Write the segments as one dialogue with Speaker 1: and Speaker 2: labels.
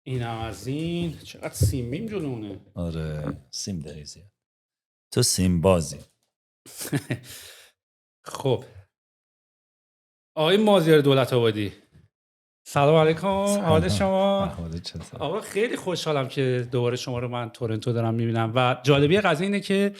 Speaker 1: اینم از این. چقدر سیمیم جلوونه.
Speaker 2: آره سیم داری زیاد. تو سیم بازی.
Speaker 1: خب آقای مازیار دولت آبادی، سلام علیکم. حال شما؟
Speaker 2: احوال چطور؟
Speaker 1: آقا خیلی خوشحالم که دوباره شما رو من تورنتو دارم میبینم و جالبی قضیه اینه که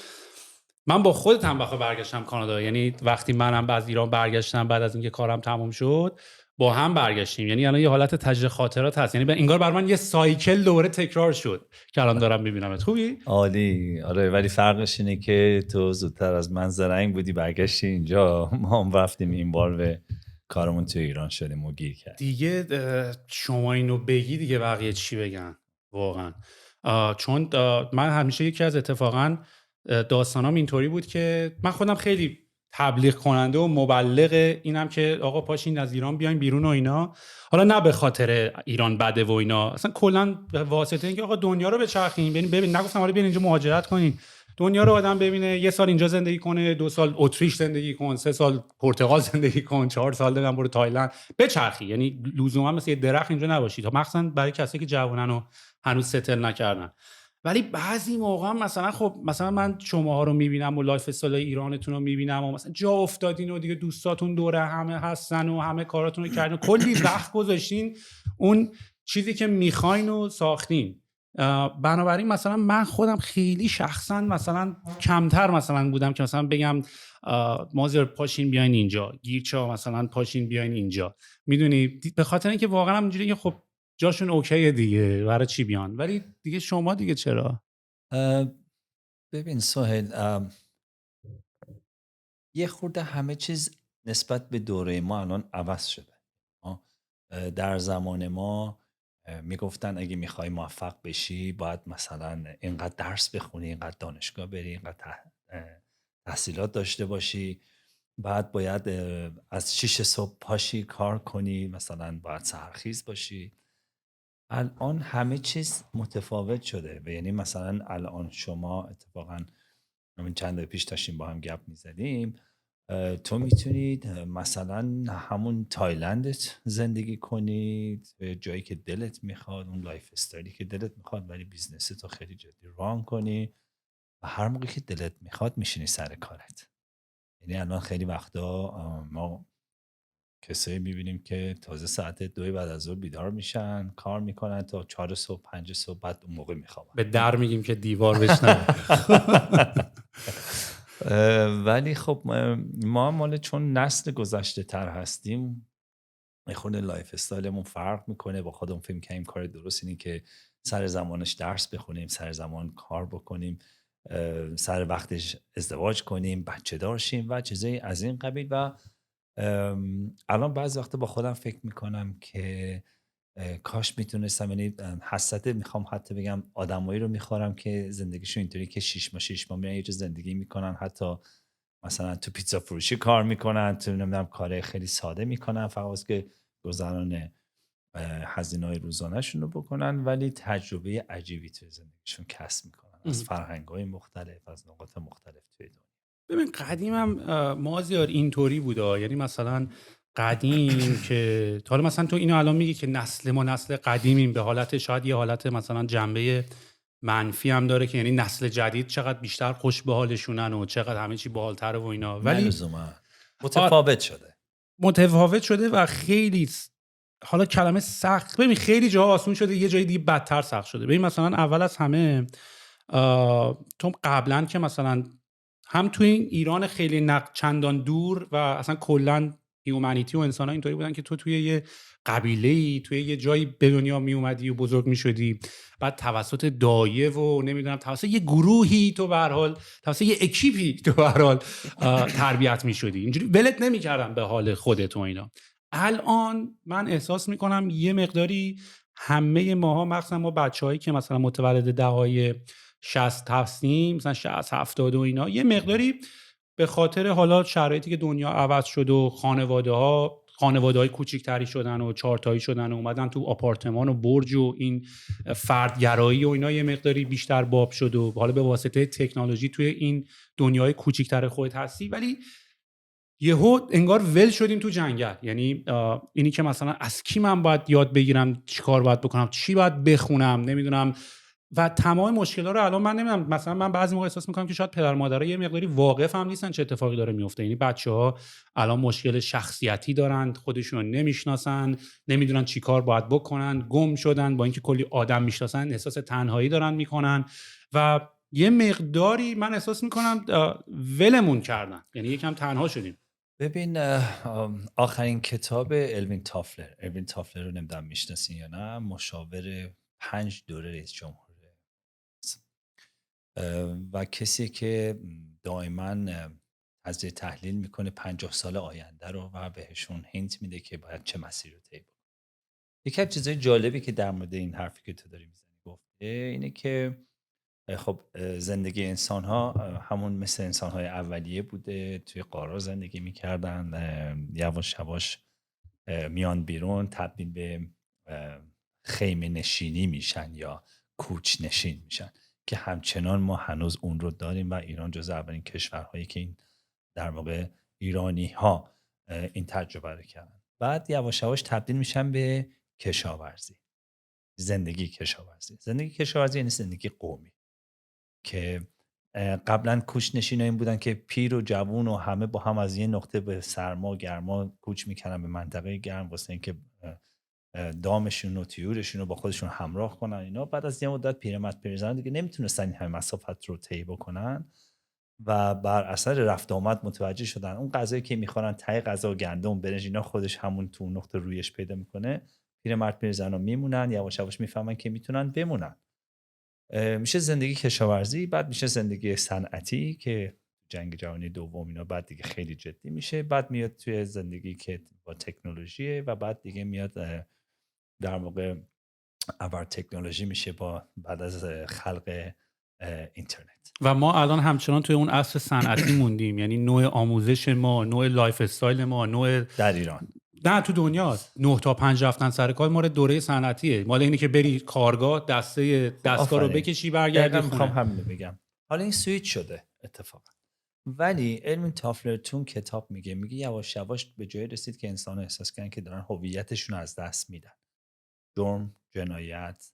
Speaker 1: من با خودت هم بخواه برگشتم کانادا. یعنی وقتی منم از ایران برگشتم بعد از اینکه کارم تموم شد با هم برگشتیم. یعنی الان یه حالت تجدید خاطرات هست. یعنی انگار بر من یه سایکل دوباره تکرار شد که الان دارم میبینمت. خوبی؟
Speaker 2: عالی. آره ولی فرقش اینه که تو زودتر از من زرنگ بودی برگشتی اینجا، ما هم رفتیم این بار به کارمون تو ایران شدیم و گیر کرد.
Speaker 1: دیگه شما اینو بگی دیگه بقیه چی بگن واقعا. چون من همیشه یکی از اتفاقا داستانام اینطوری بود که من خودم خیلی تبلیغ کننده و مبلغ اینم که آقا پاشین از ایران بیاین بیرون و اینا. حالا نه به خاطر ایران بده و اینا، اصلا کلا به واسطه اینکه آقا دنیا رو بچرخین. ببین نگفتم حالا بیاین اینجا مهاجرت کنین، دنیا رو آدم ببینه. یه سال اینجا زندگی کنه، 2 سال اتریش زندگی کن، 3 سال پرتغال زندگی کن، 4 سال دیگه برو تایلند بچرخی. یعنی لزوما مثل یه درخت اینجا نباشی، تا مخصوصا برای کسایی که جوانن و هنوز ستل نکردن. ولی بعضی موقع مثلا خب مثلا من شماها رو میبینم و لایف استایل ایرانتون رو میبینم و مثلا جا افتادین و دیگه دوستاتون دوره همه هستن و همه کاراتون رو کردین، کلی وقت گذاشتین اون چیزی که میخواین و ساختین. بنابراین مثلا من خودم خیلی شخصا مثلا کمتر مثلا بودم که مثلا بگم مازیار پاشین بیاین اینجا، گیرچا مثلا پاشین بیاین اینجا. میدونی به خاطر اینکه واقعا همینجوری که خب جاشون اوکیه دیگه، برای چی بیان؟ ولی دیگه شما دیگه چرا؟
Speaker 2: ببین سهیل، یه خورده همه چیز نسبت به دوره ما الان عوض شده. در زمان ما میگفتن اگه میخوای موفق بشی باید مثلا اینقدر درس بخونی، اینقدر دانشگاه بری، اینقدر تحصیلات داشته باشی، بعد باید از 6 صبح پاشی کار کنی، مثلا باید سحرخیز باشی. الان همه چیز متفاوت شده و یعنی مثلا الان شما اتفاقا همین چند پیش داشتیم با هم گپ میزدیم، تو میتونید مثلا همون تایلندت زندگی کنید، جایی که دلت میخواد، اون لایف استایلی که دلت میخواد، ولی بیزنس تو خیلی جدی ران کنی و هر موقع که دلت میخواد میشینی سر کارت. یعنی الان خیلی وقتا ما کسایی میبینیم که تازه ساعت 2 بعد از ظهر بیدار میشن، کار میکنن تا 4 صبح 5 صبح، بعد اون موقع میخوابن.
Speaker 1: به در میگیم که دیوار بشنوه.
Speaker 2: ولی خب ما مال چون نسل گذشته تر هستیم، خود لایف استایلمون فرق میکنه. با خودمون فکر می‌کنیم کار درست اینه که سر زمانش درس بخونیم، سر زمان کار بکنیم، سر وقتش ازدواج کنیم، بچه دار شیم و چیزایی از این قبیل. و الان بعضی وقتا با خودم فکر میکنم که کاش میتونستم، یعنی حسرت میخوام حتی بگم آدمایی رو میخورم که زندگیشون اینطوری که 6 ماه میرن یه جا زندگی میکنن، حتی مثلا تو پیتزا فروشی کار میکنن، تو نمیدونم کار خیلی ساده میکنن فقط که گذران هزینه‌های روزانه‌شون رو بکنن، ولی تجربه عجیبی تو زندگیشون کسب میکنن از فرهنگ‌های مختلف، از نقاط مختلف توی دنیا.
Speaker 1: ببین قدیمم مازیار اینطوری بودا. یعنی مثلا قدیم که حالا مثلا تو اینو الان میگی که نسل ما نسل قدیمیم، به حالت شاید یه حالت مثلا جنبه منفی هم داره که یعنی نسل جدید چقدر بیشتر خوش به حالشونن و چقدر همه چی باحال‌تره و اینا، ولی
Speaker 2: لزوما متفاوت شده.
Speaker 1: متفاوت شده و خیلی حالا کلمه سخت، ببین خیلی جاها آسون شده، یه جای دیگه بدتر سخت شده. ببین مثلا اول از همه تو قبلا که مثلا هم توی این ایران خیلی چندان دور و اصلا کلا هیومانیتی و انسان ها اینطوری بودن که تو توی یه قبیله‌ای، توی یه جایی به دنیا می اومدی و بزرگ می شدی، بعد توسط دایه و نمیدونم توسط یه گروهی، تو به هر حال توسط یه اکیپی تو به هر حال تربیت می شدی، اینجوری ولت نمی‌کردن به حال خودت و اینا. الان من احساس میکنم یه مقداری همه ماها، مخصوصا ما بچه‌هایی که مثلا متولد دهه‌های 60 هستیم، مثلا 60 70 و اینا، یه مقداری به خاطر حالا شرایطی که دنیا عوض شد و خانواده‌های کوچیک‌تری شدن و چهارتایی شدن و اومدن تو آپارتمان و برج و این فردگرایی و اینا یه مقداری بیشتر باب شد و حالا به واسطه تکنولوژی توی این دنیای کوچیک‌تر خودت هستی. ولی یهو انگار ول شدیم تو جنگل. یعنی اینی که مثلا از کی من باید یاد بگیرم، چی کار باید بکنم، چی باید بخونم، نمیدونم. و تمام مشکل‌ها رو الان من نمیدونم، مثلا من بعضی موقع احساس میکنم که شاید پدر مادرها یه مقداری واقف هم نیستن چه اتفاقی داره میفته. یعنی بچه‌ها الان مشکل شخصیتی دارن، خودشون رو نمیشناسن، نمیدونن چی کار باید بکنن، گم شدن، با اینکه کلی آدم میشناسن احساس تنهایی دارن میکنن و یه مقداری من احساس میکنم ولمون کردن، یعنی یکم تنها شدیم.
Speaker 2: ببین آخرین کتاب الوین تافلر رو نمیدونم میشناسین یا نه، مشاور 5 دوره رئیس جمهوره و کسی که دائما تجزیه تحلیل میکنه 50 سال آینده رو و بهشون هینت میده که باید چه مسیر رو طی بکنن. یکی از چیزای جالبی که در مورد این حرفی که تو داری میزنی گفته اینه که خب زندگی انسان ها همون مثل انسان های اولیه بوده، توی قارا زندگی میکردن، یواش یواش میان بیرون تبدیل به خیمه نشینی میشن یا کوچ نشین میشن که همچنان ما هنوز اون رو داریم و ایران جز اولین کشورهایی که این در واقع ایرانی ها این تجربه رو کردن. بعد یواش یواش تبدیل میشن به کشاورزی. زندگی کشاورزی یعنی زندگی قومی که قبلا کوچ نشینایی بودن که پیر و جوون و همه با هم از یه نقطه به سرما و گرما کوچ میکنن به منطقه گرم واسه اینکه دامشون و طیورشون رو با خودشون همراه کنن. اینا بعد از یه مدت پیرمرد پیرزن دیگه نمیتونستن این همه مسافت رو طی بکنن و بر اثر رفت آمد متوجه شدن اون غذایی که میخورن ته غذا و گندم برنج اینا خودش همون تو نقطه رویش پیدا میکنه. پیرمرد پیرزنا میمونن، یواش یواش میفهمن که میتونن بمونن. میشه زندگی کشاورزی، بعد میشه زندگی صنعتی که جنگ جهانی دوم اینا بعد دیگه خیلی جدی میشه، بعد میاد توی زندگی که با تکنولوژی و بعد دیگه میاد در واقع ابر تکنولوژی میشه با بعد از خلق اینترنت.
Speaker 1: و ما الان همچنان توی اون عصر صنعتی موندیم. یعنی نوع آموزش ما، نوع لایف استایل ما، نوع
Speaker 2: در ایران
Speaker 1: نه تو دنیا 9 تا 5 رفتن سر کار مال دوره صنعتیه. مال اینه که بری کارگاه دستگاه رو بکشی برگردی خونه.
Speaker 2: میخوام همین رو بگم. حالا این سویچ شده اتفاقا، ولی الوین تافلر تون کتاب میگه یواش یواش به جای رسید که انسان احساس کردن که دارن هویتشون از دست میدن. جرم، جنایت،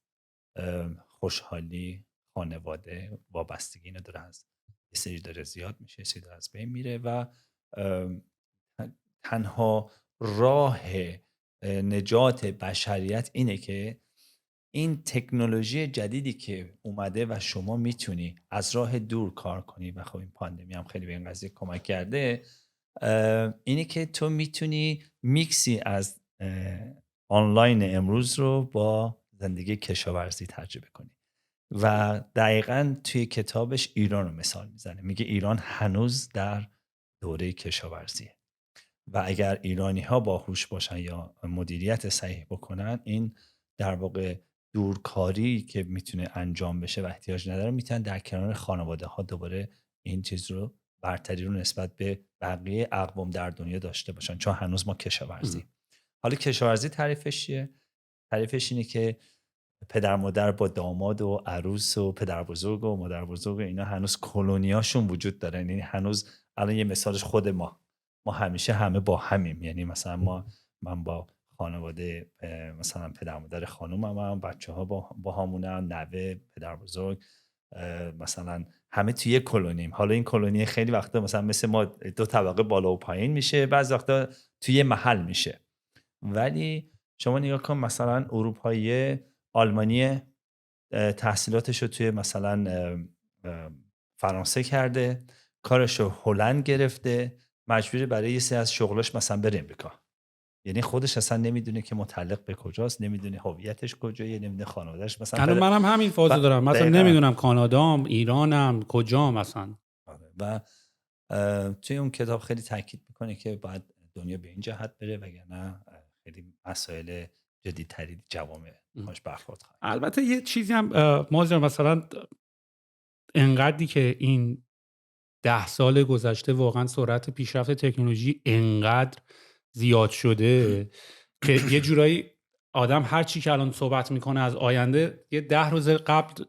Speaker 2: خوشحالی، خانواده، وابستگی اینا داره از یه سری داره زیاد میشه، یه سری داره از بین میره و تنها راه نجات بشریت اینه که این تکنولوژی جدیدی که اومده و شما میتونی از راه دور کار کنی و خب این پاندمی هم خیلی به این قضیه کمک کرده، اینه که تو میتونی میکسی از آنلاین امروز رو با زندگی کشاورزی تجربه کنی و دقیقاً توی کتابش ایران رو مثال میزنه. میگه ایران هنوز در دوره کشاورزیه و اگر ایرانی ها باهوش باشن یا مدیریت صحیح بکنن، این در واقع دورکاری که میتونه انجام بشه و احتیاج نداره میتونن در کنار خانواده ها دوباره این چیز رو برتری رو نسبت به بقیه اقوام در دنیا داشته باشن، چون هنوز ما کشاورزی. حالا کشاورزی تعریفش چیه؟ تعریفش اینه که پدر مادر با داماد و عروس و پدر بزرگ و مادر بزرگ و اینا هنوز کلونیاشون وجود دارن. یعنی هنوز الان یه مثالش خود ما همیشه همه با همیم. یعنی مثلا من با خانواده مثلا پدر مادر خانومم هم، بچه ها با همونن، نوه، پدر بزرگ، مثلا همه توی یک کلونیم. حالا این کلونی خیلی وقتا مثلا مثل ما 2 طبقه بالا و پایین میشه، بعضی وقتا توی محل میشه. ولی شما نگاه کن مثلا اروپایی آلمانی تحصیلاتش رو توی مثلا فرانسه کرده، کارش رو هلند گرفته، مجبوری برای یه سری از شغلاش مثلا بره امریکا. یعنی خودش اصلا نمیدونه که متعلق به کجاست، نمیدونه هویتش کجایه، نمیدونه خانواده‌اش مثلا.
Speaker 1: الان منم همین فازو دارم، مثلا نمیدونم کانادام، ایرانم، کجام مثلا.
Speaker 2: و توی اون کتاب خیلی تاکید میکنه که باید دنیا به این جهت بره وگرنه خیلی مسائل جدی‌تری جوامع باش برخورد خواهد.
Speaker 1: البته یه چیزی هم مازیار، مثلا انقدری که این 10 سال گذشته واقعا سرعت پیشرفت تکنولوژی انقدر زیاد شده که یه جورایی آدم هر چی که الان صحبت میکنه از آینده یه 10 روز قبل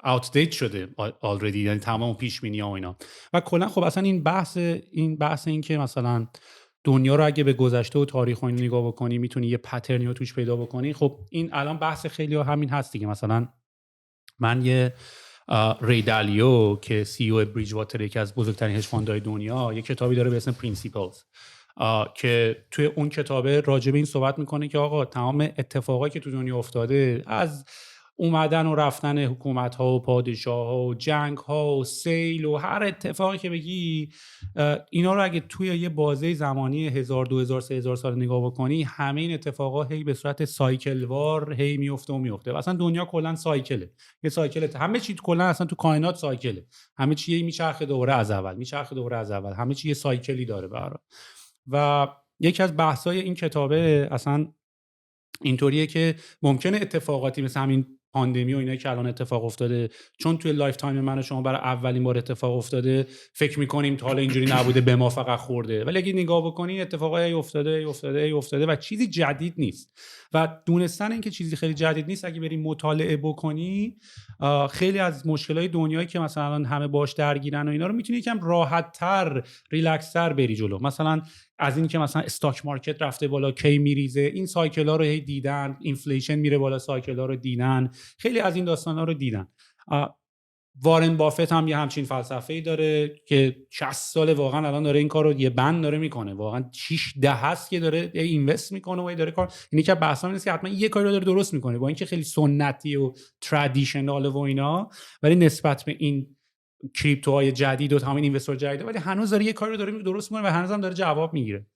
Speaker 1: آوتدیت شده آلردی، یعنی تمام پیش بینی ها و اینا. و کلا خب اصلا این بحث این که مثلا دنیا رو اگه به گذشته و تاریخ و این نگاه بکنی میتونی یه پترنی رو توش پیدا بکنی. خب این الان بحث خیلی ها همین هست دیگه. مثلا من یه ری دالیو که سی او بریج واتر، یکی از بزرگترین هج فاندهای دنیا، یه کتابی داره به اسم پرینسیپلز که توی اون کتابه راجع به این صحبت میکنه که آقا تمام اتفاقایی که تو دنیا افتاده، از اومدن و رفتن حکومت ها و پادشاه ها و جنگ ها و سیل و هر اتفاقی که بگی، اینا رو اگه توی یه بازه زمانی 1000 2000 3000 سال نگاه بکنی، همه این اتفاقا هی به صورت سایکل وار هی میفته و میفته. اصلا دنیا کلا سایکله، یه سایکل، همه چی کلا اصلا تو کائنات سایکله، همه چی میچرخه دوباره از اول، میچرخه دوباره از اول، همه چی یه سایکلی داره برات. و یکی از بحث‌های این کتابه اصلا اینطوریه که ممکنه اتفاقاتی مثل همین پاندمی و اینا که الان اتفاق افتاده، چون توی لایف تایم من و شما برای اولین بار اتفاق افتاده، فکر می‌کنیم تا حالا اینجوری نبوده، به ما فقط خورده. ولی اگه نگاه بکنی اتفاقای افتاده و چیزی جدید نیست. و دونستن این که چیزی خیلی جدید نیست، اگه بری مطالعه بکنی، خیلی از مشکلات دنیایی که مثلا الان همه باش درگیرن و اینا رو میتونی یکم راحت‌تر، ریلکس‌تر بری جلو. مثلا از این که مثلا استاک مارکت رفته بالا، کی میریزه، این سایکل‌ها رو هی دیدن، اینفلیشن میره بالا، سایکل‌ها رو دیدن، خیلی از این داستانا رو دیدن. وارن بافت هم یه همچین فلسفه‌ای داره که 60 سال واقعا الان داره این کارو یه بند داره میکنه، واقعا 6 هست که داره اینوست میکنه و داره کار. اینی که بحثا نیست که حتما یه کاری رو داره درست میکنه، با اینکه خیلی سنتی و ترادیشنال و اینا، ولی نسبت به این کریپتوهای جدید و تمام اینوستور جدید، ولی هنوز داره یه کاری رو داره درست میکنه و هنوزم داره جواب میگیره.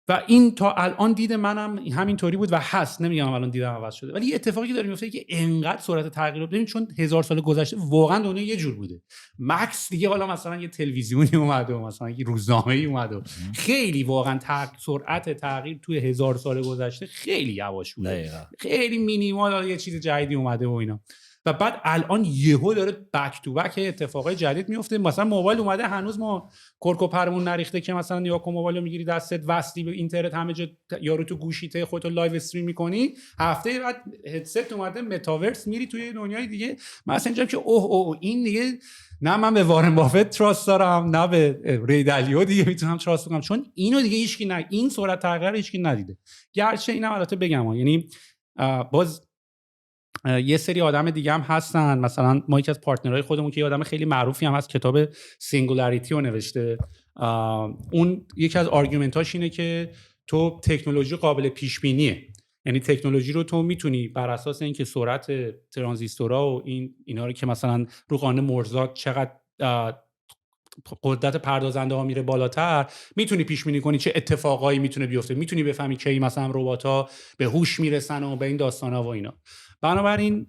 Speaker 1: و این تا الان دید منم همینطوری بود و هست، نمیگم الان دیدم عوض شده، ولی اتفاقی که داره میفته که انقدر سرعت تغییر رو ببین، چون 1000 سال گذشته واقعا دنیا یه جور بوده، مکس دیگه حالا مثلا یه تلویزیونی اومده و مثلا یه روزنامه‌ای اومده و خیلی واقعا سرعت تغییر توی 1000 سال گذشته خیلی یواش بوده، خیلی مینیمال، یه چیز جدیدی اومده و اینا. و بعد الان یهو داره بک تو بک اتفاقای جدید میفته. مثلا موبایل اومده، هنوز ما کرکو پرمون نریخته که مثلا نیا کن موبایل رو میگیری دستت، وصلی به اینترنت همه جا، یارو تو گوشیته خودت رو لایو استریم میکنی، هفته بعد هدست اومده متاورس، میری توی دنیای دیگه. مثلا اینجا که اوه این دیگه نه من به وارن بافت تراست دارم، نه به ری دالیو دیگه میتونم تراست کنم، چون اینو دیگه هیچکی نه، این سرعت تغییر هیچکی ندیده. گرچه اینم البته بگم، یعنی باز یه سری آدم دیگه هم هستن. مثلا ما یکی از پارتنرهای خودمون که یه آدم خیلی معروفی هم هست، کتاب سینگولاریتی رو نوشته. اون یکی از آرگومنتاش اینه که تو تکنولوژی قابل پیش بینیه، یعنی تکنولوژی رو تو میتونی بر اساس اینکه سرعت ترانزیستورها و اینا رو که مثلا رو قانون مورزا چقدر قدرت پردازنده ها میره بالاتر، میتونی پیش بینی کنی چه اتفاقایی میتونه بیفته، میتونی بفهمی کی مثلا ربات‌ها به هوش میرسن و به این داستانا و اینا. بنابراین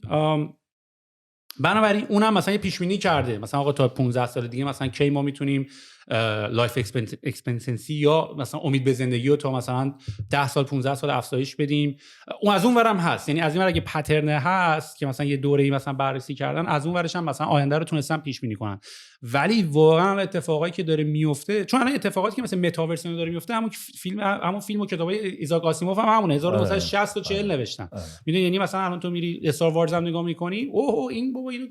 Speaker 1: اونم مثلا یه پیش بینی کرده، مثلا آقا تا 15 سال دیگه مثلا کی ما میتونیم لایف اکسپنسنسی یا مثلا امید به زندگی رو تا مثلا 10 سال 15 سال افزایش بدیم. اون از اون ورم هست، یعنی از این ور اگه پترن هست که مثلا یه دوره‌ای مثلا بررسی کردن، از اون ورش هم مثلا آینده رو تونستن پیش بینی کنن. ولی واقعا اتفاقایی که داره میفته، چون الان اتفاقاتی که مثلا متاورس داره میفته، همون فیلم و کتابای ایزاک آسیموف هم همونه، 1960 و 40 نوشتن. میدونی، یعنی مثلا الان تو میری استار وارز هم نگاه میکنی، اوه این بابا اینو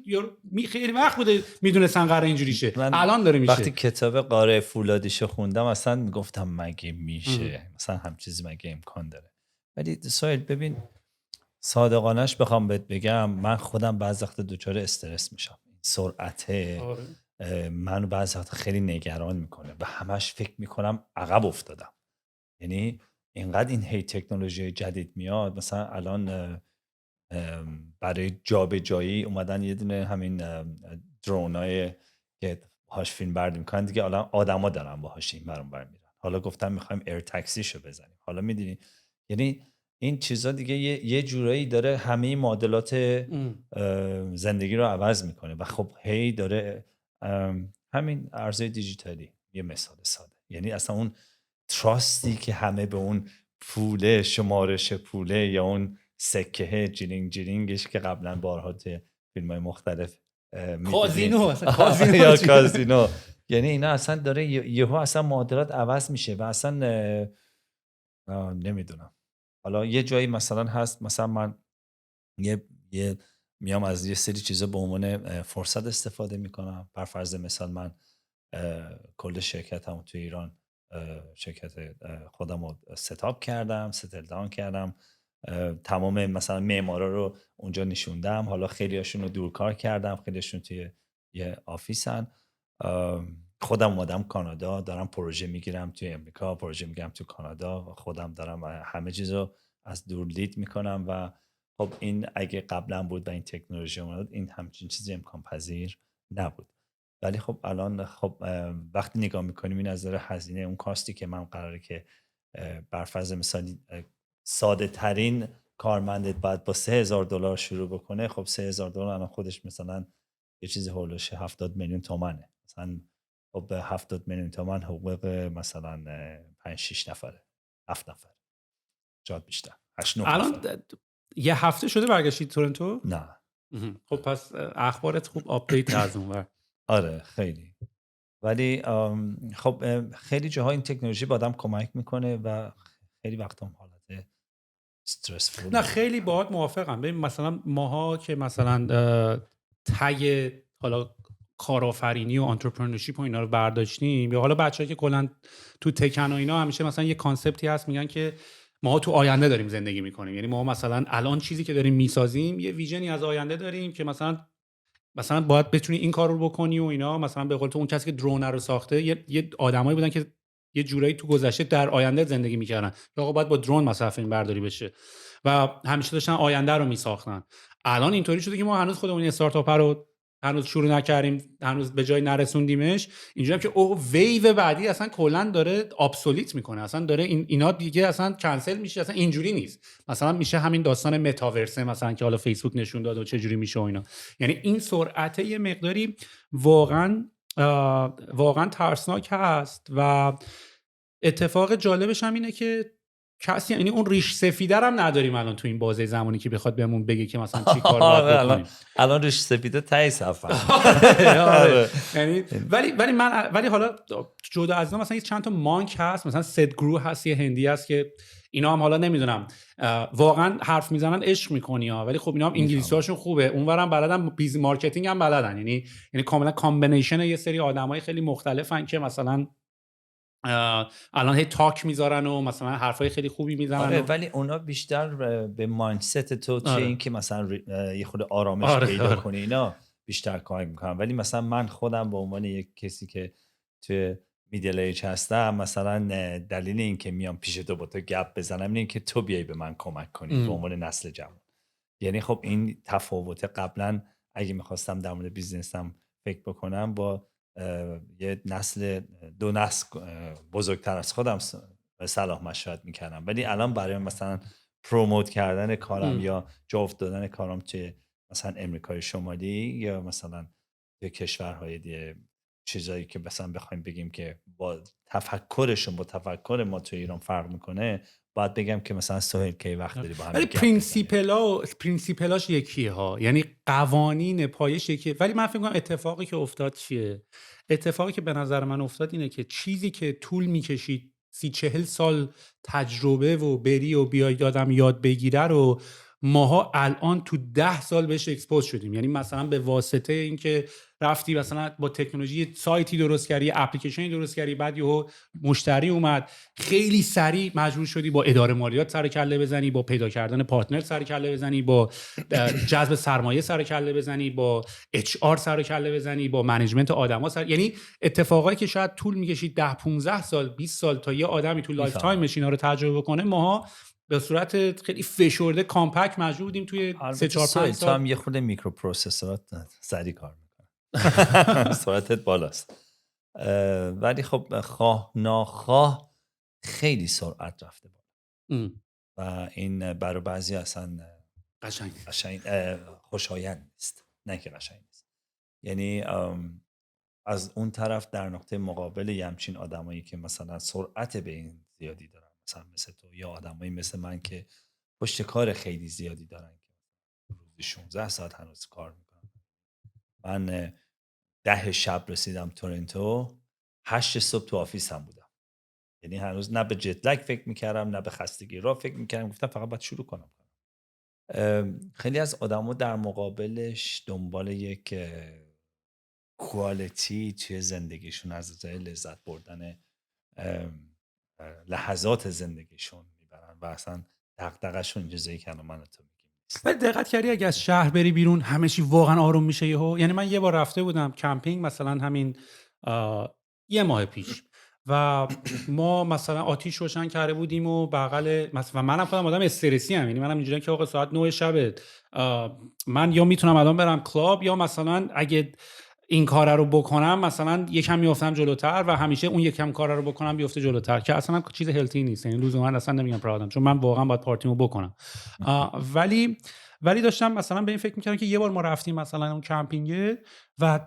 Speaker 1: خیلی وقت بوده میدونستن قراره اینجوری شه، الان داره میشه.
Speaker 2: وقتی کتاب قاره فولادیشو خوندم اصلا میگفتم مگه میشه مثلا هم چیزی مگه امکان داره. ولی سوال ببین، صادقانش بخوام بهت بگم، من خودم بعضی وقت دچار استرس میشم. سرعت منو بعضی وقت خیلی نگران میکنه و همش فکر میکنم عقب افتادم. یعنی اینقدر این هی تکنولوژی جدید میاد، مثلا الان برای جابجایی اومدن یه دونه همین درونای که باهاش فیلم برداری میکنن دیگه، الان آدما دارن باهاش این برام میرن. حالا گفتم میخوایم ایر تاکسیشو بزنیم. حالا میدونی، یعنی این چیزا دیگه یه جورایی داره همه معادلات زندگی رو عوض میکنه و خب هی داره همین ارزهای دیجیتالی، یه مثال ساده، یعنی اصلا اون تراستی که همه به اون پوله، شمارش پوله یا اون سکه جیرینگش که قبلا بارها توی فیلم‌های مختلف کازینو، یعنی اینا اصلا داره یهو اصلا معادلات عوض میشه و اصلا نمیدونم حالا یه جایی مثلا هست، مثلا من یه میام از یه سری چیزا به عنوان فرصت استفاده میکنم. بر فرض مثال من کل شرکتم توی ایران، شرکت خودم رو ستاپ کردم، ستل داون کردم، تمام مثلا معمارا رو اونجا نشوندم. حالا خیلی هاشون رو دورکار کردم، خیلی هاشون توی یه آفیسن. خودم اومدم کانادا، دارم پروژه میگیرم توی امریکا، پروژه میگیرم توی کانادا، خودم دارم همه چیز رو از دور لید میکنم. و خب این اگه قبلا بود و این تکنولوژی اومد، این همچین چیزی امکان پذیر نبود. ولی خب الان خب وقتی نگاه میکنیم این از نظر هزینه اون کاستی که من قراره که بر فرض مثالی ساده ترین کارمندت باید با $3000 شروع بکنه، خب $3000 الان خودش مثلا یه چیزی هولوش 70 میلیون تومنه. مثلا خب به 70 میلیون تومن حقوق مثلا 5-6 نفره، 7 نفر، شاید بیشتر، 8-9
Speaker 1: الان
Speaker 2: نفر.
Speaker 1: یه هفته شده برگشتید تورنتو؟
Speaker 2: نه.
Speaker 1: خب پس اخبارت خوب آپدیت از اون ور.
Speaker 2: آره خیلی. ولی خب خیلی جاها این تکنولوژی با آدم کمک میکنه و خیلی وقتا هم حالت استرسفول
Speaker 1: نه
Speaker 2: داره.
Speaker 1: خیلی باهات موافقم. ببین مثلا ماها که مثلا تگ حالا کارآفرینی و انترپرنورشیپ و اینا رو برداشتیم، یا حالا بچه‌ها که کلا تو تکن و اینا، همیشه مثلا یه کانسپتی هست میگن که ما تو آینده داریم زندگی میکنیم. یعنی ما مثلا الان چیزی که داریم میسازیم یه ویژنی از آینده داریم که مثلا باید بتونی این کار رو بکنی و اینا. مثلا به قول تو اون کسی که درون رو ساخته یه آدمایی بودن که یه جورایی تو گذشته در آینده زندگی میکردن، که آقا باید با درون مثلا فیلم برداری بشه و همیشه داشتن آینده رو میساختن. الان اینطوری شده که ما هنوز خودمون این استارتاپ رو هنوز شروع نکردیم، هنوز به جای نرسوندیمش. اینجوریه که او ویو بعدی اصلا کلا داره ابسولیت میکنه، اصلا داره اینا دیگه اصلا کنسل میشه، اصلا اینجوری نیست. مثلا میشه همین داستان متاورسه مثلا که حالا فیسبوک نشون داد و چه جوری میشه و اینا. یعنی این سرعت یه مقداری واقعا واقعا ترسناک هست. و اتفاق جالبش هم اینه که کسی، یعنی اون ریش سفیده هم نداریم الان تو این بازه زمانی که بخواد بهمون بگه که مثلا چی کار باید
Speaker 2: الان
Speaker 1: بکنیم.
Speaker 2: الان ریش سفیده ته صفن.
Speaker 1: آره. یعنی ولی حالا جدا از اینا مثلا یه چند تا مانک هست، مثلا سد گرو هست، یه هندی هست که اینا هم حالا نمیدونم واقعا حرف میزنن عشق میکنی ها، ولی خب اینا هم انگلیسی هاشون خوبه، اونورم بلدن، بیز مارکتینگ هم بلدن. یعنی کاملا کامبینیشن یه سری آدمای خیلی مختلفن که مثلا الان هی تاک میذارن و مثلا حرفای خیلی خوبی میزنن.
Speaker 2: آره ولی اونا بیشتر به مایندست تو چه،
Speaker 1: آره.
Speaker 2: این که مثلا یه خود آرامش
Speaker 1: آره.
Speaker 2: پیدا
Speaker 1: آره.
Speaker 2: کنی، اینا بیشتر کمک میکنن. ولی مثلا من خودم به عنوان یک کسی که توی میدل ایج هستم، مثلا دلیل این که میام پیش تو با تو گپ بزنم اینه که تو بیای به من کمک کنی به عنوان نسل جوان. یعنی خب این تفاوت، قبلا اگه میخواستم در مورد بیزنسم فکر بکنم با یه نسل، دو نسل بزرگتر از خودم صلاح مشورت میکردم. ولی الان برای مثلا پروموت کردن کارم یا جا افتادن کارم توی مثلا امریکای شمالی یا مثلا توی کشورهای دیگه، چیزایی که مثلا بخوایم بگیم که با تفکرشون با تفکر ما توی ایران فرق میکنه، باید بگم که مثلا سهیل کی وقت داری با هم
Speaker 1: ولی
Speaker 2: گپ بزنیم.
Speaker 1: پرینسیپلاش یکیه ها، یعنی قوانین پایش یکیه. ولی من فکر کنم اتفاقی که افتاد چیه؟ اتفاقی که به نظر من افتاد اینه که چیزی که طول میکشید 30-40 سال تجربه و بری و بیاید آدم یاد بگیره رو ماها الان تو 10 سال بهش اکسپوز شدیم. یعنی مثلا به واسطه اینکه رفتی مثلا با تکنولوژی سایتی درست کردی، اپلیکیشنی درست کردی، بعد یهو مشتری اومد، خیلی سریع مجبور شدی با اداره مالیات سر کله بزنی، با پیدا کردن پارتنر سر کله بزنی، با جذب سرمایه سر کله بزنی، با اچ آر سر کله بزنی، با منیجمنت آدما یعنی اتفاقایی که شاید طول میکشید 10-15 سال 20 سال تا یه آدمی تو لایف تایمش اینا رو تجربه کنه، ماها به صورت خیلی فشرده کامپکت مجبور بودیم توی 3-4-5
Speaker 2: تو هم
Speaker 1: سال.
Speaker 2: یه خود میکروپروسسورات سریع کار میکنه. سرعتت بالاست. ولی خب خواه ناخواه خیلی سرعت رفته بالا و این برای بعضی اصلا قشنگ خوشایند نیست، نه که قشنگ نیست. یعنی از اون طرف در نقطه مقابل یه همچین آدمایی که مثلا سرعت به این زیادی دارن، مثلا مثل تو، یا آدمایی مثل من که پشت کار خیلی زیادی دارن که روزی 16 ساعت هنوز کار میکنن. من 10 شب رسیدم تورنتو، 8 صبح تو آفیسم بودم. یعنی هنوز نه به جت لگ فکر میکردم نه به خستگی راه فکر میکردم، گفتم فقط باید شروع کنم. خیلی از آدما در مقابلش دنبال یک کوالیتی توی زندگیشون از ازای لذت بردن لحظات زندگیشون میبرن و اصلا دغدغه‌شون چیزایی که الان من و تو میگیم نیست.
Speaker 1: ولی دقت کردی اگه از شهر بری بیرون همه چی واقعا آروم میشه یهو؟ یعنی من یه بار رفته بودم کمپینگ مثلا همین یه ماه پیش و ما مثلا آتیش روشن کرده بودیم و بغل مثلا منم خودم آدم استرسی ام، یعنی منم اینجوریه که آقا ساعت 9 شب من یا میتونم الان برم کلاب یا مثلا اگه این کار رو بکنم مثلا یکم میافتم جلوتر و همیشه اون یکم کار رو بکنم بیفته جلوتر که اصلا چیز هلتی نیست. یعنی لزوما اصلا نمیگم پرادم، چون من واقعا باید پارتیمو بکنم. ولی داشتم مثلا به این فکر میکردم که یه بار ما رفتیم مثلا اون کمپینگ و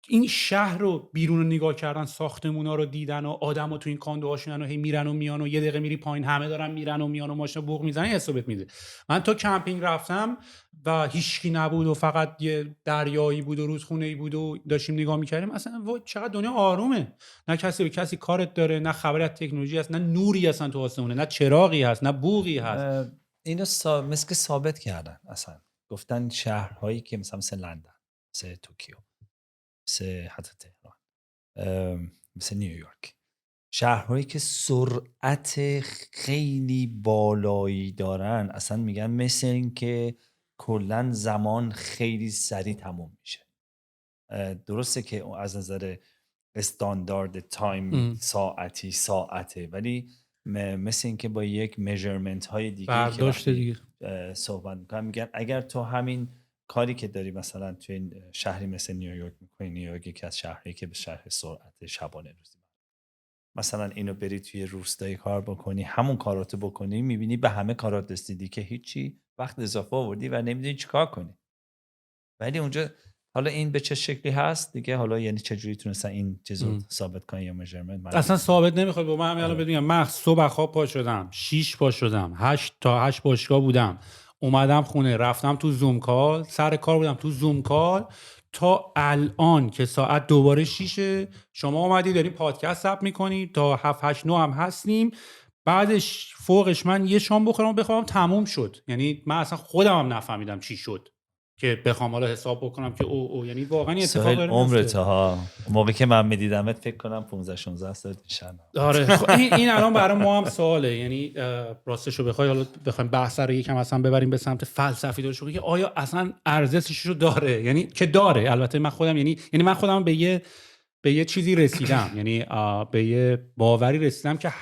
Speaker 1: این شهر رو بیرون رو نگاه کردن، ساختمونا رو دیدن و آدما تو این کاندوهاشون و هی میرن و میان و یه دقیقه میری پایین همه دارن میرن و میان و ماشینا بوق میزنن، حسابت میده. من تا کمپینگ رفتم و هیچکی نبود و فقط یه دریایی بود و رودخونه‌ای بود و داشتیم نگاه میکردیم، اصلا چقدر دنیا آرومه. نه کسی به کسی کارت داره، نه خبری از تکنولوژی هست، نه نوری اصلا تو آسمونه، نه چراغی هست، نه بوقی هست.
Speaker 2: اینو مثل که ثابت کردن. اصلا گفتن شهرهایی که مثل لندن، مثل توکیو، مثل حتی تهران، مثل نیویورک، شهرهایی که سرعت خیلی بالایی دارن، اصلا میگن مثل این که کلا زمان خیلی سریع تموم میشه. درسته که از نظر استاندارد تایم ساعته، ولی مثل این که با یک میجرمنت های دیگه که وقتی صحبت میکنن میگن اگر تو همین کاری که داری مثلا توی این شهری مثل نیویورک میکنی، نیویورک یکی از شهرهایی که به شهر سرعت شبانه روزی، مثلا اینو بری توی روستایی کار بکنی، همون کاراتو بکنی، میبینی به همه کارات رسیدی که هیچی، وقت اضافه آوردی و نمیدونی چی کار کنی. ولی اونجا حالا این به چه شکلی هست دیگه، حالا یعنی چه جوری تونستن این چیزو ثابت کنن یا میجرمنت،
Speaker 1: اصلا ثابت نمیخواد. با من الان بدونم من صبح خواب پا شدم 6 پا شدم 8 تا 8 باشگاه بودم، اومدم خونه رفتم تو زوم کال، سر کار بودم تو زوم کال تا الان که ساعت دوباره 6 شما اومدی داریم پادکست ضبط میکنی تا 7 8 9 هم هستیم. بعدش فوقش من یه شام بخورم و بخوام تموم شد. یعنی من اصلا خودم هم نفهمیدم چی شد که بخوام حالا حساب بکنم که او یعنی واقعا این اتفاق داره میفته.
Speaker 2: عمرت ها موقعی که من میدیدمت فکر کنم 15 16 سال پیشن.
Speaker 1: آره این الان برای ما هم سواله. یعنی راستش رو بخوای حالا بخوایم بحث رو یکم اصلا ببریم به سمت فلسفی داشته که آیا اصلا ارزشش رو داره؟ یعنی که داره. البته من خودم یعنی من خودم به یه چیزی رسیدم، یعنی به یه باوری رسیدم که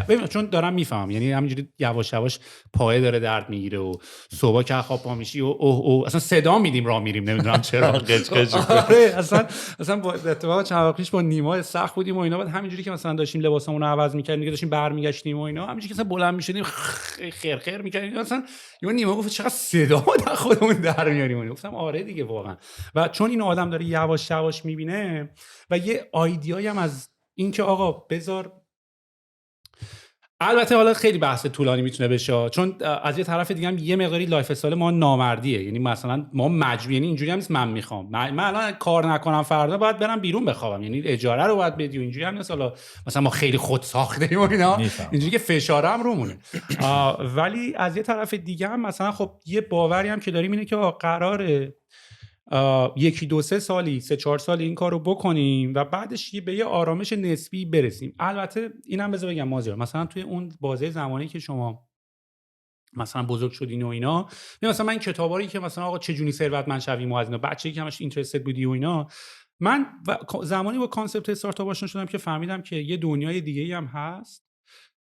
Speaker 1: ببین چون دارم میفهمم، یعنی همینجوری یواش یواش پایه داره درد میگیره و صبح که خواب پا میشی و اوه اصلا صدا میدیم راه میریم نمیدونم چرا. آره اصلا با اتفاقا چند وقت پیش با نیما سخت بودیم و اینا، بعد همینجوری که مثلا داشتیم لباسمون رو عوض میکردیم دیگه، داشتیم برمیگشتیم و اینا، همینجوری که مثلا بلند میشدیم خیر میکردیم مثلا یهو نیما گفت چقدر صدا ما خودمون در میاریم. گفتم آره دیگه واقعا. و چون این آدم داره یواش یواش میبینه و یه آیدیایی هم از این که آقا بذار، البته حالا خیلی بحث طولانی میتونه بشه، چون از یه طرف دیگه هم یه مقداری لایف استایل ما نامردیه. یعنی مثلا ما مجبور، یعنی اینجوری هم نیست من میخوام من الان کار نکنم فردا باید برم بیرون بخوابم، یعنی اجاره رو باید بدی و اینجوری هم نیست. مثلا ما خیلی خود ساخته ایم و اینا، اینجوری که فشار هم رومونه. ولی از یه طرف دیگه هم مثلا خب یه باوری هم که داریم اینه که قراره 1 2 3 سالی 3 4 سالی این کارو بکنیم و بعدش به یه آرامش نسبی برسیم. البته اینم بذار بگم مازیار، مثلا توی اون بازه زمانی که شما مثلا بزرگ شدین و اینا، مثلا من کتاباری که مثلا آقا چجوری ثروتمند شویم و از اینا، بچه‌ای که همش اینترستد بودی و اینا، من زمانی با کانسپت استارتاپ آشنا شدم که فهمیدم که یه دنیای دیگه‌ای هم هست.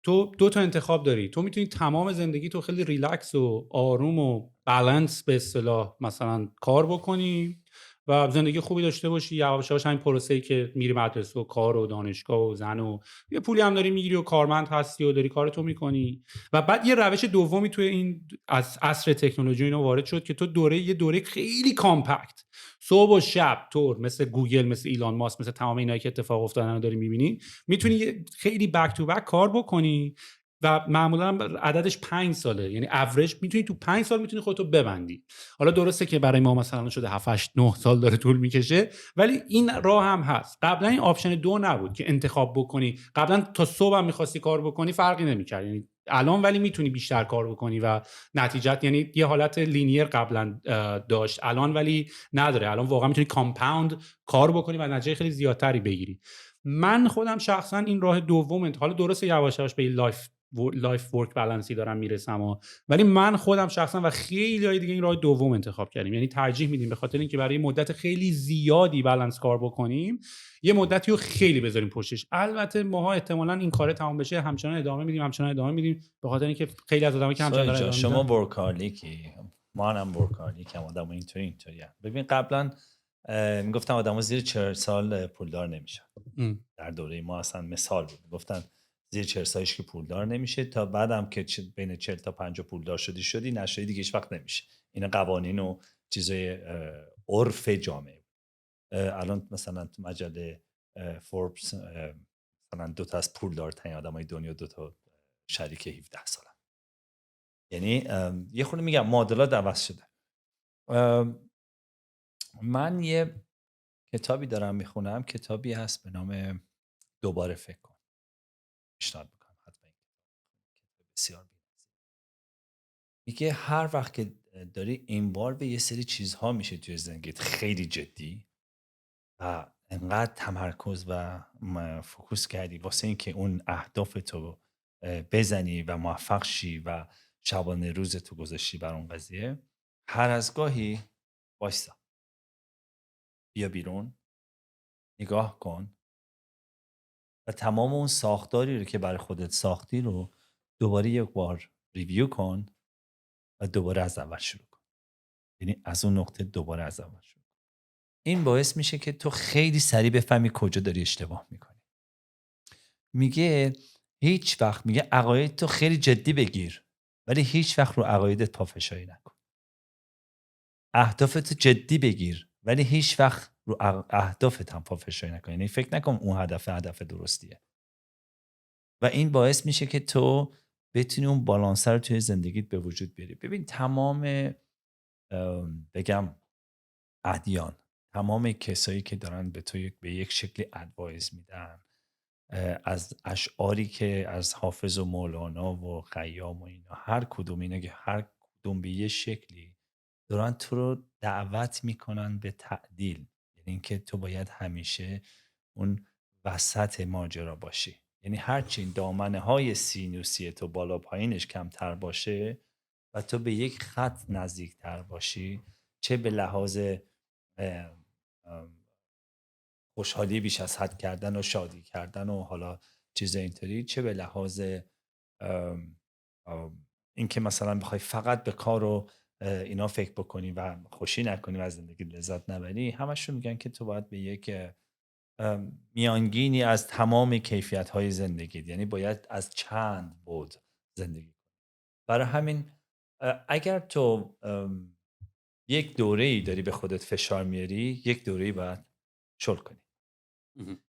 Speaker 1: تو 2 تا انتخاب داری. تو میتونی تمام زندگی تو خیلی ریلکس و آروم و بالانس به اصطلاح مثلا کار بکنی و زندگی خوبی داشته باشی، یواش یواش همین پروسه‌ای که میری مدرسه و کار و دانشگاه و زن و یه پولی هم داری میگیری و کارمند هستی و داری کارتو میکنی. و بعد یه روش دومی توی این از عصر تکنولوژی اینا وارد شد که تو یه دوره خیلی کامپکت صبح و شب طور مثل گوگل، مثل ایلان ماسک، مثل تمام اینایی که اتفاق افتادن رو داری میبینی، میتونی خیلی بک تو بک کار بکنی و معمولا عددش 5 ساله، یعنی اوریج میتونی تو 5 سال میتونی خودتو ببندی. حالا درسته که برای ما مثلا شده 7 8 9 سال داره طول میکشه، ولی این راه هم هست. قبلا این آپشن 2 نبود که انتخاب بکنی، قبلا تا صبح هم می‌خواستی کار بکنی فرقی نمی‌کرد، یعنی الان ولی میتونی بیشتر کار بکنی و نتیجت یعنی یه حالت لینیر قبلا داشت، الان ولی نداره. الان واقعا میتونی کامپاوند کار بکنی و نتیجه خیلی زیادتری بگیری. من خودم شخصا این راه دوم، حالا درسته یواش یواش به لایف ورک بالانسی دارم میرسم، ولی من خودم شخصا و خیلی های دیگه این راه دوم انتخاب کردیم، یعنی ترجیح میدیم به خاطر اینکه برای مدت خیلی زیادی بالانس کار بکنیم، یه مدتی رو خیلی بذاریم پشتش. البته ماها احتمالاً این کار تمام بشه همچنان ادامه میدیم به خاطر اینکه خیلی از آدمایی که همچنان دارن ادامه
Speaker 2: شما
Speaker 1: میدن.
Speaker 2: ورکالیکی، ما هم ورکالیکم، آدم اینطوری. ببین قبلا میگفتن آدم‌ها زیر 40 سال پولدار نمیشن. در دوره ما اصلا مثال بود، گفتن زیر 40 سالش که پولدار نمیشه، تا بعدم که بین 40 تا 50 پولدار شدی نشدی دیگه هیچ وقت نمیشه. این قوانین و چیزای عرف جامعه. الان مثلا تو مجله فوربس مثلا 2 تا از پولدارترین آدمای دنیا 2 تا شریک 17 سالن. یعنی یه خورده میگم معادلات عوض شده. من یه کتابی دارم میخونم، کتابی هست به نام دوباره فکر کن. پیشنهاد میکنم حتما این کتاب بسیار بی‌نظیر. میگه هر وقت که داری اینوالو یه سری چیزها میشه توی زندگیت خیلی جدی و انقدر تمرکز و فوکوس کردی واسه این که اون اهدافتو بزنی و موفق شی و شبانه روزتو گذاشتی بر اون قضیه، هر از گاهی وایسا، بیا بیرون، نگاه کن و تمام اون ساختاری رو که برای خودت ساختی رو دوباره یک بار ریویو کن و دوباره از اول شروع کن. یعنی از اون نقطه دوباره از اول شروع کن. این باعث میشه که تو خیلی سریع بفهمی کجا داری اشتباه میکنی. میگه هیچ وقت، میگه عقاید تو خیلی جدی بگیر ولی هیچ وقت رو عقایدت پافشاری نکن. اهدافتو جدی بگیر ولی هیچ وقت رو اهدافت هم پافشاری نکن. یعنی فکر نکن اون هدف درستیه. و این باعث میشه که تو بتونی اون بالانس رو توی زندگیت به وجود بیاری. ببین تمام بگم ادیان، تمام کسایی که دارن به تو به یک شکلی ادوایز میدن، از اشعاری که از حافظ و مولانا و خیام و اینا، هر کدوم اینا که هر کدوم به یه شکلی دارن تو رو دعوت میکنن به تعدیل. یعنی اینکه تو باید همیشه اون وسط ماجرا باشی. یعنی هرچی دامنه های سینوسی تو بالا پایینش کمتر باشه و تو به یک خط نزدیکتر باشی، چه به لحاظ خوشحالی بیش از حد کردن و شادی کردن و حالا چیز اینطوری، چه به لحاظ اینکه مثلا بخوای فقط به کار و اینا فکر بکنی و خوشی نکنی و از زندگی لذت نبری، همشون میگن که تو باید به یک میانگینی از تمام کیفیت‌های زندگی، یعنی باید از چند بعد زندگی کنی. برای همین اگر تو یک دوره‌ای داری به خودت فشار میاری، یک دوره‌ای باید شل کنی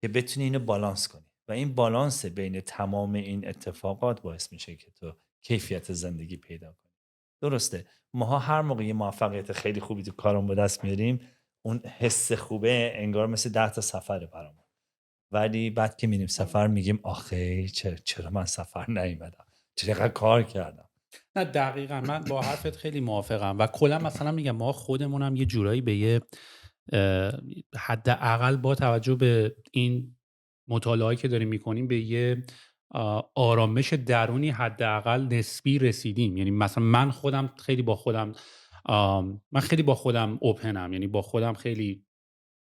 Speaker 2: که بتونی اینو بالانس کنی و این بالانس بین تمام این اتفاقات باعث میشه که تو کیفیت زندگی پیدا کنی. درسته ماها هر موقع یه موفقیت خیلی خوبی تو کارمون به دست میاریم، اون حس خوبه انگار مثل 10 تا سفره برامون، ولی بعد که میریم سفر میگیم آخه چرا من سفر نیومدم، چقدر کار کردم.
Speaker 1: نه دقیقاً من با حرفت خیلی موافقم و کلا مثلا میگم ما خودمونم یه جورایی به یه حداقل با توجه به این مطالعاتی که داریم میکنیم به یه آرامش درونی حداقل نسبی رسیدیم. یعنی مثلا من خیلی با خودم اوپنم، یعنی با خودم خیلی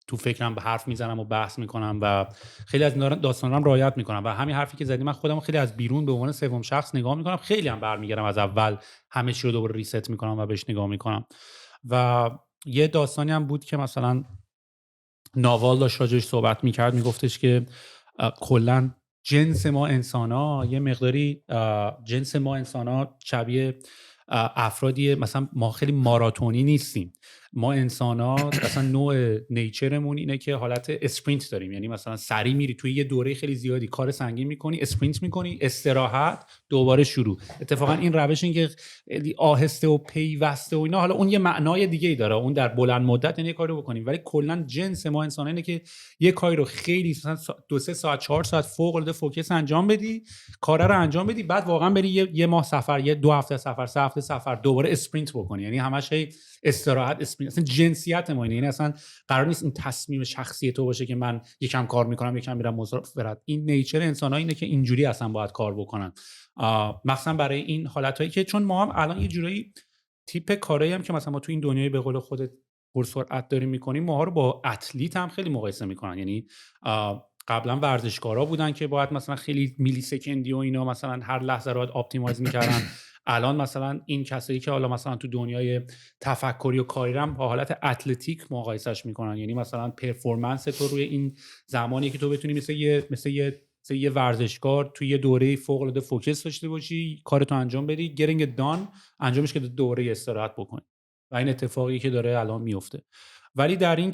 Speaker 1: تو فکرم به حرف میزنم و بحث میکنم و خیلی از داستانام رعایت میکنم و همین حرفی که زدی من خودم خیلی از بیرون به عنوان سوم شخص نگاه میکنم، خیلی هم برمیگردم از اول همه چی رو دوباره ریست میکنم و بهش نگاه میکنم. و یه داستانی هم بود که مثلا ناوال داشت راجعش صحبت میکرد، میگفتش که کلا جنس ما انسانا یه مقداری جنس ما انسانا شبیه افرادیه، مثلا ما خیلی ماراتونی نیستیم. ما انسان‌ها اصلا نوع نیچرمون اینه که حالت اسپرینت داریم، یعنی مثلا سری میری توی یه دوره خیلی زیادی کار سنگین میکنی، اسپرینت میکنی، استراحت، دوباره شروع. اتفاقا این روش این که خیلی آهسته و پیوسته و اینا، حالا اون یه معنای دیگه‌ای داره، اون در بلند مدت یعنی کاری رو بکنیم، ولی کلا جنس ما انسان‌ها اینه که یه کاری رو خیلی مثلا 2-3 ساعت 4 ساعت فوق العاده فوکس انجام بدی، کار رو انجام بدی، بعد واقعا بری یه ماه سفر، یه 2 هفته سفر، 3 هفته سفر، دوباره اسپرینت بکنی. یعنی همش استراحت، اسپرینت. اصلا جنسیت ما اینه. یعنی اصلا قرار نیست این تصمیم شخصی تو باشه که من یکم کار میکنم یکم میرم مسافرت. این نیچر انسان‌ها اینه که اینجوری اصلا باید کار بکنن، مثلا برای این حالتایی که چون ما هم الان یه جورایی تیپ کارایی هم که مثلا ما تو این دنیای به قول خودت پرسرعت داریم میکنیم، ماها رو با اتلیت هم خیلی مقایسه میکنن. یعنی قبلا ورزشکارا بودن که باید مثلا خیلی میلی سکندی و اینا مثلا هر لحظه رو باید آپتیمایز میکردن. الان مثلا این کسایی که حالا مثلا تو دنیای تفکری و کاری هم با حالت اتلتیک مقایسش میکنن، یعنی مثلا پرفورمنس تو روی این زمانی که تو بتونی مثل یه ورزشکار توی یه دوره فوق العاده فوکس داشته باشی، کارتو انجام بدی، getting it done، انجامش که دوره استراحت بکنی. و این اتفاقی که داره الان میفته. ولی در این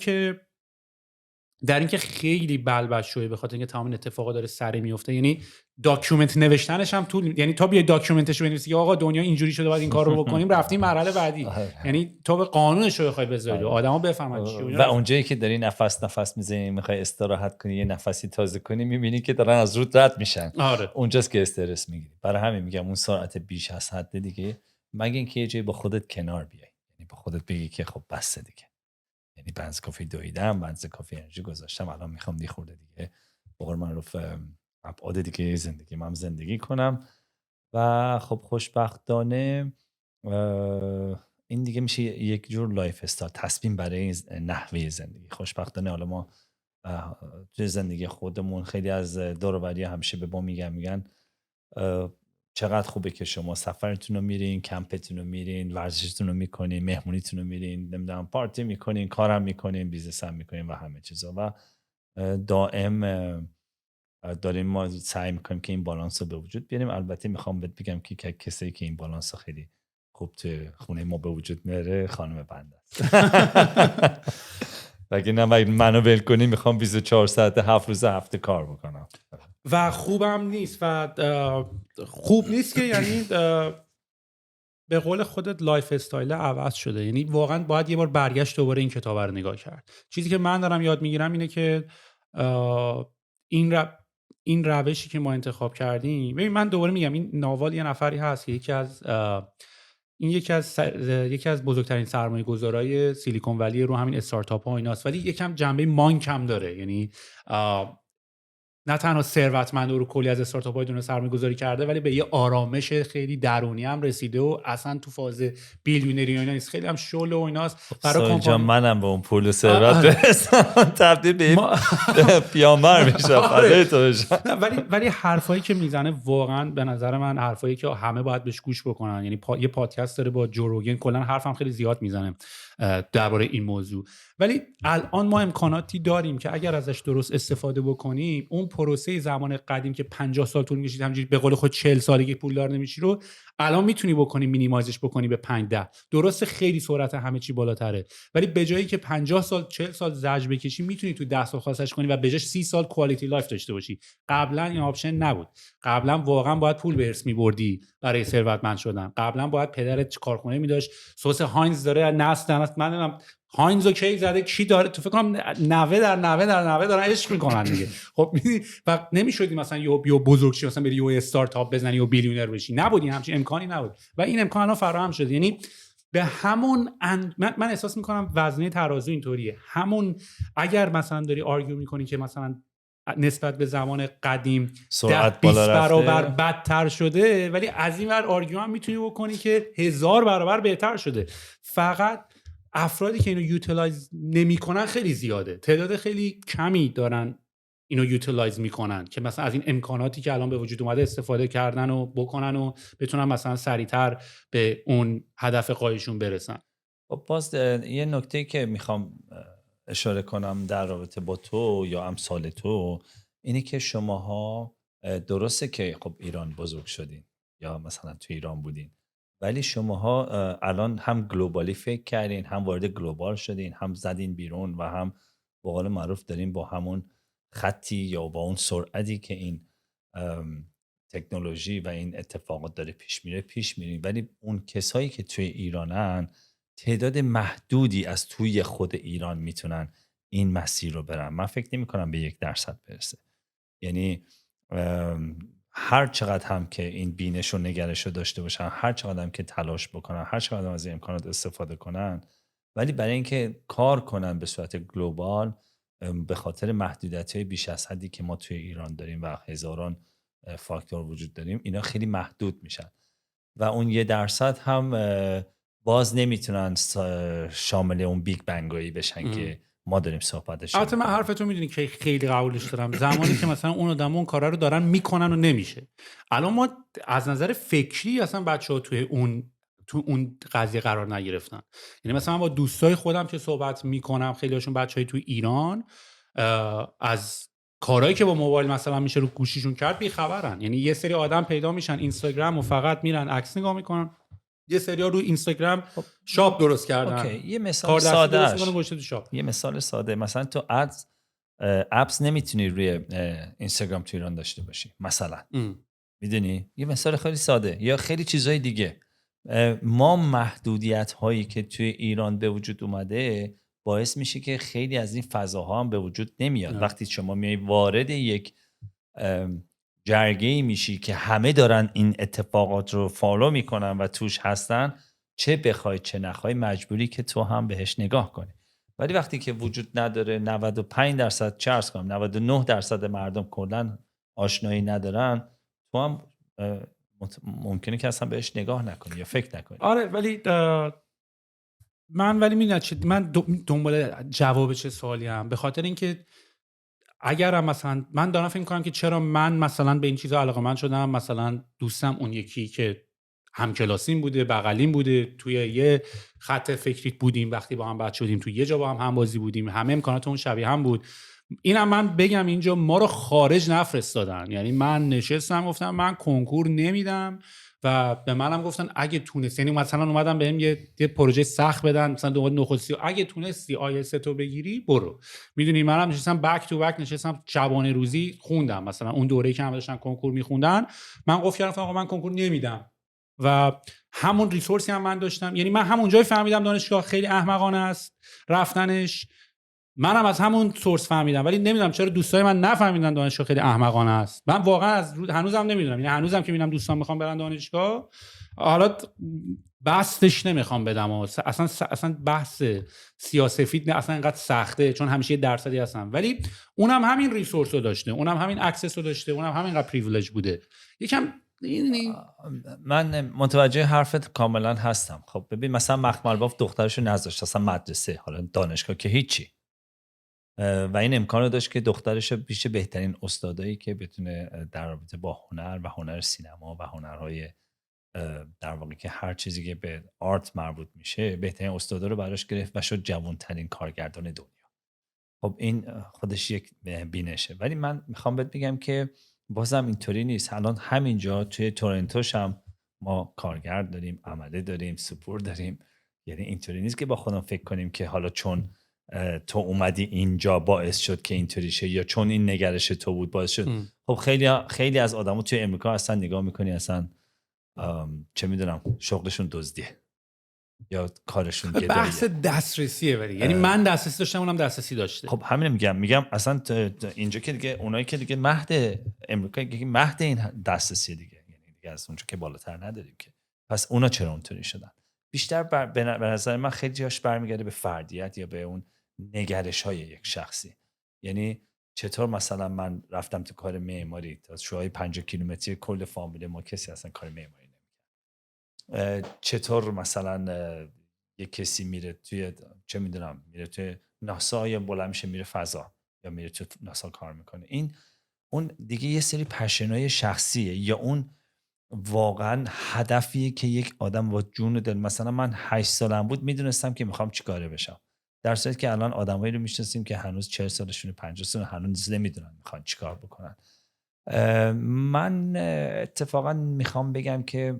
Speaker 1: که خیلی بلبش شده به خاطر اینکه تمام این اتفاقا داره سر میفته، یعنی داکیومنت نوشتنش هم طول، یعنی تا بیای داکیومنتش بنویسی که آقا دنیا اینجوری شده باید این کار رو بکنیم، رفتیم مرحله بعدی. یعنی تو به قانونش رو بخوای بذاری و آدما بفهمن چی
Speaker 2: و اونجایی که داری نفس میزنی میخوای استراحت کنی یه نفسی تازه کنی میبینی که دارن از رود رد میشن. اونجاست که استرس میگیری. برای همین میگم اون سرعت بیش از حد دیگه، مگه اینکه یه جایی با خودت کنار بیای، یعنی با خودت بگی که خب بس دیگه، یعنی بنز کافی دویدم، بنز کافی انرژی گذاشتم، الان میخوام یه خورده دیگه به قول معروف ابعاد دیگه زندگی من زندگی کنم. و خب خوشبختانه این دیگه میشه یک جور لایف استایل، تصمیم برای نحوه زندگی. خوشبختانه حالا ما توی زندگی خودمون خیلی از دور و بری همیشه به ما میگن چقدر خوبه که شما سفرتون رو میرین، کمپتون رو میرین، ورزشتون رو میکنین، مهمونیتون رو میرین، نمیدونم پارتی میکنین، کارم میکنین، بیزنس هم میکنین و همه چیزا. و دائم داریم ما سعی میکنیم که این بالانس رو به وجود بیاریم. البته میخوام بهت بگم که کسی که این بالانس رو خیلی خوب تو خونه ما به وجود میاره خانم بنده است. اگه نه منو ول کنی میخوام 24 ساعت 7 روز هفته کار بکنم
Speaker 1: و خوبم نیست. و خوب نیست که یعنی به قول خودت لایف استایل عوض شده. یعنی واقعا باید یه بار برگشت دوباره این کتاب رو نگاه کرد. چیزی که من دارم یاد میگیرم اینه که این روشی که ما انتخاب کردیم، ببین من دوباره میگم این ناول یه نفری هست که یکی از بزرگترین سرمایه‌گذارای سیلیکون ولی رو همین استارتاپ ها و ایناست، ولی یکم جنبه مانک هم داره. یعنی نه تنها ثروتمند رو کلی از استارتاپ های دنیا سرمایه‌گذاری کرده، ولی به یه آرامش خیلی درونی هم رسیده و اصلا تو فاز بیلیونری اینا نیست، خیلی هم شل و ایناست. برای
Speaker 2: کمپانی منم به اون پول و ثروت برسم تبدیل به پیامبر میشم.
Speaker 1: ولی حرفایی که میزنه واقعا به نظر من حرفایی که همه باید بهش گوش بکنن. یعنی یه پادکست داره با جو روگن، کلا حرفم خیلی زیاد میزنه درباره این موضوع. ولی الان ما امکاناتی داریم که اگر ازش درست استفاده بکنیم، اون پروسه زمان قدیم که 50 سال طول می‌کشید همینجوری به قول خود 40 سالگی پولدار نمی‌شی رو الان میتونی بکنی، مینیمایزش بکنی به 5-10. درسته خیلی سرعت همه چی بالاتره، ولی به جایی که 50 سال 40 سال زجر بکشی میتونی تو 10 سال خاصش کنی و به جاش 30 سال کوالیتی لایف داشته باشی. قبلا این آپشن نبود. قبلا واقعا باید پول به ارث می‌بردی برای ثروتمند شدن. قبلا باید پدرت کارخونه می‌داشت، سس هاینز داره نسل من هاینزو کی زده کی داره، تو فکر کنم 90 دارن عشق میکنن دیگه. خب و نمیشدی مثلا یو بزرگ شی، مثلا بری یو استارتاپ بزنی و بیلیونر بشی، نبودی، همچین امکانی نبود و این امکان الان فراهم شده. یعنی به همون من احساس میکنم وزنه ترازو اینطوریه. همون اگر مثلا داری آرگیو میکنی که مثلا نسبت به زمان قدیم 10-20 برابر بدتر شده، ولی از این ور آرگیو هم میتونی بکنی که 1000 برابر بهتر شده. فقط افرادی که اینو یوتیلایز نمیکنن خیلی زیاده، تعداد خیلی کمی دارن اینو یوتیلایز میکنن که مثلا از این امکاناتی که الان به وجود اومده استفاده کردن و بکنن و بتونن مثلا سریعتر به اون هدف قایشون برسن.
Speaker 2: باز یه نکته که میخوام اشاره کنم در رابطه با تو یا امثال تو اینه که شماها درسته که خب ایران بزرگ شدین یا مثلا تو ایران بودین، ولی شماها الان هم گلوبالی فکر کردین، هم وارد گلوبال شدین، هم زدین بیرون و هم به قول معروف دارین با همون خطی یا با اون سرعتی که این تکنولوژی و این اتفاقات داره پیش میرین. ولی اون کسایی که توی ایرانن تعداد محدودی از توی خود ایران میتونن این مسیر رو برن. من فکر نمی کنم به 1% برسه. یعنی هر چقدر هم که این بینش و نگرش رو داشته باشن، هر چقدر هم که تلاش بکنن، هر چقدر هم از این امکانات استفاده کنن، ولی برای اینکه کار کنن به صورت گلوبال، به خاطر محدودیت‌های بیش از حدی که ما توی ایران داریم و هزاران فاکتور وجود داریم، اینا خیلی محدود میشن و اون 1% هم باز نمیتونن شامل اون بیگ بنگایی بشن که ما داریم صحبتش
Speaker 1: البته من
Speaker 2: می‌کنیم.
Speaker 1: حرفتون میدونی که خیلی قبولش دارم، زمانی که مثلا اون آدم اون کارا رو دارن میکنن و نمیشه. الان ما از نظر فکری اصلا بچه‌ها تو اون قضیه قرار نگرفتن. یعنی مثلا من با دوستای خودم که صحبت میکنم، خیلی هاشون بچهای تو ایران از کارهایی که با موبایل مثلا میشه رو گوشیشون کرد بیخبرن. یعنی یه سری آدم پیدا میشن اینستاگرام و فقط میرن عکس نگاه میکنن، یه سری ها رو اینستاگرام شاپ درست کردن،
Speaker 2: اوکی، یه مثال
Speaker 1: کار دستی درست میکنن
Speaker 2: سادهش،
Speaker 1: گوشت تو شاپ.
Speaker 2: یه مثال ساده، مثلا تو اپس نمیتونی روی اینستاگرام تو ایران داشته باشی مثلا. میدونی، یه مثال خیلی ساده، یا خیلی چیزهای دیگه. ما محدودیت هایی که توی ایران به وجود اومده باعث میشه که خیلی از این فضاها هم به وجود نمیاد. وقتی شما میای وارد یک جرگه‌ای میشی که همه دارن این اتفاقات رو فالو میکنن و توش هستن، چه بخوای چه نخوای مجبوری که تو هم بهش نگاه کنی. ولی وقتی که وجود نداره، 95% چه عرض کنم 99% مردم کلا آشنایی ندارن، تو هم ممکنه که اصلا بهش نگاه نکنی یا فکر نکنی.
Speaker 1: آره، ولی من میدونم من دنبال جواب چه سوالی هم، به خاطر اینکه اگرم مثلا من دارم فکر می‌کنم که چرا من مثلا به این چیزا علاقه‌مند شدم. مثلا دوستم اون یکی که همکلاسیم بوده، بغلیم بوده، توی یه خط فکری بودیم، وقتی با هم بچه بودیم توی یه جا با هم بازی بودیم، همه امکاناتمون شبیه هم بود. اینم من بگم اینجا ما رو خارج نفرستادن. یعنی من نشستم گفتم من کنکور نمیدم و به منم گفتن اگه تونستی، یعنی مثلا اومدم بهم یه پروژه سخت بدن، مثلا دو نخستی، اگه تونستی آیلتس تو بگیری برو. میدونی منم نشستم بک تو بک، نشستم شبانه روزی خوندم. مثلا اون دوره‌ای که هم داشتن کنکور میخوندن، من گفت کردم آقا من کنکور نمیدم و همون ریسورسی هم من داشتم. یعنی من همونجای فهمیدم دانشگاه خیلی احمقانه است رفتنش، منم از همون سورس فهمیدم، ولی نمیدونم چرا دوستای من نفهمیدن دانشگاه خیلی احمقانه است. من واقعا هنوزم نمیدونم. یعنی هنوزم که میبینم دوستان میخوام برن دانشگاه، حالا بحثش نمیخوام بدم اصلا بحث سیاسفید نه، اصلا اینقدر سخته چون همیشه یه درصدی هستم، ولی اونم همین ریسورس رو داشته، اونم همین اکسس رو داشته، اونم همینقدر پریویلج بوده. یکم
Speaker 2: من متوجه حرفت کاملا هستم. خب ببین، مثلا مخمل باف دخترشو نذاشت اصلا مدرسه، حالا دانشگاه که هیچی، و این امکان رو داشت که دخترش پیش بهترین استادایی که بتونه در رابطه با هنر و هنر سینما و هنرهای در واقع که هر چیزی که به آرت مربوط میشه، بهترین استادا رو براش گرفت و شد جوانترین کارگردان دنیا. خب این خودش یک بینشه. ولی من میخوام بهت بگم که بازم اینطوری نیست. الان همینجا توی تورنتوش هم ما کارگرد داریم، عمله داریم، سپور داریم. یعنی اینطوری نیست که با خودم فکر کنیم که حالا چون تو اومدی اینجا باعث شد که اینطوری شه، یا چون این نگرش تو بود باعث شد. خب خیلی از آدمو توی امریکا اصلا نگاه میکنی اصلا چه میدونم شغلشون دزدیه یا کارشون گداییه.
Speaker 1: بحث دسترسیه ولی یعنی من دسترسی داشتم، اونم دسترسی داشته.
Speaker 2: خب همین میگم اصلا اینجا که دیگه اونایی که دیگه مهد امریکا که مهد این دسترسی دیگه، یعنی دیگه از اونجا که بالاتر نداریم که. پس اونا چرا اونطوری شدن؟ بیشتر به نظر من خیلی جاش برمیگرده به فردیت یا به اون نگرش های یک شخصی. یعنی چطور مثلا من رفتم تو کار معماری، تا شوهای 50 کیلومتری کل فامیل ما کسی اصلا کار معماری نمی‌کنه. چطور مثلا یک کسی میره توی چه میدونم میره توی ناسا یا بلند میشه میره فضا یا میره تو ناسا کار میکنه. این اون دیگه یه سری پشنای شخصیه، یا اون واقعا هدفیه که یک آدم با جون و دل، مثلا من 8 سالم بود میدونستم که میخوام چیکاره بشم، در صورتی که الان آدمایی رو میشناسیم که هنوز 40 سالشونه، 50 سالشون، هنوز نمیدونن میخوان چیکار بکنن. من اتفاقا میخوام بگم که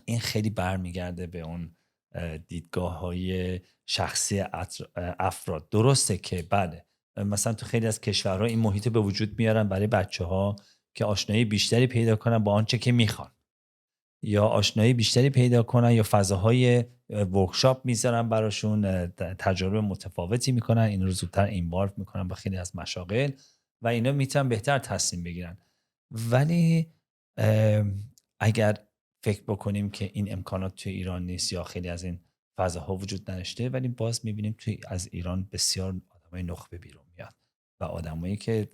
Speaker 2: این خیلی برمیگرده به اون دیدگاه های شخصی افراد. درسته که بله، مثلا تو خیلی از کشورها این محیط به وجود میارن برای بچه ها که آشنایی بیشتری پیدا کنن با آنچه که میخوان، یا آشنایی بیشتری پیدا کنن، یا فضاهای ورکشاپ میذارن براشون، تجربه متفاوتی میکنن، این رو زودتر اینوالو میکنن با خیلی از مشاغل و اینا میتونن بهتر تصمیم بگیرن. ولی اگر فکر بکنیم که این امکانات توی ایران نیست یا خیلی از این فضاها وجود نداشته، ولی باز میبینیم توی از ایران بسیار آدمای نخبه بیرون میاد و آدمایی که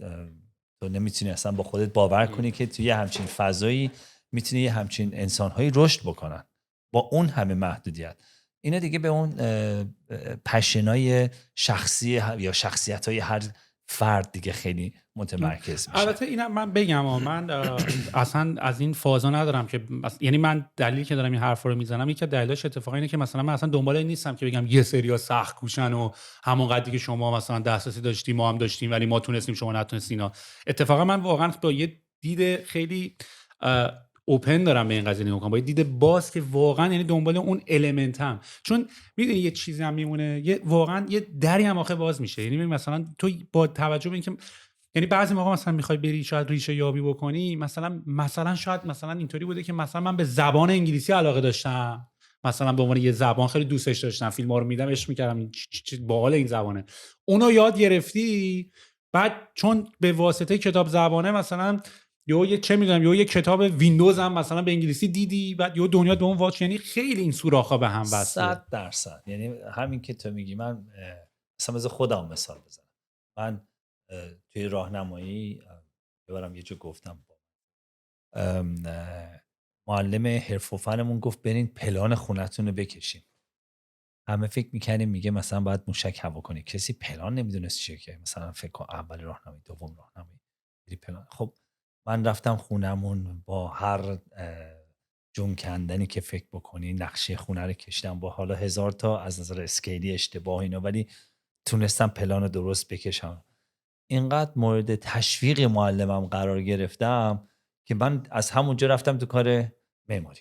Speaker 2: تو نمیتونی اصلا با خودت باور کنی که توی همچین فضایی میتونی یه همچین انسانهایی رشد بکنن با اون همه محدودیت. اینا دیگه به اون پشنای شخصی یا شخصیت‌های هر فرد دیگه خیلی متمرکز میشه.
Speaker 1: البته اینم من بگم من اصلا از این فازا ندارم که یعنی من دلیلی که دارم این حرفا رو میزنم یکی از دلایلش اتفاقا اینه که مثلا من اصلا دنبال این نیستم که بگم یه سری‌ها سخت کوشن و همون قدری که شما مثلا دسترسی داشتیم ما هم داشتیم ولی ما تونستیم شما نتونستین. اتفاقا من واقعا با یه دید خیلی اوپن دارم به این قضیه نگاه کنم، با یه دید باز که واقعا یعنی دنبال اون المنتم، چون میدونی یه چیزی هم میمونه، یه واقعا یه دری هم آخه باز میشه. یعنی مثلا تو با توجه به اینکه یعنی بعضی موقع مثلا میخوای بری شاید ریشه یابی بکنی، مثلا شاید مثلا اینطوری بوده که مثلا من به زبان انگلیسی علاقه داشتم، مثلا به عنوان یه زبان خیلی دوستش داشتم، فیلم‌ها رو میدم عشق میکردم، باحال این زبانه، اونو یاد گرفتی، بعد چون به واسطه کتاب زبانه مثلا یه چه میدونم یه کتاب ویندوز هم مثلا به انگلیسی دیدی، بعد یه دنیا دوم واچ، یعنی خیلی این سوراخ‌ها به هم وصله.
Speaker 2: 100%. یعنی همین که تو میگی، من مثلا از خودم مثال بزنم. من توی راهنمایی ببرم یه جا گفتم معلم حرف و فنمون گفت برین پلان خونتون رو بکشین. همه فکر میکنیم میگه مثلا باید موشک هوا کنی، کسی پلان نمیدونست چیه که مثلا فکر کن اول راهنمایی دوم راهنمایی بری پلان. خب من رفتم خونمون با هر جون کندنی که فکر بکنی نقشه خونه رو کشیدم با حالا 1000 تا از نظر اسکیلی اشتباه اینا، ولی تونستم پلان رو درست بکشم. اینقدر مورد تشویق معلمم قرار گرفتم که من از همونجا رفتم تو کار معماری.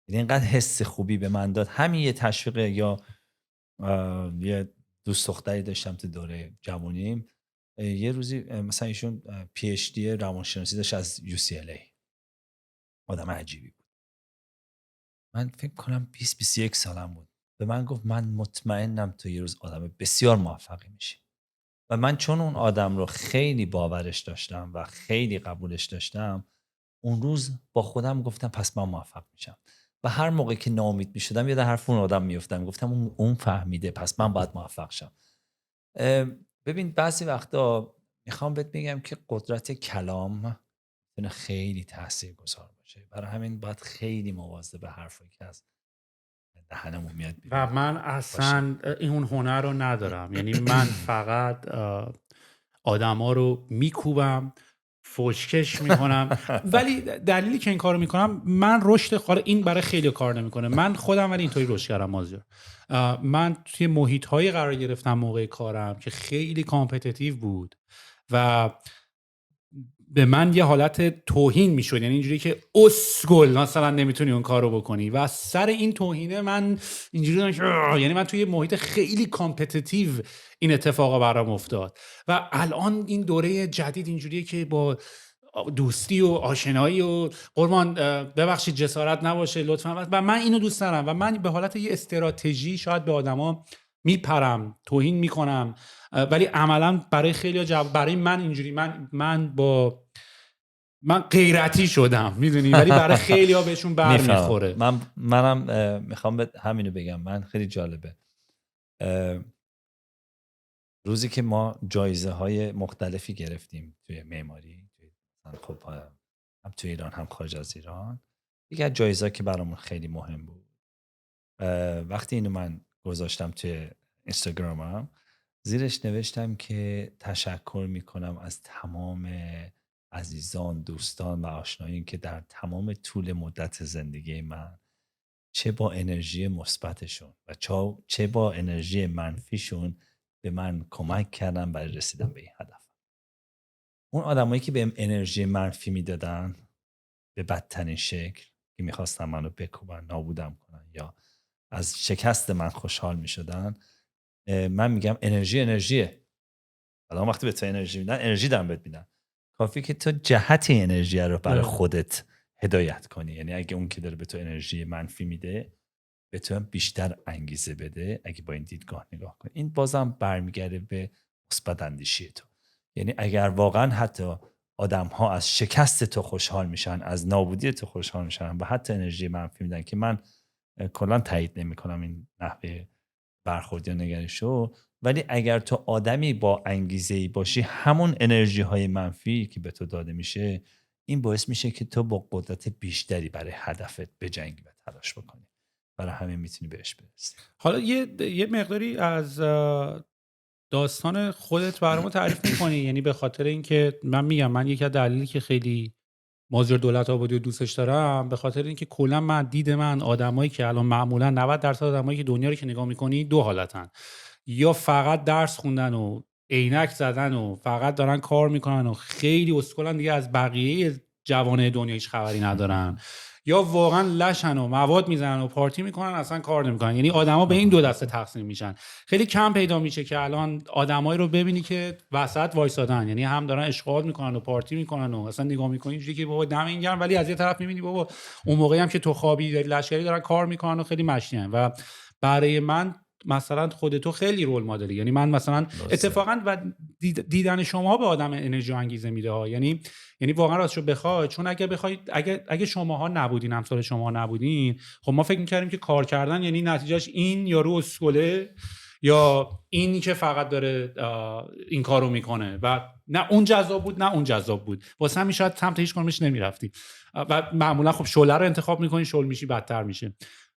Speaker 2: یعنی اینقدر حس خوبی به من داد همین یه تشویق. یا یه دوست دختری داشتم تو دوره جوانیم، یه روزی مثلا ایشون پی اچ دی روانشناسی داشت از UCLA، آدم عجیبی بود. من فکر کنم 20-21 سالم بود. به من گفت من مطمئنم تو یه روز آدم بسیار موفقی میشی. و من چون اون آدم رو خیلی باورش داشتم و خیلی قبولش داشتم، اون روز با خودم گفتم پس من موفق میشم. و هر موقع که ناامید میشدم یاد حرف اون آدم میافتم، گفتم اون فهمیده پس من باید موفق شم. ببین بعضی وقتا میخوام بهت بگم که قدرت کلام میتونه خیلی تاثیرگذار باشه، برای همین باید خیلی مواظب به حرفایی که از دهنمون میاد
Speaker 1: و من اصلا این هنر رو ندارم. یعنی من فقط آدما رو میکوبم، فوشکش میکنم. ولی دلیلی که این کارو میکنم، من رشد این برای خیلی کار نمیکنه. من خودم ولی اینطوری رشد کردم مازیار. من توی محیط هایی قرار گرفتم موقع کارم که خیلی کامپتیتیو بود و به من یه حالت توهین میشد، یعنی اینجوری که اسکل مثلا نمیتونی اون کارو بکنی و سر این توهینه من اینجوری یعنی من توی محیط خیلی کامپتیتیو این اتفاقا برام افتاد. و الان این دوره جدید اینجوریه که با دوستی و آشنایی و قربان ببخشید جسارت نباشه لطفا، و من اینو دوست دارم و من به حالت یه استراتژی شاید به آدما میپرم، توهین میکنم، ولی عملا برای خیلی برای من اینجوری من غیرتی شدم میدونی، ولی برای خیلی ها بهشون برمیخوره.
Speaker 2: منم میخوام همینو بگم. من خیلی جالبه روزی که ما جایزه های مختلفی گرفتیم توی معماری، خب هم توی ایران هم خارج از ایران، یکی از جایزه که برامون خیلی مهم بود، وقتی اینو من گذاشتم توی اینستاگرامم، زیرش نوشتم که تشکر میکنم از تمام عزیزان، دوستان و آشنایان که در تمام طول مدت زندگی من چه با انرژی مثبتشون و چه با انرژی منفیشون به من کمک کردن برای رسیدن به این هدف. اون آدمایی که بهم انرژی منفی میدادن به بدترین شکل، که میخواستن منو بکوبن، نابودم کنن یا از شکست من خوشحال میشدن، من میگم انرژیه. الان وقتی به تو انرژی میدن، انرژی دارن بهت میدن، کافی که تو جهت انرژی رو برای خودت هدایت کنی. یعنی اگه اون که داره به تو انرژی منفی میده، به تو هم بیشتر انگیزه بده اگه با این دیدگاه نگاه کنی. این بازم برمیگرده به مثبت اندیشی تو. یعنی اگر واقعا حتی آدم ها از شکست تو خوشحال میشن، از نابودی تو خوشحال میشن و حتی انرژی منفی میدن، که من کلا تایید نمیکنم این نحوه برخورد یا نگرشو، ولی اگر تو آدمی با انگیزه‌ای باشی، همون انرژی های منفی که به تو داده میشه، این باعث میشه که تو با قدرت بیشتری برای هدفت بجنگی و تلاش بکنی. برای همین میتونی بهش برسی.
Speaker 1: حالا یه مقداری از داستان خودت برامون تعریف میکنی؟ یعنی به خاطر اینکه من میگم، من یکی از دلایلی که خیلی مازیار دولت آبادی رو دوستش دارم، به خاطر اینکه کلا من آدمایی که الان معمولا 90% آدمایی که دنیا رو که نگاه میکنی دو حالتن: یا فقط درس خوندن و عینک زدن و فقط دارن کار میکنن و خیلی اسکلن دیگه، از بقیه جوانه دنیا هیچ خبری ندارن، یا واقعا لشن و مواد میزنن و پارتی میکنن، اصلا کار نمیکنن. یعنی آدما به این دو دسته تقسیم میشن. خیلی کم پیدا میشه که الان آدمایی رو ببینی که وسط وایسادن، یعنی هم دارن اشغال میکنن و پارتی میکنن و اصلا نگاه میکنی اینجوری که بابا دم این گرم، ولی از یه طرف میبینی بابا اون موقعی هم که تو خوابی داری لشکری دارن کار میکنن و خیلی مشتین. و برای من مثلا خودتو خیلی رول مدلی. یعنی من مثلا اتفاقا و دیدن شما به آدم انرژی و انگیزه میده ها. یعنی واقعا راستشو بخوای، چون اگه شماها نبودین، امثال شما نبودین، خب ما فکر می‌کردیم که کار کردن یعنی نتیجهش این یارو اسکله، یا اینی که فقط داره این کارو میکنه و نه اون جذاب بود نه اون جذاب بود، واسه همین شاید سمت هیچ کدومش نمیرفتی. و معمولا خب شعله رو انتخاب میکنی، شعله میشی بدتر میشه.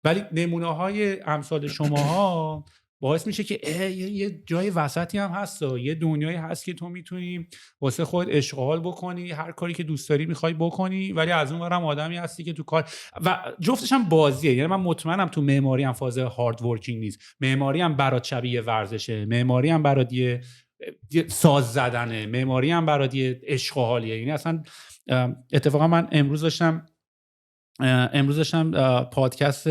Speaker 1: ولی نمونه‌های امثال شماها باعث میشه که یه جای وسطی هم هست، یه دنیایی هست که تو میتونی واسه خود اشغال بکنی، هر کاری که دوست داری میخوای بکنی، ولی از اون ورم آدمی هستی که تو کار و جفتش هم بازیه. یعنی من مطمئنم تو معماری هم فاز هارد ورکینگ نیست، معماری هم برات شبیه ورزشه، معماری هم برات یه ساز زدنه، معماری هم برات یه عشق و حالیه. یعنی اصلا اتفاقا من امروز داشتم پادکست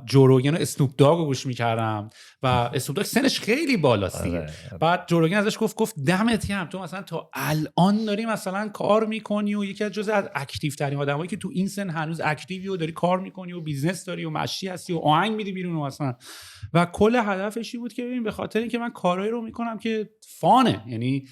Speaker 1: جو روگن و اسنوپ داگ رو گوش میکردم و اسنوپ داگ سنش خیلی بالاست دیگه. بعد جو روگن ازش گفت دمت گرم، تو مثلا تا الان داری مثلا کار میکنی و یکی از جزء از اکتیو ترین آدمایی که تو این سن هنوز اکتیوی و داری کار میکنی و بیزنس داری و مشی هستی و آهنگ میدی بیرون و مثلا، و کل هدفش بود که ببین به خاطر اینکه من کارایی رو میکنم که فانه، یعنی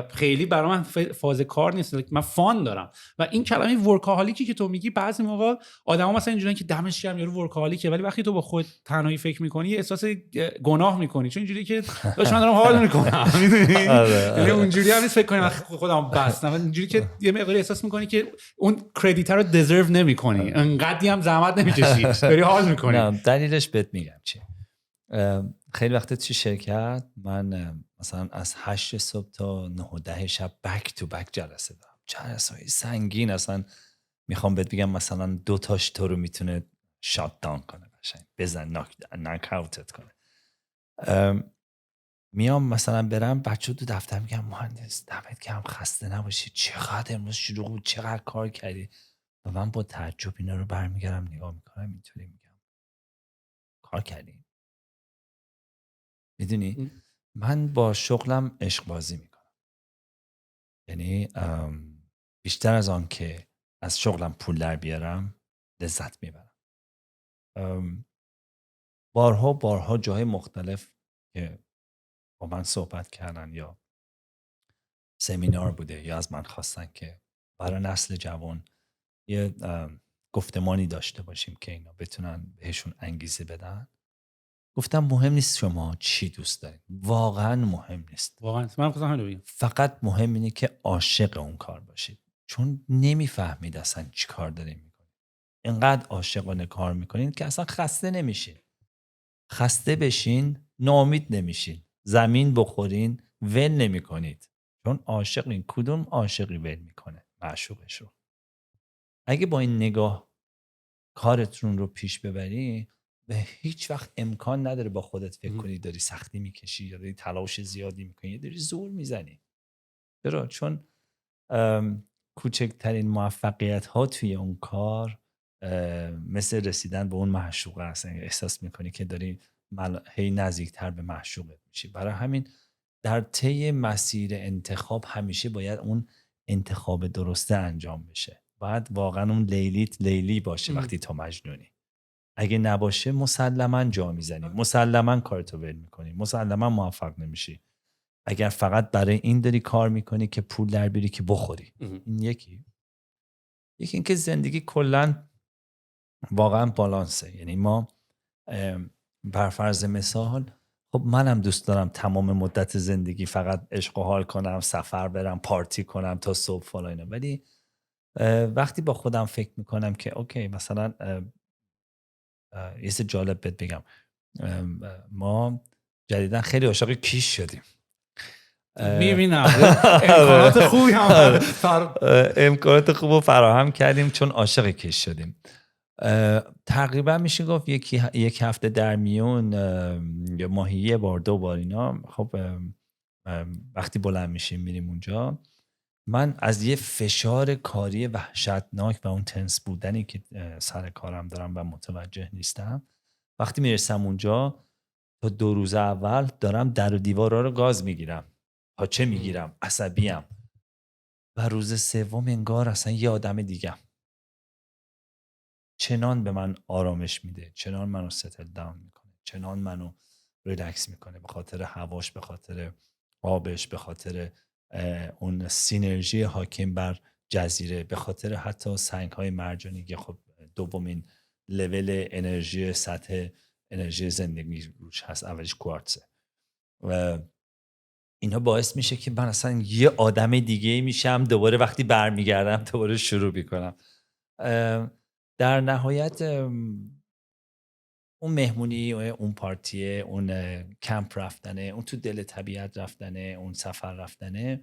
Speaker 1: خیلی برای من فاز کار نیست، من فان دارم. و این کلمه ورکاهالیکی که تو میگی، بعضی موقع آدما مثلا اینجوریه که دمش گرم یارو ورکاهالیکه، ولی وقتی تو با خود تنهایی فکر میکنی احساس گناه میکنی، چون اینجوریه که داش من دارم حال میکنم، میدونی؟ یعنی اونجوری هم نیست فکر کنی من خودم بستم، اینجوری که یه مقداری احساس میکنی که اون کردیت رو دیزرو نمیکنی، انقدی هم زحمت نمیکشی، داری حال میکنی.
Speaker 2: نه دلیلش بهت میگم چی. خیلی وقت تو شرکت من مثلا از 8 صبح تا 9 و 10 شب بک تو بک جلسه دارم، جلسه‌های سنگین. اصلا میخوام بهت بگم مثلا 2 تاش تو رو میتونه شات داون کنه، قشنگ بزن ناک اوتت کنه. میام مثلا برم بچه تو دفتر میگم مهندس دمت گرم، خسته نباشی، چقدر امروز شروع بود، چقدر کار کردی. و من با تعجب اینا رو برمیگردم نگاه میکنم، اینطوری میگم کار کردیم. میدونی من با شغلم عشق بازی میکنم. یعنی بیشتر از آن که از شغلم پول در بیارم لذت میبرم. بارها جای مختلف که با من صحبت کردن یا سمینار بوده یا از من خواستن که برای نسل جوان یه گفتمانی داشته باشیم که اینا بتونن بهشون انگیزه بدن، گفتم مهم نیست شما چی دوست دارید، واقعا مهم نیست.
Speaker 1: واقعا من خودم همین رو بگم،
Speaker 2: فقط مهم اینه که عاشق اون کار باشید، چون نمیفهمید اصلا چی کار دارین میکنید. اینقدر عاشقانه کار میکنین که اصلا خسته نمیشین. خسته بشین ناامید نمیشین، زمین بخورین ول نمیکنید، چون عاشقین. کدوم عاشقی ول میکنه معشوقش رو؟ اگه با این نگاه کارتون رو پیش ببری، به هیچ وقت امکان نداره با خودت فکر کنی داری سختی میکشی یا داری تلاش زیادی میکنی یا داری زور میزنی. چرا؟ چون کوچکترین موفقیت ها توی اون کار مثل رسیدن به اون معشوقه هستن، احساس میکنی که داری هی نزدیکتر به معشوقت میشی. برای همین در طی مسیر انتخاب همیشه باید اون انتخاب درسته انجام بشه. باید واقعا اون لیلی باشه وقتی تو مجنونی. اگه نباشه مسلما جا میزنی، مسلما کارتو ول میکنی، مسلما موفق نمیشی. اگر فقط برای این داری کار میکنی که پول در بیاری که بخوری. این یکی اینکه زندگی کلا واقعا بالانسه. یعنی ما بر فرض مثال، خب منم دوست دارم تمام مدت زندگی فقط عشق و حال کنم، سفر برم، پارتی کنم تا صبح فلان اینا. ولی وقتی با خودم فکر میکنم که اوکی مثلا یه چیز جالب بهت بگم، ما جدیدن خیلی عاشق کیش شدیم.
Speaker 1: میبینم امکانات خوبی هم
Speaker 2: امکانات خوب رو فراهم کردیم چون عاشق کیش شدیم. تقریبا میشه گفت یک هفته در میون یا ماهی یه بار دو بار اینا، خب وقتی بلند میشیم میریم اونجا، من از یه فشار کاری وحشتناک و اون تنس بودنی که سر کارم دارم و متوجه نیستم، وقتی میرسم اونجا تا 2 روز اول دارم در و دیوارا رو گاز میگیرم، پاچه میگیرم، عصبیم، و روز سوم انگار اصلا یه آدم دیگم. چنان به من آرامش میده، چنان منو ستل داون میکنه، چنان منو ریلکس میکنه، به خاطر هواش، به خاطر آبش، به خاطر اون سینرژی حاکم بر جزیره، به خاطر حتی سنگ‌های مرجانی که خب دومین لول انرژی سطح انرژی زندگی روش هست، اولش کوارتزه. و اینا باعث میشه که من اصلا یه آدم دیگه میشم، دوباره وقتی برمیگردم دوباره شروع میکنم. در نهایت اون مهمونی، اون پارتیه، اون کمپ رفتنه، اون تو دل طبیعت رفتنه، اون سفر رفتنه،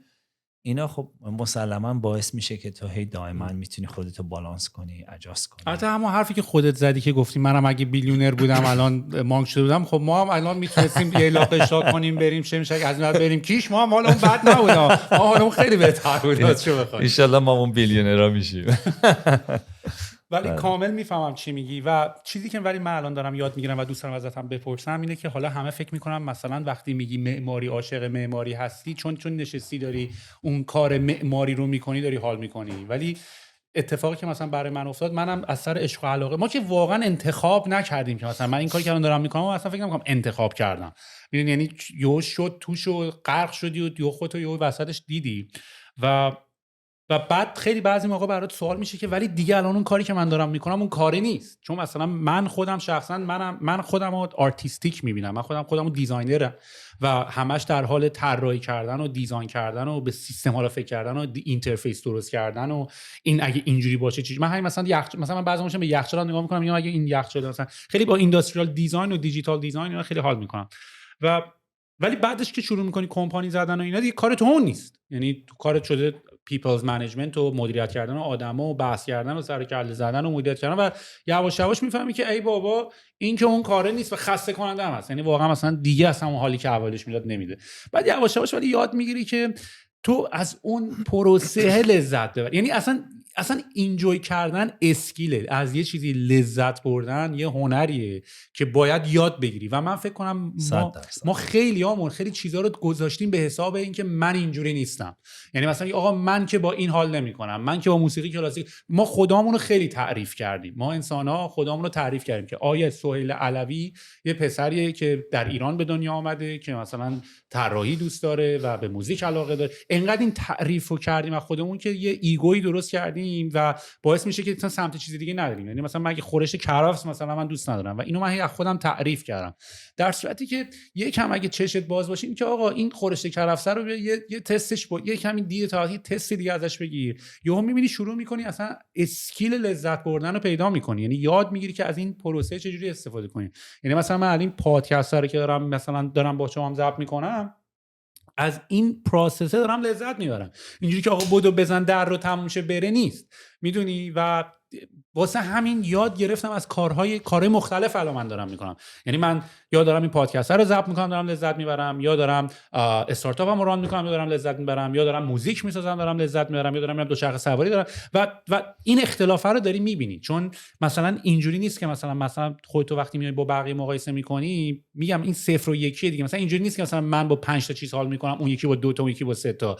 Speaker 2: اینا خب مسلما باعث میشه که تو هی دائما میتونی خودتو بالانس کنی، اجاست کنی.
Speaker 1: البته همون حرفی که خودت زدی که گفتی منم اگه بیلیونر بودم الان مانک شده بودم، خب ما هم الان میتونستیم یه لاغ اشتراک کنیم بریم چه میشه از این بریم کیش، ما هم حالا اون بد نبود، ما حالا اون خیلی بهتر بود. چه بخوای
Speaker 2: ان شاء الله ما اون بیلیونرها میشیم.
Speaker 1: ولی کامل میفهمم چی میگی. و چیزی که ولی من الان دارم یاد میگیرم و دوست دارم ازت هم بپرسم اینه که حالا همه فکر میکنم مثلا وقتی میگی معماری، عاشق معماری هستی چون نشستی داری اون کار معماری رو میکنی داری حال میکنی. ولی اتفاقی که مثلا برای من افتاد، منم از سر عشق و علاقه، ما که واقعا انتخاب نکردیم که مثلا من این کاری که الان دارم میکنم اصلا فکر نمیکنم انتخاب کردم. میدونی یعنی یو شد توش و غرق شدی و یو خودت یو وسطش دیدی. و بعد خیلی بعضی موقع برات سوال میشه که ولی دیگه الان اون کاری که من دارم میکنم اون کاری نیست. چون مثلا من خودم شخصا من خودم رو آرتیستیک میبینم، من خودم رو دیزاینرم و همش در حال طراحی کردن و دیزاین کردن و به سیستم ها فکر کردن و اینترفیس درست کردن و این اگه اینجوری باشه چیزی. من همین مثلا من بعضی موقع به یخچال نگاه میکنم میگم اگه این یخچال مثلا خیلی با اینداستریال دیزاین و دیجیتال دیزاین اینا خیلی حال میکنم. ولی بعدش که شروع میکنی کمپانی زدن و اینا دیگه کار تو اون نیست. یعنی تو کارت شده پیپلز منیجمنت و مدیریت کردن آدما و بحث کردن و سر کله زدن و مدیریت کردن و یواش یواش میفهمی که ای بابا این که اون کاره نیست و خسته کننده هم هست. یعنی واقعا مثلا دیگه اصلا اون حالی که اولش میداد نمیده. بعد یواش یواش ولی یاد میگیری که تو از اون پروسه لذت ببر. یعنی اصلا اینجوی کردن اسکیله، از یه چیزی لذت بردن یه هنریه که باید یاد بگیری. و من فکر کنم ما خیلی چیزا رو گذاشتیم به حساب این که من اینجوری نیستم. یعنی مثلا آقا من که با این حال نمی‌کنم، من که با موسیقی کلاسیک، ما خودمون رو خیلی تعریف کردیم. ما انسان‌ها خودمون رو تعریف کردیم که آیه سهیل علوی یه پسریه که در ایران به دنیا آمده که مثلا طراحی دوست داره و به موزیک علاقه داره. انقدر این تعریفو کردیم از خودمون که یه ایگویی درست کردیم و باعث میشه که مثلا سمت چیز دیگه نداریم. یعنی مثلا من خورش کرفس مثلا من دوست ندارم و اینو من از خودم تعریف کردم، در صورتی که یکم اگه چشت باز باشه که آقا این خورش کرفس رو یه تستش با یه کمی دیگه تا تست دیگه ازش بگیر، یهو میبینی شروع میکنی اصلا اسکیل لذت بردن رو پیدا میکنی. یعنی یاد میگیری که از این پروسه چجوری استفاده کنی. یعنی مثلا من الان پادکست رو که دارم با شما هم ضبط میکنم، از این پروسس دارم لذت میبرم. اینجوری که آقا بدو بزن در رو تموم شه بره نیست، میدونی. و واسه همین یاد گرفتم از کارهای مختلف الان من دارم میکنم. یعنی من یا دارم این پادکست رو ضبط میکنم دارم لذت میبرم، یا دارم استارتاپم رو ران میکنم دارم لذت میبرم، یا دارم موزیک میسازم دارم لذت میبرم، یا دارم میرم دوچرخه سواری دارم و این اختلاف رو داری میبینی. چون مثلا اینجوری نیست که مثلا خودت وقتی میای با بقیه مقایسه میکنی، میگم این 0 و 1 دیگه. مثلا اینجوری نیست که مثلا من با 5 تا چیز حال میکنم، اون یکی با 2 تا، اون یکی با 3 تا.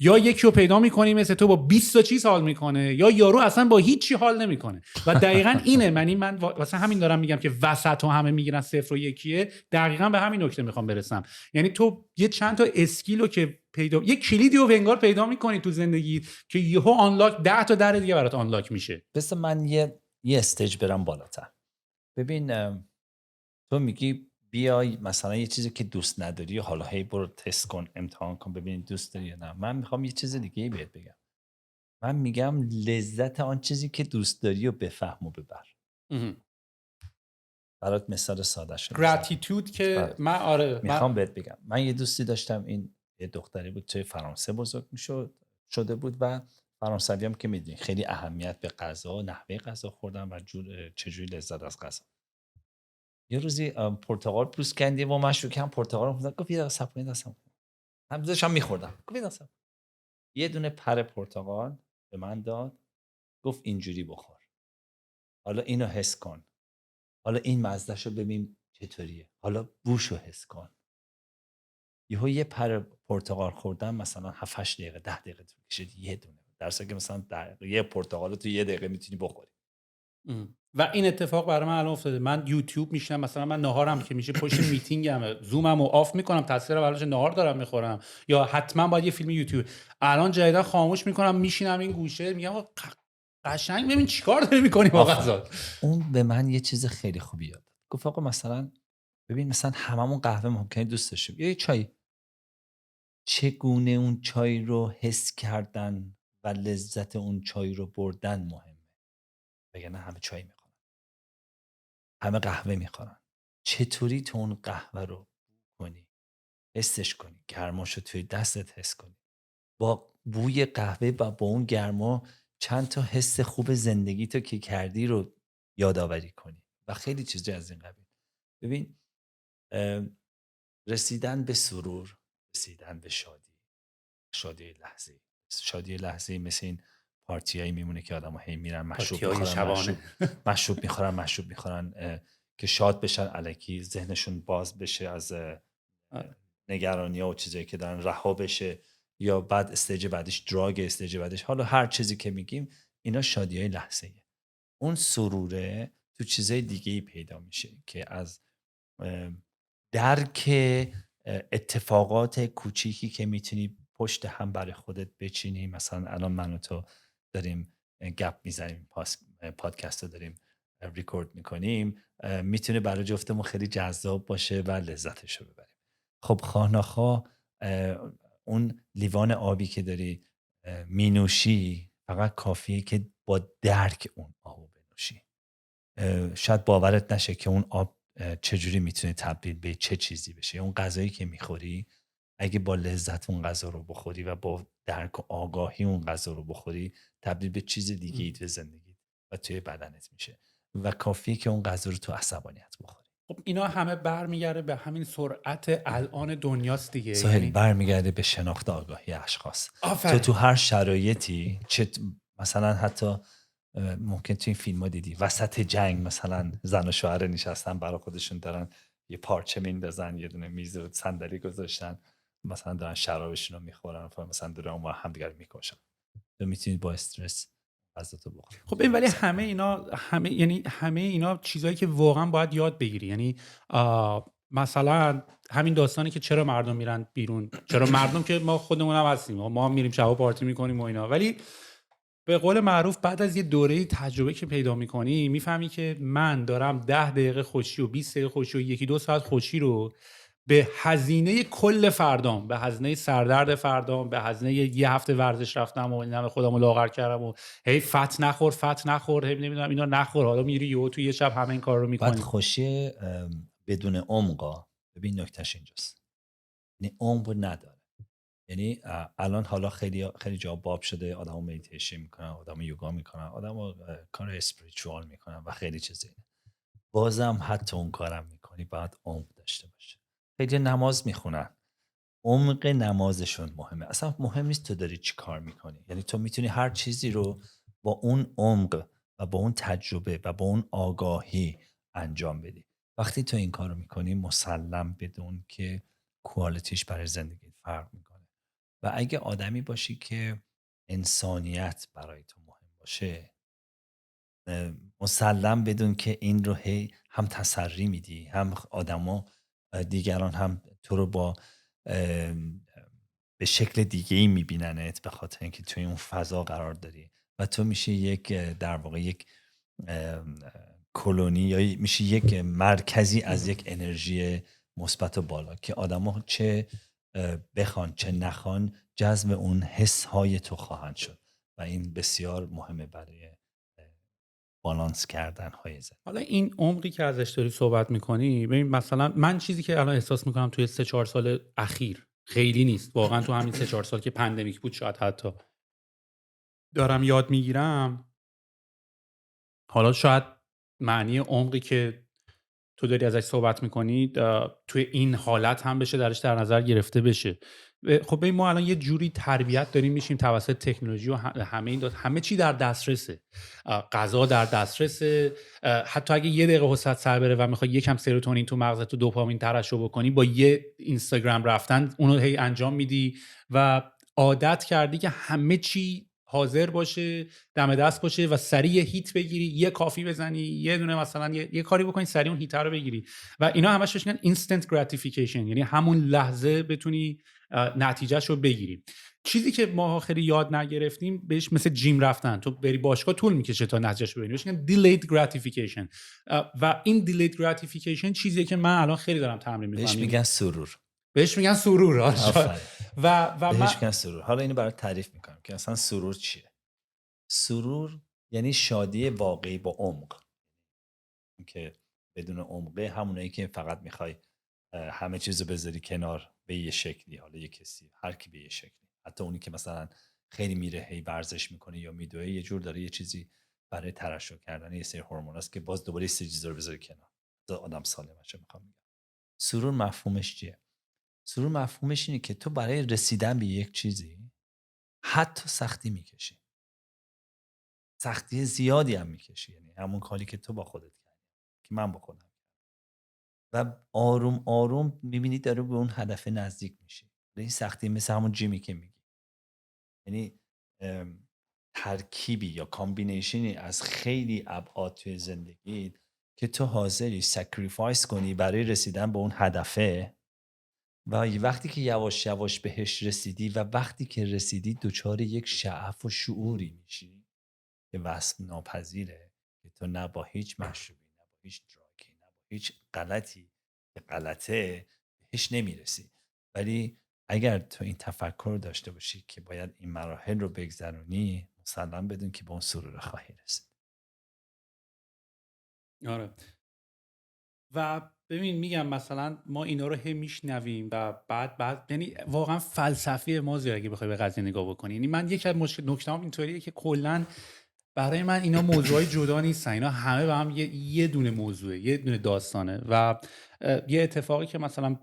Speaker 1: یا یکی رو پیدا میکنی مثل تو با 20 تا چیز حال میکنه، یا یارو اصلا با هیچ چی حال نمیکنه. و دقیقاً اینه، من واسه همین دارم میگم که وسط ها همه میگیرن 0 و 1. دقیقاً به همین نکته میخوام برسم. یعنی تو یه چند تا اسکیلو که پیدا، یه کلیدی رو انگار پیدا میکنی تو زندگی که یهو آنلاک 10 تا در دیگه برات آنلاک میشه.
Speaker 2: بس من یه استیج برم بالاتر. ببین تو میگی بیای مثلا یه چیزی که دوست نداری حالا هی برو تست کن، امتحان کن ببین دوست داری یا نه. من میخوام یه چیز دیگه بهت بگم. من میگم لذت آن چیزی که دوست داری رو بفهم و ببر. برات مثال ساده شد.
Speaker 1: گراتیتود که من
Speaker 2: میخوام بهت بگم. من یه دوستی داشتم، این یه دختری بود توی فرانسه بزرگ شده بود و فرانسوی هم که میدونی خیلی اهمیت به غذا، نحوه غذا خوردن و چجوری لذت از غذا. یه روزی پرتقال پوست کندی و مشروکم پرتقال رو گفت یه دست صبر دستم هم داشتم میخوردم. گفت یه دست یه دونه پر پرتقال به من داد، گفت اینجوری بخور، حالا اینو حس کن، حالا این مزهشو ببین چطوریه، حالا بوشو حس کن. یهو یه پر پرتقال خوردم مثلا 7-8 دقیقه 10 دقیقه طول کشید یه دونه، در حالی که مثلا یه پرتقال رو تو یه دقیقه میتونی بخوری.
Speaker 1: و این اتفاق برای من الان افتاده. من یوتیوب میشنم، مثلا من ناهارم که میشه پشت میتینگمه، زوممو آف میکنم، تصویر براش ناهار دارم میخورم، یا حتما باید یه فیلم یوتیوب. الان جدیدا خاموش میکنم، میشینم این گوشه، میگم قشنگ ببین چیکار داری میکنی با غذا.
Speaker 2: اون به من یه چیز خیلی خوبی یاد داد. گفت آقا مثلا ببین مثلا هممون قهوه ممکنه دوست داشتیم، یا یه چای، چگونه اون چای رو حس کردن و لذت اون چای رو بردن مهمه. وگرنه همه چای میخورن، همه قهوه میخورن. چطوری تو اون قهوه رو کنی، حسش کنی، گرماشو توی دستت حس کنی، با بوی قهوه و با اون گرما چند تا حس خوب زندگی تو که کردی رو یادآوری کنی و خیلی چیزا از این قبیل. ببین رسیدن به سرور، رسیدن به شادی لحظه‌ای مثل این پارتیایی میمونه که آدم‌ها هی میرن مشروب میخورن که شاد بشن، الکی ذهنشون باز بشه از نگرانی‌ها و چیزایی که دارن، رها بشه، یا بعد استیج بعدش دراگ، استیج بعدش حالا هر چیزی که میگیم، اینا شادی‌های لحظه‌ایه. اون سروره تو چیزای دیگه‌ای پیدا میشه که از درک اتفاقات کوچیکی که میتونی پشت هم برای خودت بچینی. مثلا الان من و تو داریم گپ میزنیم، پادکست رو داریم ریکورد میکنیم، میتونه برای جفتمون خیلی جذاب باشه و لذتش رو ببریم. خب خواه‌ناخواه اون لیوان آبی که داری مینوشی فقط کافیه که با درک اون آبو بنوشی. شاید باورت نشه که اون آب چجوری میتونه تبدیل به چه چیزی بشه. اون غذایی که میخوری اگه با لذت اون غذا رو بخوری و با درک و آگاهی اون غذا رو بخوری، تبدیل به چیز دیگه ای توی زندگی و توی بدنت میشه و کافیه که اون غذا رو تو عصبانیت بخوری.
Speaker 1: خب اینا همه برمیگرده به همین سرعت الان دنیاست دیگه.
Speaker 2: سهیل برمیگرده به شناخت آگاهی اشخاص. تو هر شرایطی، مثلا حتی ممکن تو این فیلم ها دیدی وسط جنگ مثلا زن و شوهر نشستن برای خودشون دارن یه پارچه میندازن، یه دونه میز و صندلی گذاشتن، مثلا دارن شرابشون رو میخورن و مثلا دارن اون همدیگر میکشن. تو میتونید با استرس غذاتو بخوری.
Speaker 1: خب این ولی همه اینا چیزایی که واقعا باید یاد بگیری. یعنی مثلا همین داستانی که چرا مردم میرن بیرون، چرا مردم که ما خودمون هم هستیم، ما میریم شب پارتی میکنیم و اینا، ولی به قول معروف بعد از یه دوره تجربه که پیدا میکنی میفهمی که من دارم 10 دقیقه خوشی و 20 دقیقه خوشی و 1-2 ساعت خوشی رو به هزینه کل فردام، به هزینه سردرد فردام، به هزینه یه هفته ورزش رفتم و اینم خودمو لاغر کردم و هی فت نخور هی نمیدونم اینا نخور، حالا میری یهو تو یه شب همه این کار رو میکنی.
Speaker 2: بعد خوشی بدون عمقا. ببین نکتهش اینجاست، یعنی عمق نداره. یعنی الان حالا خیلی خیلی جا باب شده، آدمو مدیتیشن میکنن، آدمو یوگا میکنن، آدمو کار اسپریچوال میکنن و خیلی چیزا. بازم حتی اون کارم میکنی باید عمق داشته باشه. خیلی نماز میخونن، عمق نمازشون مهمه. اصلا مهم نیست تو داری چی کار میکنی، یعنی تو میتونی هر چیزی رو با اون عمق و با اون تجربه و با اون آگاهی انجام بدی. وقتی تو این کار رو میکنی مسلم بدون که کوالیتیش برای زندگی فرق میکنه. و اگه آدمی باشی که انسانیت برای تو مهم باشه، مسلم بدون که این رو هی هم تسری میدی، هم آدما دیگران هم تو رو با به شکل دیگه ای میبیننت، به خاطر اینکه توی اون فضا قرار داری و تو میشه یک در واقع یک کلونی یا میشه یک مرکزی از یک انرژی مثبت و بالا که آدما چه بخوان چه نخوان جذب اون حس های تو خواهند شد و این بسیار مهمه برای بالانس کردن های زندگی.
Speaker 1: حالا این عمقی که ازش داری صحبت میکنی، ببین مثلا من چیزی که الان احساس میکنم توی 3-4 سال اخیر، خیلی نیست واقعا، تو همین 3-4 سال که پندمیک بود شاید حتی دارم یاد میگیرم، حالا شاید معنی عمقی که تو داری ازش صحبت میکنی توی این حالت هم بشه درش در نظر گرفته بشه. خب ببین ما الان یه جوری تربیت داریم میشیم توسط تکنولوژی و همه این همه چی در دسترسه، غذا در دسترسه، حتی اگه یه دقیقه حوصله‌ات سر بره و میخوای یکم سروتونین تو مغزت و دوپامین ترشح بکنی، با یه اینستاگرام رفتن اونو هی انجام میدی و عادت کردی که همه چی حاضر باشه، دم دست باشه و سریع یه هیت بگیری، یه کافی بزنی، یه دونه مثلا یه کاری بکنی سریع اون هیتر رو بگیری و اینا همش بهش میگن اینستنت گراتیفیکیشن، یعنی همون لحظه بتونی نتیجهش رو بگیری. چیزی که ما خیلی یاد نگرفتیم بهش مثل جیم رفتن، تو بری باشگاه طول میکشه تا نتیجهش رو ببینی، بهش میگن delayed gratification و این delayed gratification چیزیه که من الان خیلی دارم تمرین میکنم.
Speaker 2: بهش میگن سرور.
Speaker 1: بهش میگن سرور.
Speaker 2: آفرین.
Speaker 1: و
Speaker 2: بهش میگن سرور. حالا اینو برات تعریف میکنم که اصلا سرور چیه. سرور یعنی شادی واقعی با عمق، که بدون عمقه همونایی که فقط میخوای همه چیزو بذاری کنار به یه شکلی، حالا یه کسی هر کی به یه شکلی، حتی اونی که مثلا خیلی میره هی ورزش میکنه یا میدوه، یه جور داره یه چیزی برای ترشح کردن یه سری هورموناست که باز دوباره یه سری چیزا رو بذاری کنار. آدم سالمشه میخوام بگم. سرور مفهومش چیه؟ سرور مفهومش اینه که تو برای رسیدن به یک چیزی حتی سختی میکشی، سختی زیادی هم میکشی، یعنی همون کاری که تو با خودت کردی که من با خودم، و آروم آروم میبینی داره به اون هدف نزدیک میشی. این سختی مثل همون جیمی که میگی، یعنی ترکیبی یا کامبینیشنی از خیلی ابعاد توی زندگی که تو حاضری سکریفایس کنی برای رسیدن به اون هدفه، و وقتی که یواش یواش بهش رسیدی و وقتی که رسیدی دچار یک شعف و شعوری میشی که وصف ناپذیره، که تو نه با هیچ مشروبی، نه با هیچ دراگی، نه با هیچ غلطی که غلطه بهش نمیرسی. ولی اگر تو این تفکر داشته باشی که باید این مراحل رو بگذرونی، مسلم بدون که به اون سرور خواهی رسید.
Speaker 1: آره. و ببین میگم مثلا ما اینا رو هم میشنویم و بعد یعنی واقعا فلسفی ما زیاد اگه بخوای به قضیه نگاه بکنی. یعنی من یکی از نکته‌ام اینطوریه که کلا برای من اینا موضوعای جدا نیستن، اینا همه با هم یه دونه موضوعه، یه دونه داستانه. و یه اتفاقی که مثلا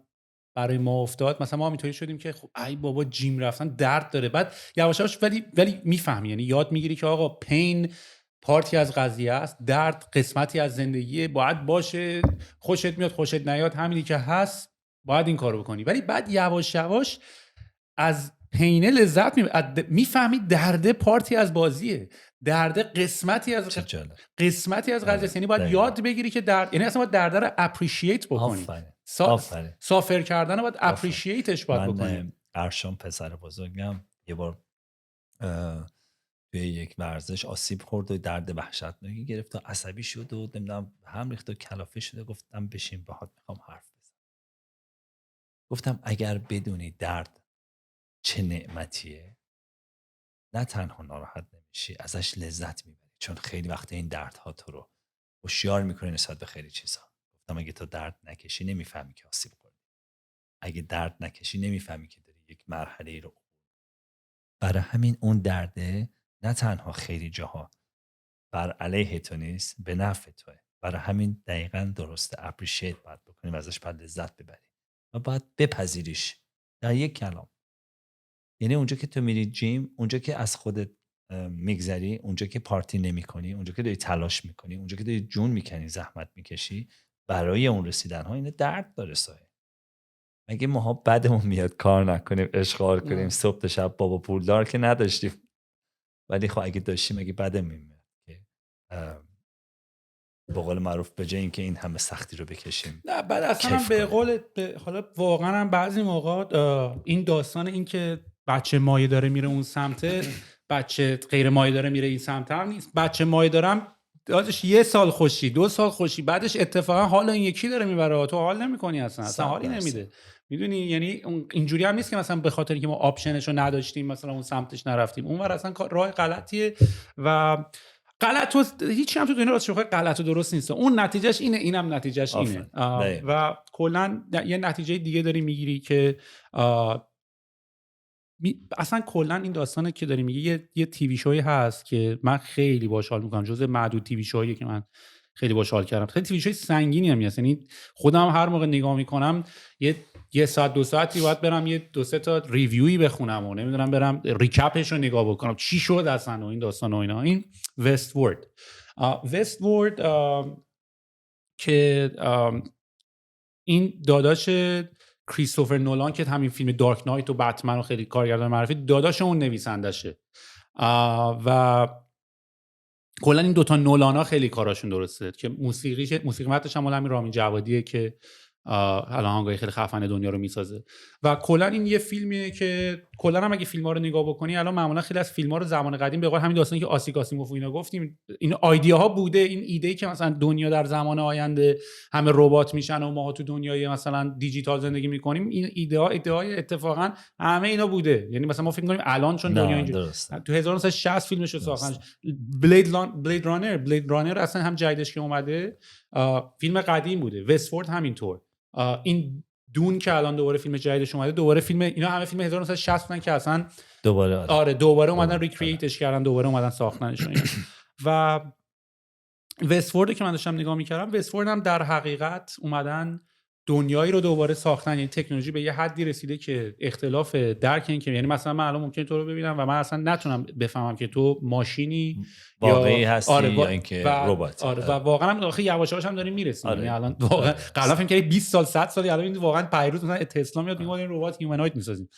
Speaker 1: برای ما افتاد، مثلا ما هم اینطوری شدیم که خب ای بابا جیم رفتن درد داره، بعد یواش یواش ولی میفهمی، یعنی یاد میگیری که آقا پین پارتی از قضیه است، درد قسمتی از زندگیه، باید باشه، خوشت میاد خوشت نیاد همینی که هست، باید این کارو بکنی. ولی بعد یواش یواش از پینه لذت میفهمی درده پارتی از بازیه، درده قسمتی از قضیه، یعنی باید یاد بگیری که یعنی اصلا باید درده رو اپریشییت بکنی. سافر کردن رو باید اپریشییتش باید بکنی.
Speaker 2: من ارشان پسر بزرگم یه بار توی یک ورزش آسیب خورد و درد وحشتناکی گرفت و عصبی شد و نمیدونم هم ریخت و کلافه شده. گفتم بشین باهات میخوام حرف بزنم. گفتم اگر بدونی درد چه نعمتیه، نه تنها ناراحت نمیشی، ازش لذت میبری، چون خیلی وقت این دردها تو رو هوشیار میکنه نسبت به خیلی چیزا. گفتم اگه تو درد نکشی نمیفهمی که آسیب خوردی، اگه درد نکشی نمیفهمی که داری یک مرحله رو. برای همین اون درده نه تنها خیلی جاها بر علیه تو نیست، به نفع توه. برای همین دقیقاً درسته اپریشیت باید بکنیم، ازش باید لذت ببری و باید بپذیریش. در یک کلام یعنی اونجا که تو میری جیم، اونجا که از خودت میگذری، اونجا که پارتی نمی کنی، اونجا که داری تلاش میکنی، اونجا که داری جون میکنی، زحمت میکشی برای اون رسیدن ها، اینه درد داره سایه. مگه ماها بدمون میاد کار نکنیم، اشغال کنیم، صبح تا شب بابا پولدار که نداشتیم، ولی خب اگه داشتیم اگه بدمون میاد که به قول معروف به جای اینکه این همه سختی رو بکشیم.
Speaker 1: نه بعد اصلا به قول حالا واقعا هم بعضی موقع این داستان این که بچه مایه داره میره اون سمت، بچه غیر مایه داره میره این سمت هم نیست. بچه مایه دارم دادش 1 سال خوشی 2 سال خوشی، بعدش اتفاقا حال این یکی داره میبره، تو حال نمیکنی، اصلا حالی نمیده. میدونی یعنی اینجوری هم نیست که مثلا به خاطر اینکه ما آپشنشو نداشتیم مثلا اون سمتش نرفتیم، اونور اصلا راه غلطیه و غلط و هیچی هم تو دنیا راستش بخوای غلط و درست نیست. اون نتیجهش اینه، اینم نتیجهش اینه. و کلا یه نتیجه دیگه داری میگیری که اصلا کلا این داستانه که داری میگی. یه تیوی شوی هست که من خیلی باحال حال میکنم، جزء معدود تیوی شویی که من خیلی باحال حال کردم. خیلی تیوی شوی سنگینی هم هست، یعنی خودم هر موقع نگاه میکنم یه ساعت 2 ساعتی باید برم یه 2-3 تا ریویوی بخونم و نمیدونم برم ریکپش رو نگاه بکنم چی شد اصلا و این داستان و اینا. این وستورد که این داداش کریستوفر نولان که همین فیلم دارک نایت و بتمن رو خیلی کارگردان معروفی، داداش اون نویسندشه و کلا این دوتا نولانا خیلی کاراشون درسته که موسیقی متنش هم همین رامین جوادیه که الان آهنگای خیلی خفن دنیا رو میسازه. و کلا این یه فیلمیه که کلا هم اگه فیلم‌ها رو نگاه بکنی الان معمولا خیلی از فیلم‌ها رو زمان قدیم به قول همین داستانی که آسیک آسیموف اینا گفتیم، این ایده‌ها بوده، این ایده‌ای که مثلا دنیا در زمان آینده همه ربات میشن و ما تو دنیای مثلا دیجیتال زندگی میکنیم، این ایده‌های اتفاقا همه اینا بوده. یعنی مثلا ما فکر می‌کنیم الان چون دنیا اینجوری تو 1960 فیلمش رو ساختن. بلید رانر اصلا هم جدیدش که اومده فیلم قدیم بوده. وستفورد همینطور. این دون که الان دوباره فیلم جدیدش اومده، دوباره فیلم، اینا همه فیلم 1960 بودن که اصلا دوباره اومدن ریکرییتش کردن، دوباره اومدن ساختنش و وستفورد که من داشتم نگاه می‌کردم، وستفورد هم در حقیقت اومدن دنیایی رو دوباره ساختن. یعنی تکنولوژی به یه حدی رسیده که اختلاف درک این که یعنی مثلا من الان ممکنه تو رو ببینم و من اصلا نتونم بفهمم که تو ماشینی
Speaker 2: واقعی هستی یا اینکه ربات.
Speaker 1: و واقعا هم آخه یواش یواش هم داریم میرسیم. یعنی الان واقعا قبلا فکر کردی 20 سال 100 سال، الان واقعا پیروز مثلا تسلا میاد میگه این ربات هیومنوید میسازیم.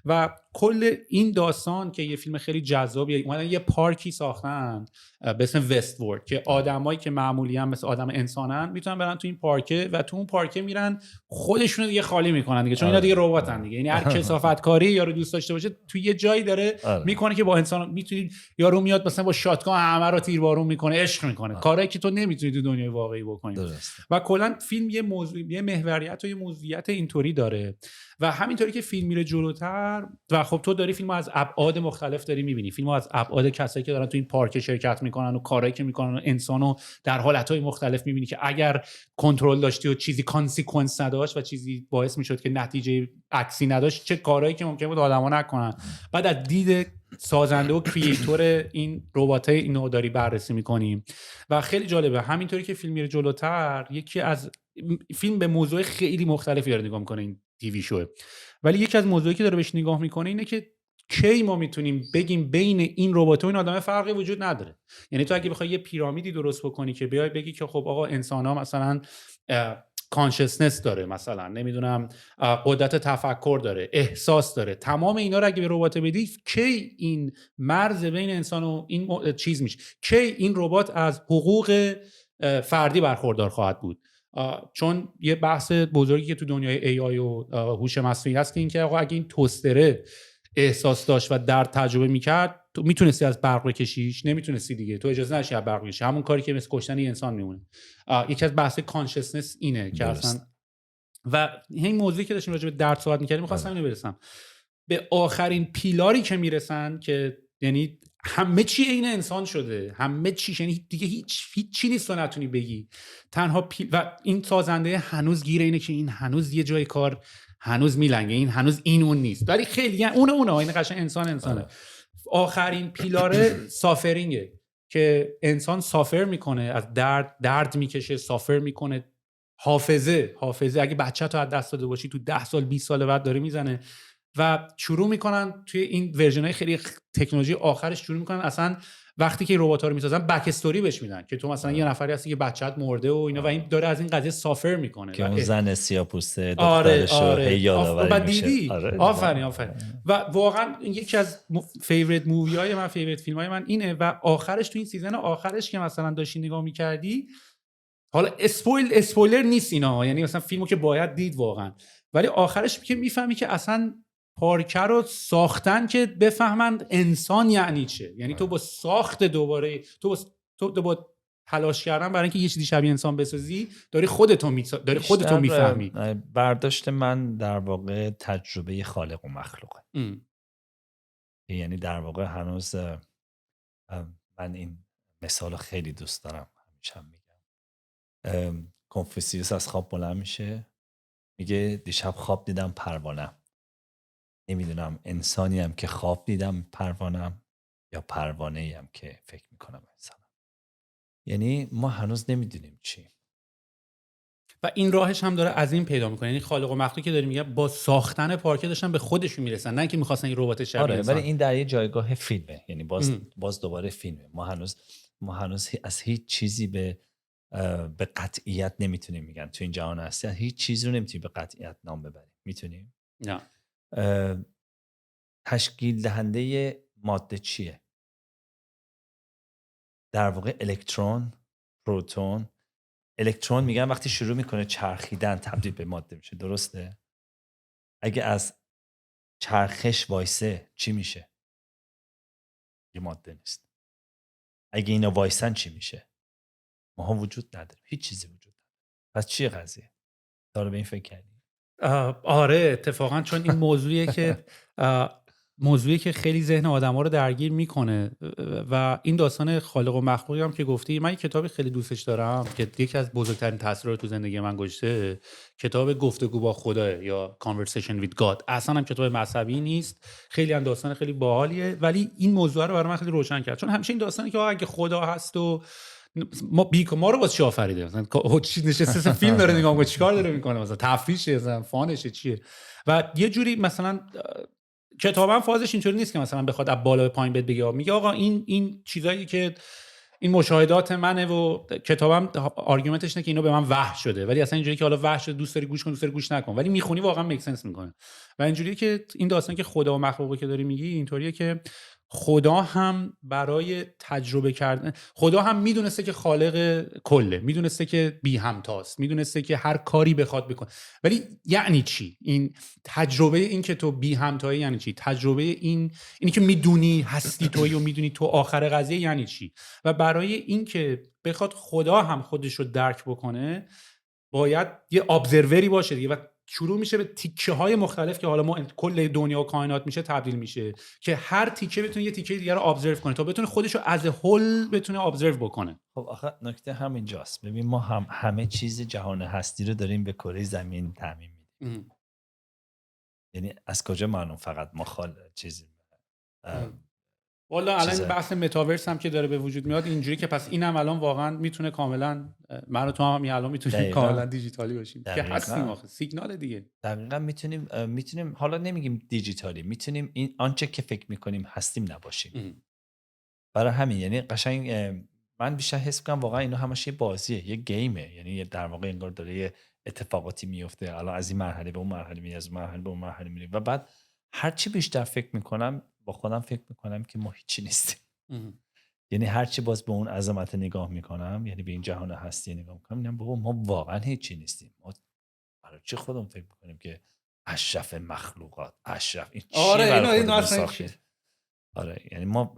Speaker 1: و کل این داستان که یه فیلم خیلی جذابیه، اومدن یه پارکی ساختن به اسم وستورد که آدمایی که معمولی هم مثل آدم انسانن میتونن برن تو این پارکه و تو اون پارکه میرن خودشونو دیگه خالی میکنن دیگه، چون اینا دیگه رباتن دیگه. یعنی هر کثافتکاری یارو دوست داشته باشه تو یه جایی داره میکنه که با انسان میتونی، یارو میاد مثلا با شاتگان همه رو تیربارون میکنه، عشق میکنه، کارهایی که تو نمیتونی تو دنیای واقعی بکنی. و کلا فیلم یه موضوع، یه محوریت و یه موضوعیت اینطوری داره و همینطوری که فیلم میره جلوتر و خب تو داری فیلمو از ابعاد مختلف داری میبینی، فیلمو از ابعاد کسایی که دارن تو این پارک شرکت میکنن و کارهایی که میکنن و انسانو در حالتهای مختلف میبینی که اگر کنترل داشتی و چیزی کانسیکوئنس نداشت و چیزی باعث میشد که نتیجه عکسی نداشت، چه کارهایی که ممکن بود آدما نکنن. بعد از دید سازنده و کریئتور این رباتای اینو داری بررسی میکنیم و خیلی جالبه. همینطوری که فیلم میره جلوتر، یکی از فیلم به موضوع خیلی مختلفی داره نگاه میکنه این تیوی شو، ولی یکی از موضوعی که داره بهش نگاه میکنه اینه که کی ما میتونیم بگیم بین این ربات و این آدمه فرقی وجود نداره. یعنی تو اگه بخوای یه پیرامیدی درست بکنی که بیای بگی که خب آقا انسان‌ها مثلا کانشسنس داره، مثلا نمیدونم قدرت تفکر داره، احساس داره، تمام اینا رو اگه به ربات بدی، کی این مرز بین انسان و این چیز میشه؟ کی این ربات از حقوق فردی برخوردار خواهد بود؟ چون یه بحث بزرگی که تو دنیای AI و هوش مصنوعی هست که این که آقا اگه این توستره احساس داشت و درد تجربه میکرد، تو میتونستی از برق بکشیش؟ نمیتونستی دیگه، تو اجازه نشی از برق بکشی، همون کاری که مثل کشتن یه انسان میمونه. یکی از بحث کانشسنس اینه که اصلا و این موضوعی که داشتیم راجع به درد صحبت میکردیم، می‌خواستم اینو برسم به آخرین پیلاری که میرسن که یعنی همه چی عین انسان شده، همه چی، یعنی دیگه هیچ چی نیست تو نتونی بگی. تنها و این سازنده هنوز گیر اینه که این هنوز یه جای کار هنوز میلنگه، این هنوز این اون نیست، ولی خیلی یعنی اونه این قشنگ انسانه. آخرین پیلاره سافرینگه که انسان سافر میکنه، از درد میکشه، سافر میکنه. حافظه اگه بچه تو از دست داده باشی تو 10 سال 20 سال بعد داره میزنه و شروع میکنن توی این ورژن‌های خیلی تکنولوژی آخرش شروع میکنن اصلا وقتی که ربات‌ها رو میسازن بک استوری بهش میدن که تو مثلا یه نفری هستی که بچه‌ت مرده و اینا و این داره از این قضیه سافر میکنه
Speaker 2: که اون زن سیاه‌پوسته
Speaker 1: آره
Speaker 2: دخترشو هی یادآوری میشه.
Speaker 1: دیدی آفرین و واقعا یکی از فیوریت مووی های من، فیوریت فیلم های من اینه و آخرش تو این سیزن آخرش که مثلا داشتی نگاه میکردی، حالا اسپویلر نیست اینا، یعنی مثلا فیلمو که باید دید واقعا، ولی آخرش که میفهمی که اصلا پارکر رو ساختن که بفهمند انسان یعنی چه، یعنی تو با ساخت دوباره تو با تلاش کردن برای اینکه یه چیزی شبیه انسان بسازی داری خودتو میفهمی.
Speaker 2: برداشت من در واقع تجربه خالق و مخلوقه. یعنی در واقع هنوز من این مثال خیلی دوست دارم، همیشه میگم. کنفوسیوس از خواب بلند میشه، میگه دیشب خواب دیدم پروانم. نمیدونم انسانی هم که خواب دیدم پروانم یا پروانه‌ای هم که فکر میکنم انسانم. یعنی ما هنوز نمیدونیم چی.
Speaker 1: و این راهش هم داره از این پیدا میکنه، یعنی خالق و مخلوق که داریم میگه با ساختن پارکه داشتن به خودشون میرسن، نه اینکه میخواستن این ربات شبیه انسان.
Speaker 2: ولی این در یه جایگاه فیلمه، یعنی باز دوباره فیلمه. ما هنوز از هیچ چیزی به قطعیت نمیتونیم میگن تو این جهان هستی، هیچ چیزی رو نمیتونیم به قطعیت نام ببریم. میتونیم؟
Speaker 1: نه.
Speaker 2: تشکیل دهنده ماده چیه؟ در واقع الکترون، پروتون. الکترون میگن وقتی شروع میکنه چرخیدن تبدیل به ماده میشه، درسته؟ اگه از چرخش وایسه چی میشه؟ یه ماده نیست. اگه اینا وایسن چی میشه؟ ماها وجود نداریم، هیچ چیزی وجود نداره. پس چیه قضیه؟ داره به این فکر کردی؟
Speaker 1: آره اتفاقا چون این موضوعی که خیلی ذهن آدم‌ها رو درگیر میکنه و این داستان خالق و مخلوقی هم که گفتی، من یک کتابی خیلی دوستش دارم که یکی از بزرگترین تاثیرات تو زندگی من گذاشته، کتاب گفتگو با خدا یا Conversation with God. اصلا هم کتاب مذهبی نیست، خیلی هم داستان خیلی باحالیه، ولی این موضوع رو برای من خیلی روشن کرد. چون همیشه این داستانی که اگه خدا هست و ما رو واسه چی آفریده، مثلا چی نشسته فیلم داره نگاه میکنه چیکار داره میکنه، مثلا تفریشه، مثلا فانشه، چیه؟ و یه جوری مثلا کتابم فازش اینطوری نیست که مثلا بخواد از بالا به پایین بگه، میگه آقا این چیزایی که این مشاهدات منه و کتابم آرگومنتش اینه که اینو به من وحی شده، ولی اصلا اینجوری که حالا وحی شده دوست داری گوش کن دوست داری گوش نکن، ولی میخونی واقعا میک سنس میکنه. و اینجوریه که این داستان که خدا و مخلوقی که داری میگی اینطوریه که خدا هم برای تجربه کردن، خدا هم میدونسته که خالق کله، میدونسته که بی همتاست، میدونسته که هر کاری بخواد بکنه، ولی یعنی چی این تجربه؟ این که تو بی همتایی یعنی چی؟ تجربه اینی که میدونی هستی تویی و میدونی تو آخر قضیه یعنی چی؟ و برای این که بخواد خدا هم خودش رو درک بکنه باید یه ابزروری باشه دیگه، و شروع میشه به تیکه های مختلف که حالا ما کل دنیا و کائنات میشه تبدیل میشه که هر تیکه بتونه یه تیکه دیگه رو ابزرو کنه تا بتونه خودش رو از هول بتونه ابزرو بکنه.
Speaker 2: خب آخه نکته همینجاست. ببین ما همه چیز جهان هستی رو داریم به کره زمین تعمیم میدیم. یعنی از کجا معلوم فقط ما چیزی
Speaker 1: والا الان بحث متاورس هم که داره به وجود میاد اینجوری که پس اینم الان واقعا میتونه کاملا من و تو هم الان میتونیم کاملا دیجیتالی باشیم که هستیم، آخه سیگنال دیگه.
Speaker 2: دقیقاً میتونیم حالا نمیگیم دیجیتالی، میتونیم این آنچه که فکر میکنیم هستیم نباشیم. برای همین یعنی قشنگ من بیشتر حس میکنم واقعا اینا همش یه بازیه، یه گیمه، یعنی در واقع انگار داره یه اتفاقاتی میفته، الان از این مرحله به اون مرحله میری، از مرحله به اون مرحله میری و بعد هر چی بیشتر فکر میکنم با خودم فکر میکنم که ما هیچی نیستیم. یعنی هر چی باز به اون عظمت نگاه میکنم، یعنی به این جهان هستی نگاه میکنم، میگم بابا ما واقعا هیچی نیستیم. ما برای چی خودمون فکر میکنیم که اشرف مخلوقات، اشرف این چیه؟
Speaker 1: آره
Speaker 2: آره یعنی ما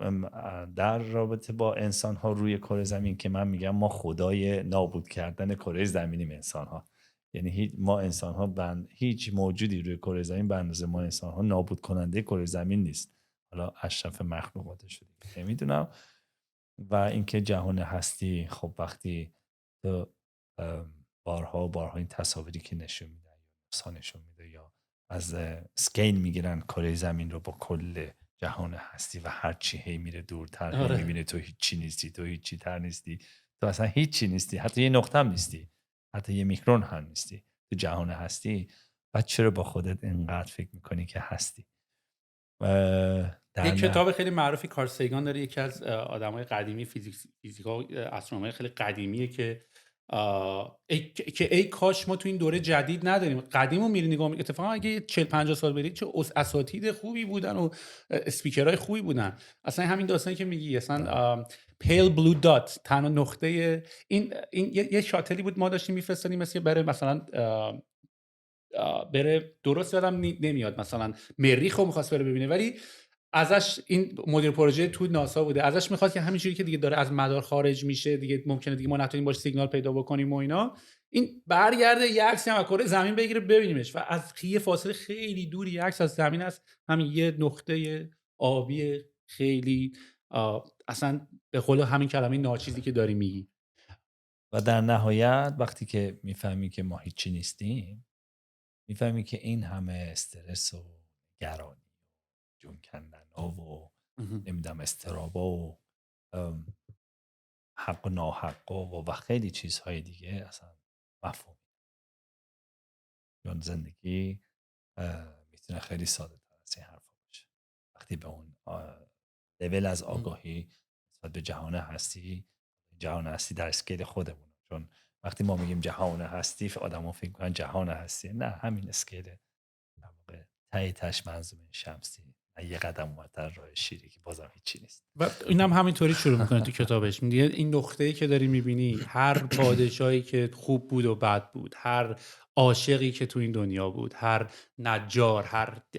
Speaker 2: در رابطه با انسان ها روی کره زمین که من میگم ما خدای نابود کردن کره زمینیم انسان ها. یعنی ما انسان ها هیچ موجودی روی کره زمین به اندازه ما انسان ها نابود کننده کره زمین نیست. حالا اشرف مخلوقاتش رو دیگه نمیدونم. و اینکه جهان هستی، خب وقتی تو بارها و بارها این تصاویری که نشون میدن یا نسخه نشون میده یا از سکیل میگیرن کره زمین رو با کل جهان هستی و هر چی هی میره دورتر، هی
Speaker 1: آره.
Speaker 2: میبینه تو هیچی نیستی، تو هیچی تر نیستی، تو اصلا هیچی نیستی، حتی یه نقطه هم نیستی، حتی یه میکرون هم نیستی تو جهان هستی. بعد چرا با خودت اینقدر فکر میکنی که هستی؟ در
Speaker 1: یک
Speaker 2: نه
Speaker 1: کتاب خیلی معروفی کارل سیگان داره، یکی از آدمای قدیمی فیزیکا استرونومای خیلی قدیمیه که ای کاش ما تو این دوره جدید نداریم. قدیمو میری نگاه می‌کنی، اتفاقا اگه 40 50 سال برید چه اساتید خوبی بودن و اسپیکرهای خوبی بودن. اصلا همین داستانی که میگی اصلا پیل بلو دات، تنها نقطه این یه شاتلی بود ما داشتیم میفرستادیم مثل بره مثلا بره، درست یادم نمیاد مثلا مریخ رو می‌خواست بره ببینه، ولی ازش این مدیر پروژه تو ناسا بوده، ازش میخواد که همینجوری که دیگه داره از مدار خارج میشه دیگه ممکنه دیگه ما نتونیم باش سیگنال پیدا بکنیم و اینا، این برگرده یه عکسی هم از کره زمین بگیره ببینیمش و از یه فاصله خیلی دوری یه عکس از زمین است، همین یه نقطه آبی خیلی اصلا به قول همین کلمه ناچیزی که داری میگی.
Speaker 2: و در نهایت وقتی که میفهمی که ما هیچی نیستیم، میفهمی که این همه استرس و گرانی جون کندن و نمیدونم استرابا و حق و ناحق و خیلی چیزهای دیگه اصلا مفهوم. چون زندگی میتونه خیلی ساده تر از این حرفا باشه وقتی به اون لول از آگاهی نسبت به جهان هستی در اسکیل خودمون. چون وقتی ما میگیم جهان هستی آدم‌ها فکر می‌کنن جهان هستی، نه، همین اسکیل در واقع ته تاش منظومه شمسی، یه قدم اونورتر راه شیری که بازم هیچی نیست.
Speaker 1: و اینم همینطوری شروع میکنه تو کتابش، میگه این نقطه‌ای که داری میبینی، هر پادشاهی که خوب بود و بد بود، هر عاشقی که تو این دنیا بود، هر نجار،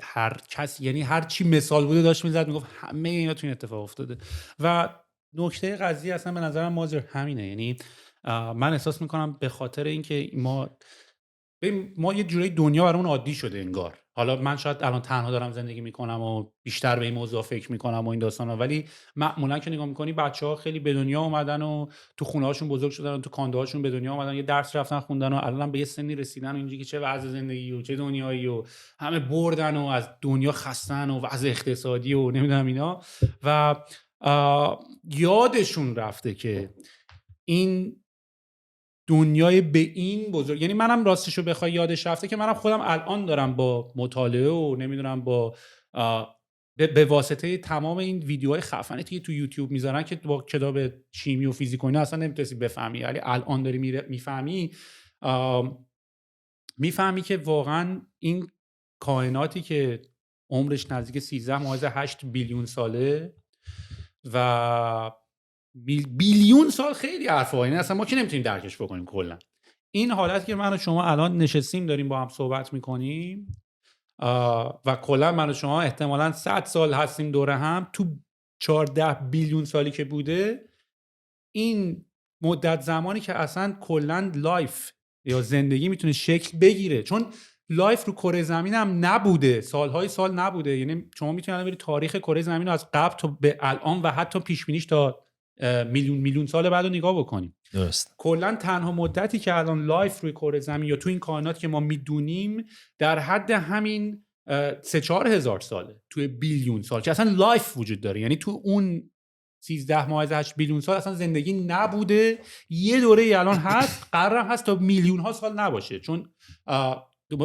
Speaker 1: هر کسی، یعنی هر چی مثال بوده داشت میزد میگفت همه اینا تو این اتفاق افتاده. و نکته قضیه اصلا به نظرم مازر همینه، یعنی من احساس میکنم به خاطر اینکه ما یه جوری دنیا برامون عادی شده انگار. حالا من شاید الان تنها دارم زندگی میکنم و بیشتر به این موضوع فکر میکنم و این داستانا، ولی معمولا که نگاه میکنی بچه‌ها خیلی به دنیا اومدن و تو خونه هاشون بزرگ شدن و تو کانده هاشون به دنیا اومدن، یه درس رفتن خوندن و الان به یه سنی رسیدن و اینجوری که چه وضع زندگی و چه دنیایی و همه بردن و از دنیا خستن و وضع اقتصادی و نمیدونم اینا، و یادشون رفته که این دنیای به این بزرگ، یعنی منم راستشو بخوای یادش رفته که منم خودم الان دارم با مطالعه و نمیدونم با به واسطه تمام این ویدیوهای خفنی که تو یوتیوب میذارن که با کتاب شیمی و فیزیک و اینا اصلا نمیتونستی بفهمی، ولی الان داری میفهمی که واقعا این کائناتی که عمرش نزدیک 13.8 بیلیون ساله و بیلیون سال خیلی حرفا، یعنی اصلا ما که نمیتونیم درکش بکنیم کلا. این حالت که من و شما الان نشستیم داریم با هم صحبت میکنیم و کلا من و شما احتمالاً 100 سال هستیم دوره هم، تو 14 بیلیون سالی که بوده، این مدت زمانی که اصلا کلا لایف یا زندگی میتونه شکل بگیره، چون لایف رو کره زمین هم نبوده، سالهای سال نبوده، یعنی شما میتونید برید تاریخ کره زمین رو از قبل تا به الان و حتی پیش بینیش تا میلیون سال بعد رو نگاه بکنیم.
Speaker 2: درست.
Speaker 1: کلا تنها مدتی که الان لایف روی کره زمین یا تو این کائنات که ما میدونیم در حد همین 3-4 هزار ساله، توی بیلیون سال که اصلا لایف وجود داره، یعنی تو اون 13.8 بیلیون سال اصلا زندگی نبوده. یه دوره ای الان هست، قرارم هست تا میلیون ها سال نباشه، چون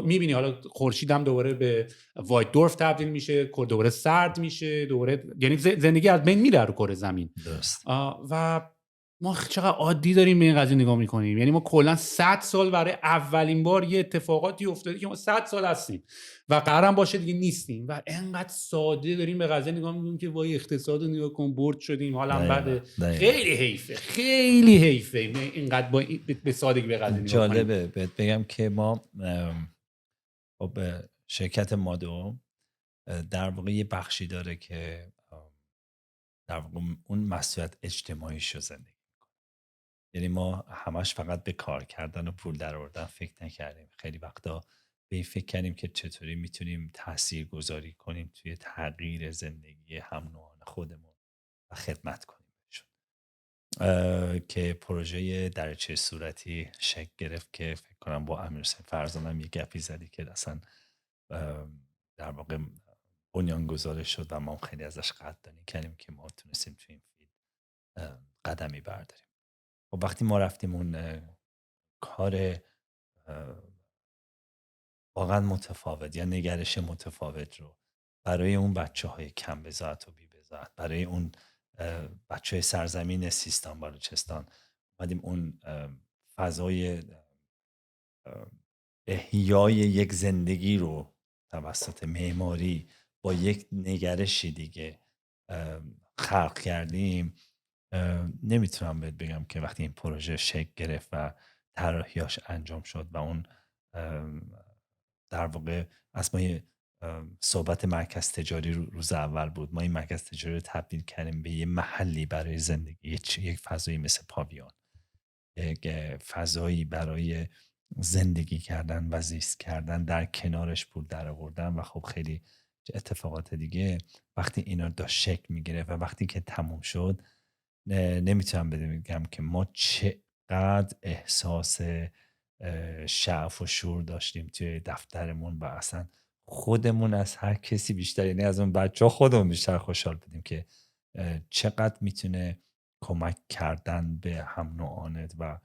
Speaker 1: میبینی حالا خورشید هم دوباره به وایت دورف تبدیل میشه، دوباره سرد میشه، دوباره یعنی زندگی از بین میره رو کره زمین.
Speaker 2: درست.
Speaker 1: و ما چقدر عادی داریم به این قضیه نگاه میکنیم، یعنی ما کلا 100 سال برای اولین بار یه اتفاقاتی افتاده که ما 100 سال هستیم و قرارم باشه دیگه نیستیم و انقدر ساده داریم به قضیه نگاه میکنیم که وای اقتصاد رو نگاه کن برد شدیم حالا بده. خیلی حیفه، خیلی حیفه اینقدر به سادگی به قضیه نگاه کنیم.
Speaker 2: جالبه بهت بگم که ما خب شرکت مادو در واقع یه بخشی داره که در واقع اون مسئولیت اجتماعیش رو زندگی میکنه. یعنی ما همش فقط به کار کردن و پول در آوردن فکر نکردیم، خیلی وقتا به این فکر کردیم که چطوری میتونیم تأثیر گذاری کنیم توی تغییر زندگی هم نوعان خودمون و خدمت کنیم بهشون. که پروژه در چه صورتی شکل گرفت که فکر کنم با امیرحسین فرزانم یه گپی زدی که اصلا در واقع بنیان گذارش شد و ما خیلی ازش قدردانی کردیم که ما تونستیم توی این فیلد قدمی برداریم. و وقتی ما رفتیم اون کار واقعا متفاوت یا نگرش متفاوت رو برای اون بچه‌های کم بضاعت و بی بضاعت، برای اون بچه‌های سرزمین سیستان بلوچستان اومدیم اون فضای احیای یک زندگی رو توسط معماری با یک نگرشی دیگه خلق کردیم. نمیتونم بهت بگم که وقتی این پروژه شکل گرفت و طراحیاش انجام شد و اون در واقع از ما صحبت مرکز تجاری روز اول بود، ما این مرکز تجاری رو تبدیل کردیم به یه محلی برای زندگی، یک فضایی مثل پاویون، یک فضایی برای زندگی کردن و زیست کردن، در کنارش پول در آوردن و خب خیلی اتفاقات دیگه. وقتی اینا داشت شکل میگیره و وقتی که تموم شد، نمیتونم بگم که ما چقدر احساس شعف و شور داشتیم توی دفترمون و اصلا خودمون از هر کسی بیشتر، یعنی از اون بچه ها خودمون بیشتر خوشحال بودیم که چقدر میتونه کمک کردن به هم نوعانت و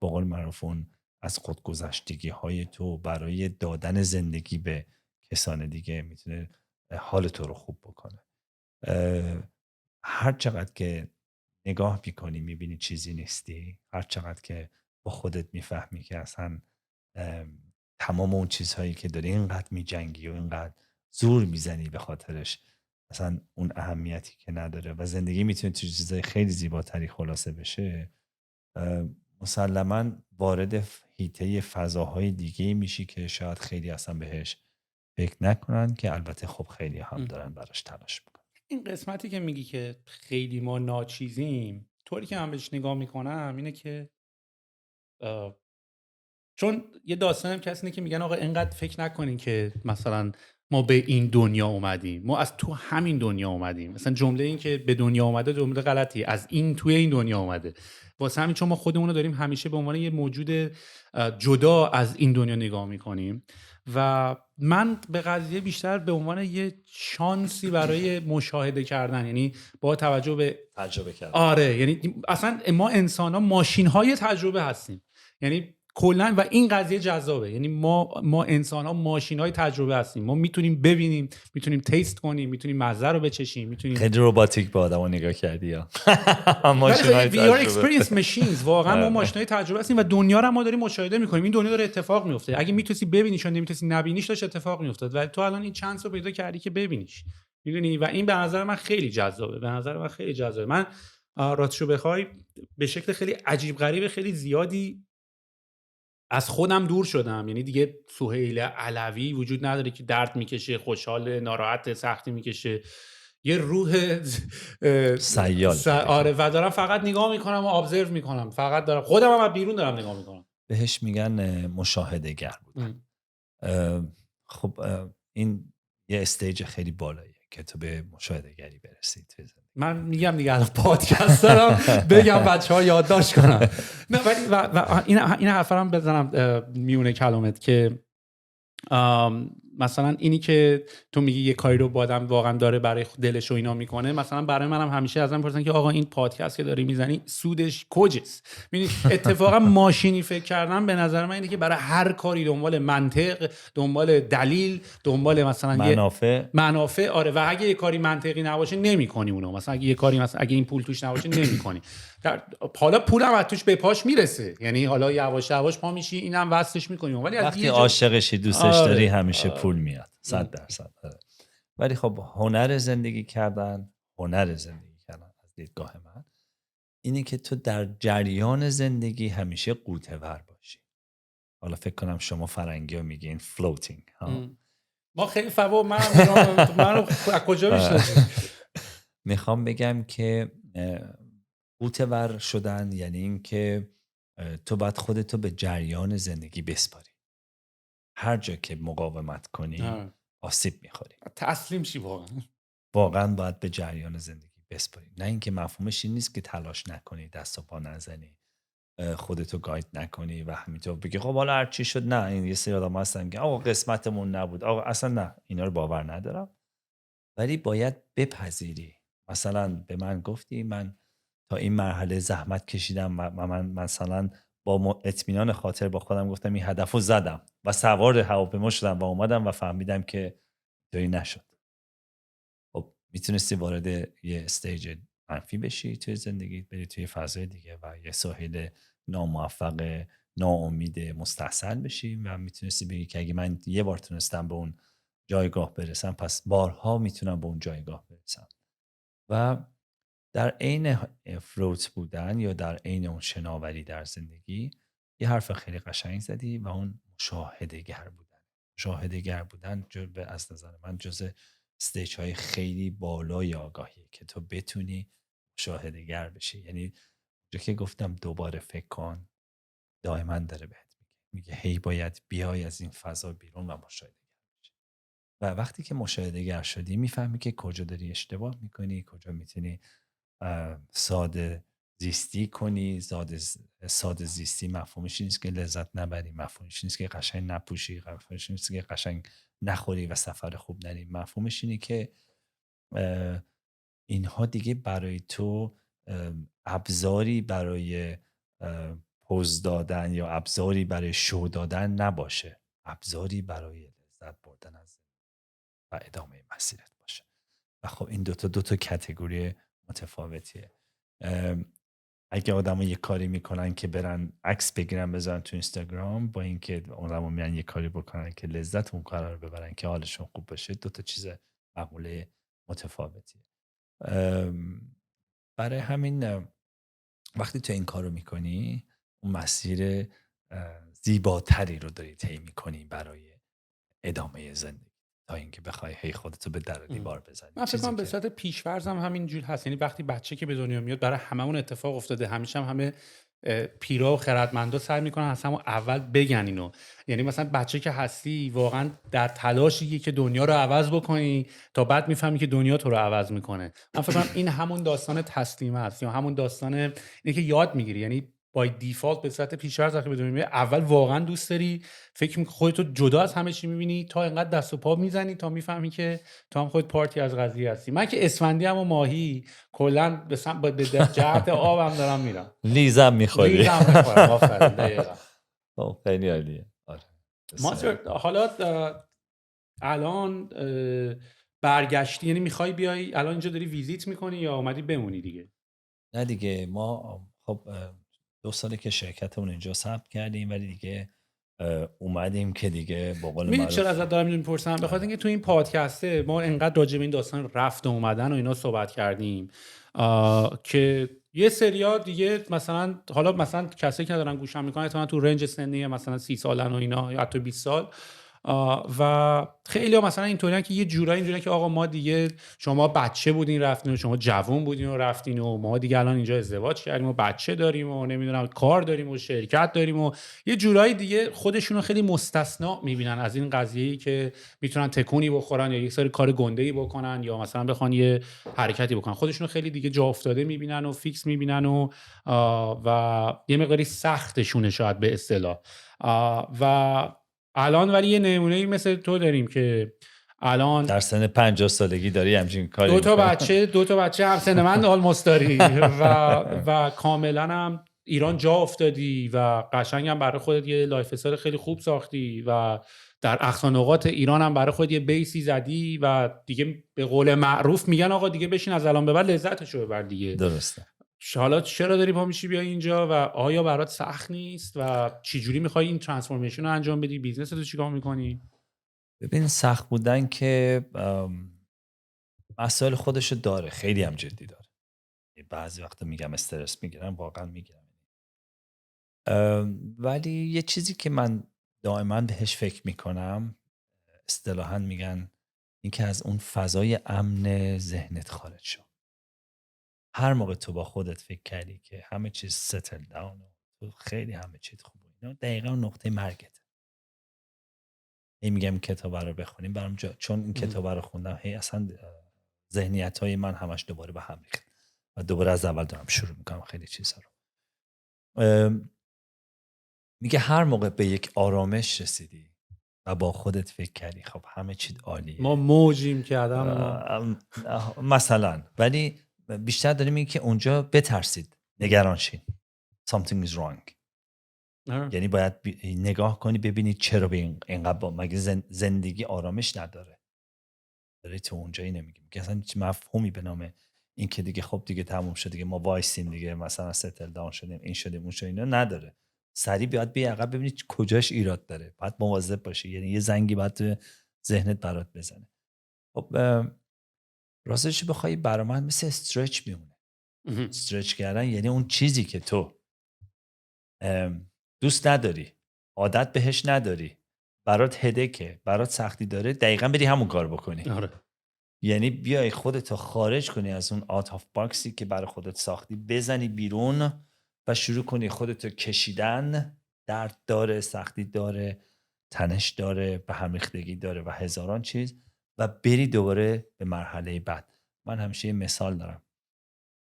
Speaker 2: با قول معروف اون از خودگذشتگی های تو برای دادن زندگی به کسان دیگه میتونه حال تو رو خوب بکنه. هر چقدر که نگاه میکنی میبینی چیزی نیستی، هر چقدر که با خودت میفهمی که اصلا تمام اون چیزهایی که داری اینقدر میجنگی و اینقدر زور میزنی به خاطرش اصلا اون اهمیتی که نداره و زندگی میتونه توی چیزهای خیلی زیباتری خلاصه بشه، مسلماً وارد حیطه فضاهای دیگه میشی که شاید خیلی اصلا بهش فکر نکنن، که البته خب خیلی هم دارن براش تلاش میکنن.
Speaker 1: این قسمتی که میگی که خیلی ما ناچیزیم، طوری که من بهش نگاه میکنم اینه که چون یه داستانم که هست اینه که میگن آقا اینقدر فکر نکنین که مثلا ما به این دنیا اومدیم، ما از تو همین دنیا اومدیم. مثلا جمله این که به دنیا اومده جمله غلطی، از این توی این دنیا اومده. واسه همین چون ما خودمون رو داریم همیشه به عنوان یه موجود جدا از این دنیا نگاه میکنیم و من به قضیه بیشتر به عنوان یه شانسی برای مشاهده کردن، یعنی با توجه به
Speaker 2: تجربه کردن.
Speaker 1: آره، یعنی اصلا ما انسان ها ماشین های تجربه هستیم، یعنی کلا و این قضیه جذابه. یعنی ما انسان ها ماشین های تجربه هستیم، ما میتونیم ببینیم، میتونیم تیست کنیم، میتونیم مزه رو بچشیم، میتونیم.
Speaker 2: خیلی رباتیک به آدمو نگاه کردی یا
Speaker 1: ماشین های تجربه. experience machines. واقعا ما ماشین های تجربه هستیم و دنیا رو ما داریم مشاهده میکنیم. این دنیا داره اتفاق میفته. اگه میتونی ببینیش و نمیتونی نبینیش، داشت اتفاق میافتاد و تو الان این چانس رو پیدا کردی که ببینیش، میدونی. و این به نظر من خیلی جذابه، به نظر من خیلی جذابه. من راستشو بخوای به شکل خیلی عجیب غریب خیلی زیادی از خودم دور شدم. یعنی دیگه سهیل علوی وجود نداره که درد میکشه، خوشحال، ناراحت، سختی میکشه. یه روح
Speaker 2: سیال
Speaker 1: آره، و دارم فقط نگاه میکنم و ابزرو میکنم، فقط دارم خودم هم از بیرون دارم نگاه میکنم.
Speaker 2: بهش میگن مشاهده گر بودن. خب این یه استیج خیلی بالاییه که تو به مشاهده گری برسی.
Speaker 1: من میگم دیگه الان پادکست دارم بگم بچه‌ها یادداشت کنن. نه ولی و این حرفا هم بزنم میونه کلامت که مثلا اینی که تو میگی یه کاری رو با آدم واقعا داره برای دلش و اینا میکنه، مثلا برای منم همیشه ازم میپرسن که آقا این پادکست که داری میزنی سودش کجاست؟ میدونی اتفاقا ماشینی فکر کردن به نظر من اینه که برای هر کاری دنبال منطق، دنبال دلیل، دنبال مثلا منافع. آره، و اگه یه کاری منطقی نباشه نمیکنی اونو. مثلا اگه یه کاری مثلا اگه این پول توش نباشه نمیکنی. حالا پولم از توش به پاش میرسه، یعنی حالا یواش یواش پا میشی اینم وصلش میکنی، ولی
Speaker 2: وقتی عاشقشی دوستش داری همیشه پول میاد 100%. ولی خب هنر زندگی کردن از دیدگاه من اینه که تو در جریان زندگی همیشه قوطه‌ور باشی. حالا فکر کنم شما فرنگی ها میگین فلوتینگ.
Speaker 1: ما خیلی فوا من از کجا میشناسیم؟
Speaker 2: میخوام بگم که قوطه‌ور شدن یعنی این که تو باید خودتو به جریان زندگی بسپاری. هر جا که مقاومت کنی
Speaker 1: آره.
Speaker 2: آسیب میخوری.
Speaker 1: تسلیم شی واقعا.
Speaker 2: واقعا باید به جریان زندگی بسپاری. نه اینکه مفهومش این نیست که تلاش نکنی، دست و پا نزنی، خودتو گاید نکنی و همینطور بگی خب حالا هر چی شد. نه، این یه سری آدم هستن که آقا قسمتمون نبود، آقا اصلا نه، اینا رو باور ندارم. ولی باید بپذیری. مثلا به من گفتی من تا این مرحله زحمت کشیدم و من مثلا با اطمینان خاطر با خودم گفتم این هدف رو زدم و سوار هواپیما شدم و اومدم و فهمیدم که اینطوری نشد. خب میتونستی وارد یه استیج منفی بشی توی زندگی، بری توی فضای دیگه و یه ساحل ناموفق، ناامید، مستحصل بشی و میتونستی بگی که اگه من یه بار تونستم به اون جایگاه برسم پس بارها میتونم به اون جایگاه برسم. و در عین فلوت بودن یا در عین اون شناوری در زندگی یه حرف خیلی قشنگ زدی و اون مشاهده‌گر بودن. مشاهده‌گر بودن از نظر من جز استیج های خیلی بالای آگاهیه که تو بتونی مشاهده‌گر بشی. یعنی اونجا که گفتم دوباره فکر کن، دائما داره بهت میگه هی باید بیای از این فضا بیرون و مشاهده‌گر بشی. و وقتی که مشاهده‌گر شدی میفهمی که کجا داری اشتباه میکنی، کجا میتونی ساده زیستی کنی. ساده زیستی مفهومش نیست که لذت نبری، مفهومش نیست که قشنگ نپوشی، مفهومش نیست که قشنگ نخوری و سفر خوب نری. مفهومش اینه که اینها دیگه برای تو ابزاری برای پوز دادن یا ابزاری برای شو دادن نباشه، ابزاری برای لذت بردن از و ادامه مسیرت باشه. و خب این دوتا کتگوری متفاوتیه. اگه آدم یه کاری میکنن که برن عکس بگیرن بذارن تو اینستاگرام، با اینکه آدم میان یه کاری بکنن که لذت اون کار رو ببرن که حالشون خوب باشه، دوتا چیز معموله متفاوتیه. برای همین وقتی تو این کار رو میکنی اون مسیر زیباتری رو داری طی میکنی برای ادامه زندگی تا اینکه بخوای هی خودتو به در دیوار بزنی.
Speaker 1: من فکر کنم به صورت پیش‌فرضم همینجور هست. یعنی وقتی بچه که به دنیا میاد برای هممون اتفاق افتاده، همیشه هم همه پیرا و خردمندا سعی میکنن از همون اول بگن اینو. یعنی مثلا بچه که هستی واقعا در تلاشی که دنیا رو عوض بکنی تا بعد میفهمی که دنیا تو رو عوض میکنه. من فکر کنم این همون داستان تسلیم است یا همون داستان اینه که یاد میگیری. یعنی بای دیفالت به صورت پیش‌فرض وقتی به دنیا میای اول واقعا دوست داری، فکر می‌کنی خودتو جدا از همه چی می‌بینی تا اینقدر دست و پا میزنی تا میفهمی که تو هم خودت پارتی از قضیه هستی. من که اسفندی هم و ماهی کلا به جهت آبم دارم میرم،
Speaker 2: لیزم میخوری.
Speaker 1: ریزم میخورم. آفرین، دقیقاً.
Speaker 2: خیلی عالیه. آره.
Speaker 1: مازر، حالا الان برگشتی، یعنی میخوای بیای الان اینجا داری ویزیت میکنی یا اومدی بمونی دیگه؟
Speaker 2: نه دیگه، ما خب 2 ساله که شرکتمون اینجا ثبت کردیم ولی دیگه اومدیم که دیگه با قول
Speaker 1: میدونی چرا
Speaker 2: معروف
Speaker 1: ازت دارم اینو میپرسم؟ به خاطر اینکه تو این پادکسته ما انقدر راجع به این داستان رفت و اومدن و اینا صحبت کردیم که یه سریا دیگه مثلا حالا مثلا کسایی که دارن گوش میکنن احتمالاً تو رنج سنی مثلا 30 سالن و اینا یا حتی 20 سال و خیلی ها مثلا اینطوریه که یه جورایی اینجوریه که آقا ما دیگه شما بچه بودین رفتین و شما جوان بودین و رفتین و ما دیگه الان اینجا ازدواج کردیم و بچه داریم و نمیدونم کار داریم و شرکت داریم و یه جورایی دیگه خودشونو خیلی مستثنا میبینن از این قضیه‌ای که میتونن تکونی بخورن یا یه سری کار گنده‌ای بکنن یا مثلا بخوان یه حرکتی بکنن. خودشونو خیلی دیگه جا افتاده میبینن و فیکس میبینن و یه مقداری سختشونه شاید به اصطلاح. و الان ولی یه نمونه‌ای مثل تو داریم که الان
Speaker 2: در سن 50 سالگی داری همچین کاری
Speaker 1: دو تا بچه هم سن من آلموست داری و کاملا هم ایران جا افتادی و قشنگ هم برای خودت یه لایف استایل خیلی خوب ساختی و در اقصا نقاط ایران هم برای خودت یه بیسی زدی و دیگه به قول معروف میگن آقا دیگه بشین از الان به بعد لذتشو ببر دیگه.
Speaker 2: درسته.
Speaker 1: حالا چرا داری پا میشی بیای اینجا و آیا برات سخت نیست و چی جوری میخوای این ترانسفورمیشن رو انجام بدی؟ بیزنس رو چیکار میکنی؟
Speaker 2: ببین سخت بودن که مسائل خودشو داره، خیلی هم جدی داره. بعضی وقتا میگم استرس میگیرم، واقعا میگیرم. ولی یه چیزی که من دائما بهش فکر میکنم، اصطلاحاً میگن این که از اون فضای امن ذهنت خارج شو. هر موقع تو با خودت فکر کردی که همه چیز ستل داون و تو خیلی همه چیز خوبه، اینا دقیقا نقطه مرگت. میگم کتاب رو بخونیم برام چون این کتاب رو خوندم اصلا ذهنیت های من همش دوباره به هم ریخت و دوباره از اول دارم شروع میکنم خیلی چیزا رو. میگه هر موقع به یک آرامش رسیدی و با خودت فکر کردی خب همه چیز عالیه،
Speaker 1: ما موجیم که آدم ما
Speaker 2: مثلا، ولی بیشتر داریم میگه که اونجا بترسید، نگران شین، something is wrong. یعنی باید نگاه کنی ببینی چرا به اینقدر مگه زندگی آرامش نداره؟ داره تو اونجایی نمیگیم که اصلا هیچ مفهومی به نام این که دیگه خب دیگه تموم شد دیگه ما وایسیم دیگه مثلا ستل داون شدیم این شدیم اون شدیم، اینا نداره. سریع بیاد بیا عقب ببینید کجاش ایراد داره، باید مواظب باشی، یعنی یه زنگی باید تو ذهنت برات بزنه. خب راستش بخوای برای من مثل استرچ میمونه. استرچ کردن یعنی اون چیزی که تو دوست نداری، عادت بهش نداری، برات هدکه، برات سختی داره، دقیقاً بری همون کار بکنی.
Speaker 1: آره.
Speaker 2: یعنی بیای خودتو خارج کنی از اون آوت آف باکسی که برای خودت ساختی، بزنی بیرون و شروع کنی خودتو کشیدن. درد داره، سختی داره، تنش داره، به هم ریختگی داره و هزاران چیز، و بری دوباره به مرحله بعد. من همیشه یه مثال دارم،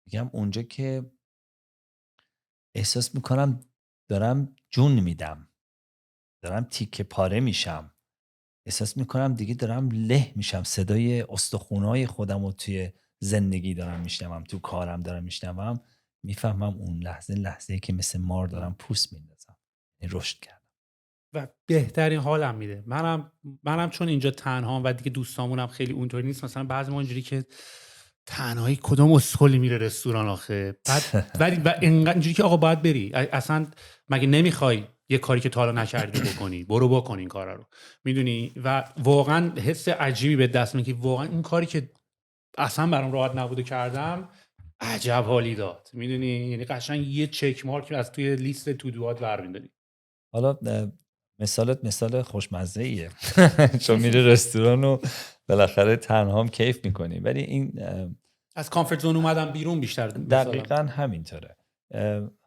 Speaker 2: میگم اونجا که احساس میکنم دارم جون میدم، دارم تیکه پاره میشم، احساس میکنم دیگه دارم له میشم، صدای استخونای خودم رو توی زندگی دارم میشنوم، تو کارم دارم میشنوم، میفهمم اون لحظه‌ای که مثل مار دارم پوست میندازم، رشد کردم
Speaker 1: و بهترین حالم میده. منم چون اینجا تنهام و دیگه دوستامونم خیلی اونطوری نیست، مثلا بعضی ما اینجوری که تنهایی کدوم اسکلی میره رستوران آخه، بعد ولی اینجوری که آقا باید بری، اصلا مگه نمیخوای یه کاری که تا حالا نکردی بکنی، برو بکن این کارا رو، میدونی؟ و واقعا حس عجیبی به دست میاد که واقعا این کاری که اصلا برام راحت نبوده کردم عجب حالی داد، میدونی؟ یعنی قشنگ یه چک مارک از توی لیست تو دوات برمی‌داری.
Speaker 2: حالا مثالت مثال خوشمزه ایه چون میره رستوران و بالاخره تنها هم کیف میکنی، ولی این
Speaker 1: از کامفورت زون اومدم بیرون بیشتر
Speaker 2: دقیقاً همینطوره.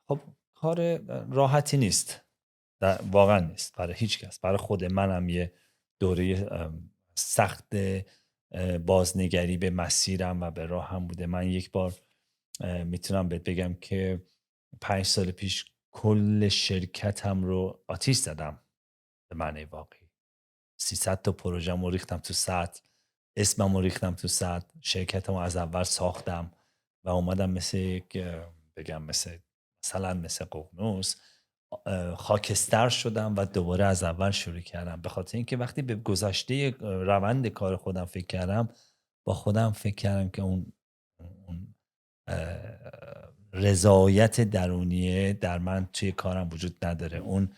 Speaker 2: خب کار راحتی نیست، واقعا نیست برای هیچ کس. برای خود منم یه دوره سخت بازنگری به مسیرم و به راهم بوده. من یک بار میتونم بهت بگم که 5 سال پیش کل شرکتم رو آتیش زدم، به معنی واقعی. 300 تا پروژه‌مو رو ریختم تو سطل، اسمم رو ریختم تو سطل، شرکتمو از اول ساختم و اومدم مثل یک بگم مثل ققنوس خاکستر شدم و دوباره از اول شروع کردم. به خاطر اینکه وقتی به گذشته روند کار خودم فکر کردم، با خودم فکر کردم که اون رضایت درونیه در من توی کارم وجود نداره، اون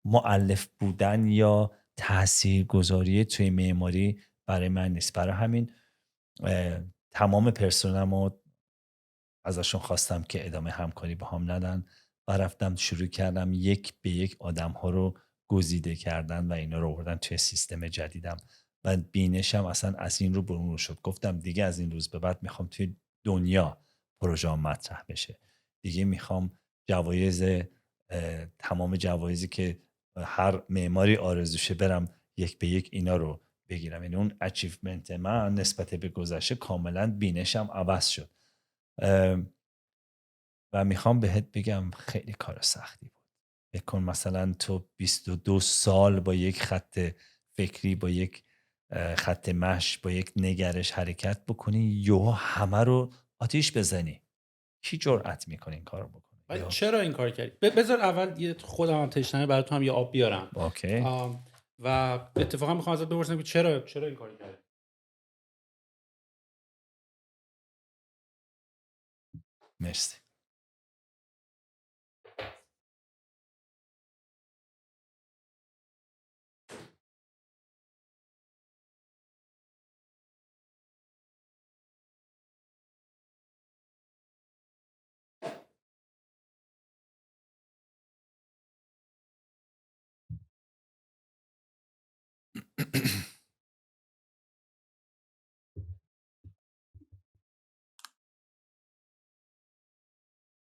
Speaker 2: مؤلف بودن یا تاثیرگذاری توی معماری برای من نیست. برای همین تمام پرسنلمو ازشون خواستم که ادامه همکاری با هم ندن و رفتم شروع کردم یک به یک آدم ها رو گزیده کردن و اینا رو آوردن توی سیستم جدیدم و بینشم اصلا از این رو به اون رو شد. گفتم دیگه از این روز به بعد میخوام توی دنیا پروژه مطرح بشه، دیگه میخوام جوایز تمام جوایزی که هر معماری آرزوشه برم یک به یک اینا رو بگیرم. یعنی اون اچیومنت من نسبت به گذشته کاملا بینشم عوض شد و میخوام بهت بگم خیلی کار سختی بود. بکن مثلا تو 22 سال با یک خط فکری، با یک خط مشی، با یک نگرش حرکت بکنی، یهو همه رو آتیش بزنی. کی جرأت میکنه این کارو بکنه؟
Speaker 1: چرا این کار کردی؟ بذار اول یه خودم هم تشنه براتون هم یه آب بیارم.
Speaker 2: اوکی.
Speaker 1: و اتفاقا میخوام ازت بپرسم که چرا این کار کردی؟
Speaker 2: مرسی.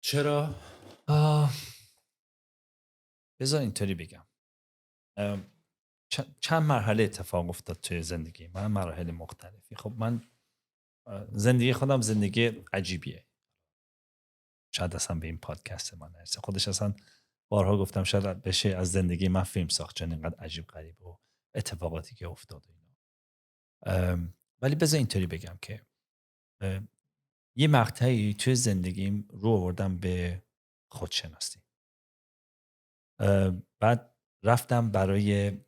Speaker 1: چرا؟
Speaker 2: بذار اینطوری بگم، چند مرحله اتفاق افتاد توی زندگی من، مراحل مختلفی. خب من زندگی خودم زندگی عجیبیه. شاید اصلا به این پادکست من نرسه. خودش اصلا بارها گفتم شاید بشه از زندگی من فیلم ساخت، چون اینقدر عجیب غریب و اتفاقاتی که افتاد. ولی بذار اینطوری بگم که یه مقطعی توی زندگیم رو آوردم به خودشناسی. بعد رفتم برای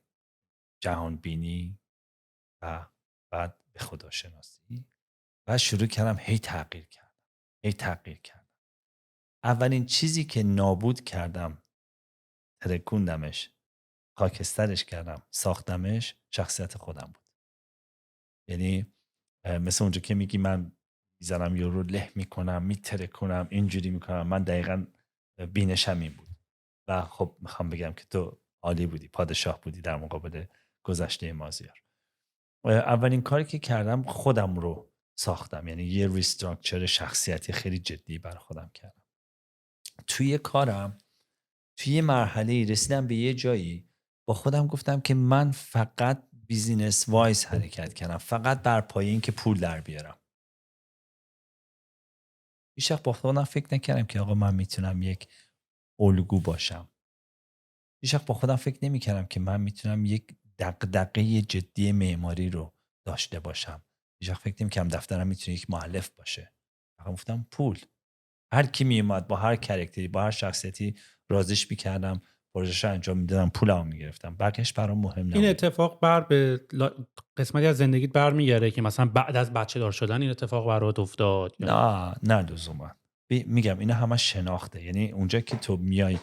Speaker 2: جهان بینی و بعد به خداشناسی و شروع کردم هی تغییر کردم. اولین چیزی که نابود کردم، ترکوندمش، خاکسترش کردم، ساختمش، شخصیت خودم بود. یعنی مثل اونجا که میگی من میزنم یه رو له میکنم، میترکونم، اینجوری میکنم، من دقیقا بینشم این بود. و خب میخوام بگم که تو عالی بودی، پادشاه بودی در مقابل گذشته مازیار. اولین کاری که کردم خودم رو ساختم، یعنی یه ریستراکچر شخصیتی خیلی جدی برای خودم کردم. توی کارم توی یه مرحله رسیدم به یه جایی، با خودم گفتم که من فقط بیزینس وایز حرکت کردم، فقط بر پایه این که پول در بیارم. هیچ وقت با خودم فکر نکردم که آقا من میتونم یک الگو باشم. هیچ وقت با خودم فکر نمی‌کردم که من میتونم یک دغدغه جدی معماری رو داشته باشم. هیچ وقت فکر نمی‌کردم دفترم میتونه یک مؤلف باشه. فقط گفتم پول. هر کی میومد با هر کاراکتری، با هر شخصیتی رازیش می‌کردم، پروژه‌ش رو انجام میدادم، پولمو میگرفتم. بقیه‌اش برام مهم
Speaker 1: این
Speaker 2: نبود.
Speaker 1: اتفاق به قسمتی از زندگیت برمیگرده که مثلا بعد از بچه دار شدن این اتفاق برات افتاد یا
Speaker 2: نه لزوما. میگم اینا همه شناخته. یعنی اونجا که تو میای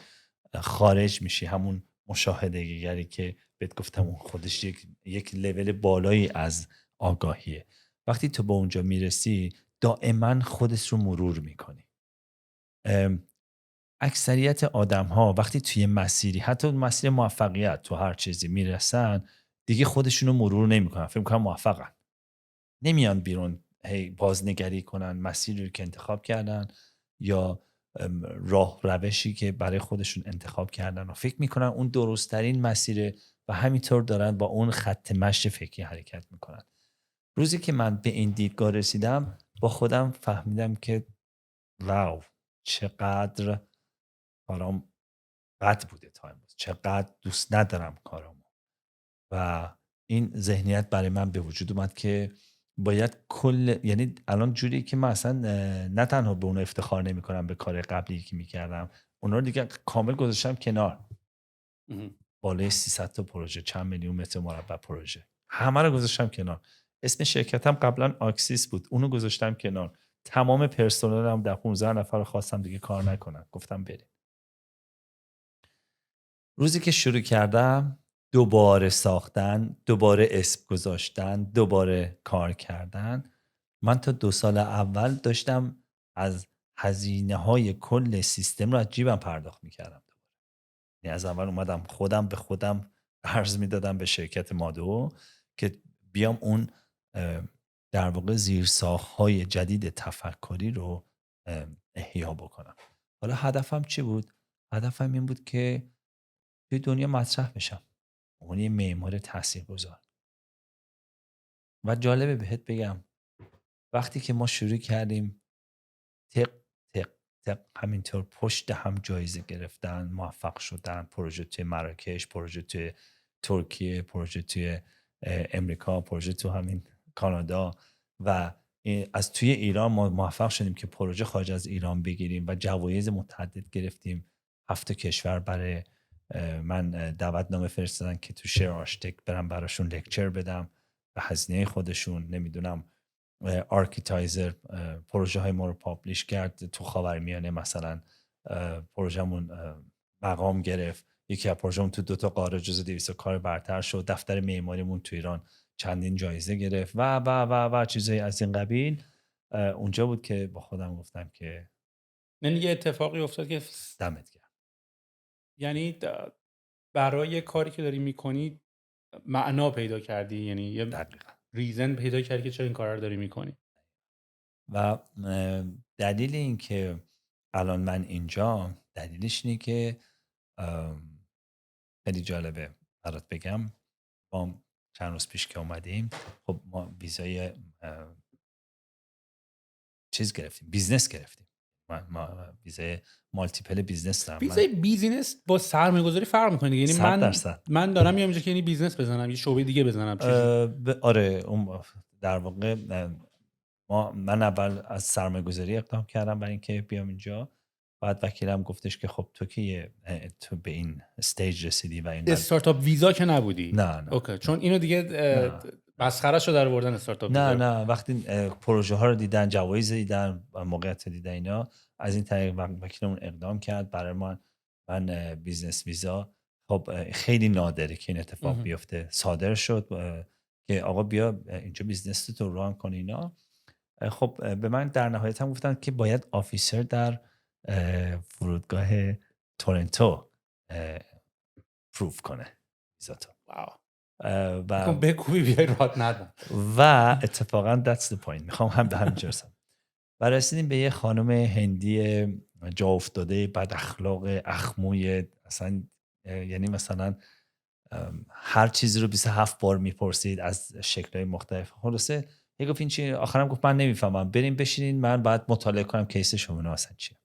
Speaker 2: خارج میشی، همون مشاهده‌گری که بهت گفتم، اون خودش یک لول بالایی از آگاهیه. وقتی تو به اونجا میرسی دائما خودت رو مرور میکنی. اکثریت آدم ها وقتی توی مسیری، حتی مسیر موفقیت، تو هر چیزی میرسن، دیگه خودشون رو مرور نمیکنن، فکر میکنن موفقن، نمیان بیرون هی بازنگری کنن مسیری رو که انتخاب کردن یا راه روشی که برای خودشون انتخاب کردن و فکر میکنن اون درست‌ترین مسیره و همینطور دارن با اون خط مشی فکری حرکت میکنن. روزی که من به این دیدگاه رسیدم، با خودم فهمیدم که واو، چقدر کارام بد بوده تا امروز، چقدر دوست ندارم کارامو. و این ذهنیت برای من به وجود اومد که باید یعنی الان جوری که من اصلا نه تنها به اون افتخار نمی کنم به کار قبلی که میکردم، اونا رو دیگه کامل گذاشتم کنار. بالای 300 تا پروژه، چند میلیون متر مربع پروژه، همه رو گذاشتم کنار. اسم شرکتم قبلا آکسیس بود، اونو گذاشتم کنار. تمام پرسنلم در 15 نفر رو خواستم دیگه کار نکنن، گفتم بریم. روزی که شروع کردم دوباره ساختن، دوباره اسم گذاشتن، دوباره کار کردن، من تا 2 سال اول داشتم از هزینه‌های کل سیستم رو از جیبم پرداخت می‌کردم. یعنی از اول اومدم خودم به خودم قرض میدادم به شرکت مادو که بیام اون در واقع زیرساخت‌های جدید تفکری رو احیا بکنم. حالا هدفم چی بود؟ هدفم این بود که توی دنیا مطرح بشم، عنوان یه معمار تاثیرگذار. و جالبه بهت بگم، وقتی که ما شروع کردیم تق تق تق همینطور پشت هم جایزه گرفتن، موفق شدن، پروژه توی مراکش، پروژه توی ترکیه، پروژه توی امریکا، پروژه تو همین کانادا، و از توی ایران ما موفق شدیم که پروژه خارج از ایران بگیریم و جوایز متعدد گرفتیم. 7 کشور برای من دعوتنامه فرستادن که تو شیر آرشتک برم براشون لکچر بدم و هزینه خودشون. نمیدونم آرکیتایزر پروژه های ما رو پابلیش کرد تو خاورمیانه، مثلا پروژهمون مقام گرفت. یکی از پروژهمون تو 2 تا قاره جزو 200 کار برتر شد. دفتر معماریمون تو ایران چندین جایزه گرفت و چیزایی از این قبیل. اونجا بود که با خودم گفتم که
Speaker 1: یعنی یه اتفاقی افتاد که
Speaker 2: دمت گرم.
Speaker 1: یعنی برای کاری که داری میکنی معنا پیدا کردی، یعنی یه
Speaker 2: دقیقا.
Speaker 1: ریزن پیدا کردی که چرا این کار رو داری میکنی.
Speaker 2: و دلیل این که الان من اینجا، دلیلش اینه که خیلی جالبه برات بگم. با چند روز پیش که اومدیم، خب ما ویزای چیز گرفتیم، بیزنس گرفتیم. ما ویزای مالتیپل بیزنس دارم.
Speaker 1: ویزای بیزینس با سرمایه‌گذاری فرق می‌کنه. یعنی
Speaker 2: 100%.
Speaker 1: من دارم میام اینجا که یعنی بیزنس بزنم، یه شعبه دیگه بزنم چیزی.
Speaker 2: آره در واقع من اول از سرمایه‌گذاری اقدام کردم برای اینکه بیام اینجا. بعد وکیلم گفتش که خب تو که تو به این استیج رسیدی و این
Speaker 1: استارتاپ ویزا که نبودی؟
Speaker 2: نه.
Speaker 1: اوکی، چون اینو دیگه مسخره‌شو در آوردن استارتاپ ویزا.
Speaker 2: نه وقتی پروژه ها رو دیدن، جوایز دیدن، موقعیت دیدن، اینا از این طریق وکیلمون اقدام کرد برای من بیزنس ویزا. خب خیلی نادره که این اتفاق بیفته. صادر شد که آقا بیا اینجا بیزنس تو ران کن اینا. خب به من در نهایت هم گفتن که باید آفیسر در فرودگاه تورنتو پروف کنه ویزاتو.
Speaker 1: واو.
Speaker 2: و
Speaker 1: بکوبی بیای راحت ندم.
Speaker 2: و اتفاقا that's the point. میخوام هم به همین جرسم. و رسیدیم به یه خانم هندی جا افتاده، بد اخلاق، اخموی، اصلا یعنی مثلا هر چیزی رو 27 بار میپرسید از شکل‌های مختلف. خلاصه یه گفت این چی؟ آخرام گفت من نمیفهمم، بریم بشینین من بعد مطالعه کنم کیس شما اصلا چیه.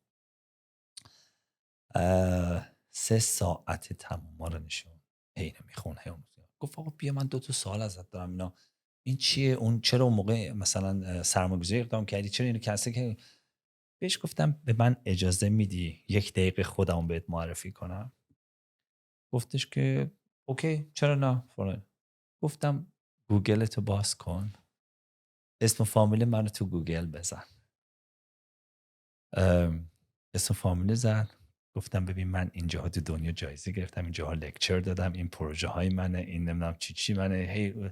Speaker 2: 3 ساعت تمام ما رو نشون اینو میخونه. گفت آقا بیا من 2 تا سوال ازت دارم، اینا این چیه، اون چرا اون موقع مثلا سرمایه‌گذاری اقدام کردی، چرا اینو کسی که. بهش گفتم به من اجازه میدی 1 دقیقه خودم بهت معرفی کنم؟ گفتش که اوکی چرا نه فلان. گفتم گوگل تو باز کن، اسم فامیل منو تو گوگل بزن. اسم فامیل زد. گفتم ببین من اینجاها تو دنیا جایزه گرفتم، اینجاها لکچر دادم، این پروژه های منه، این نمیدونم چی منه. هی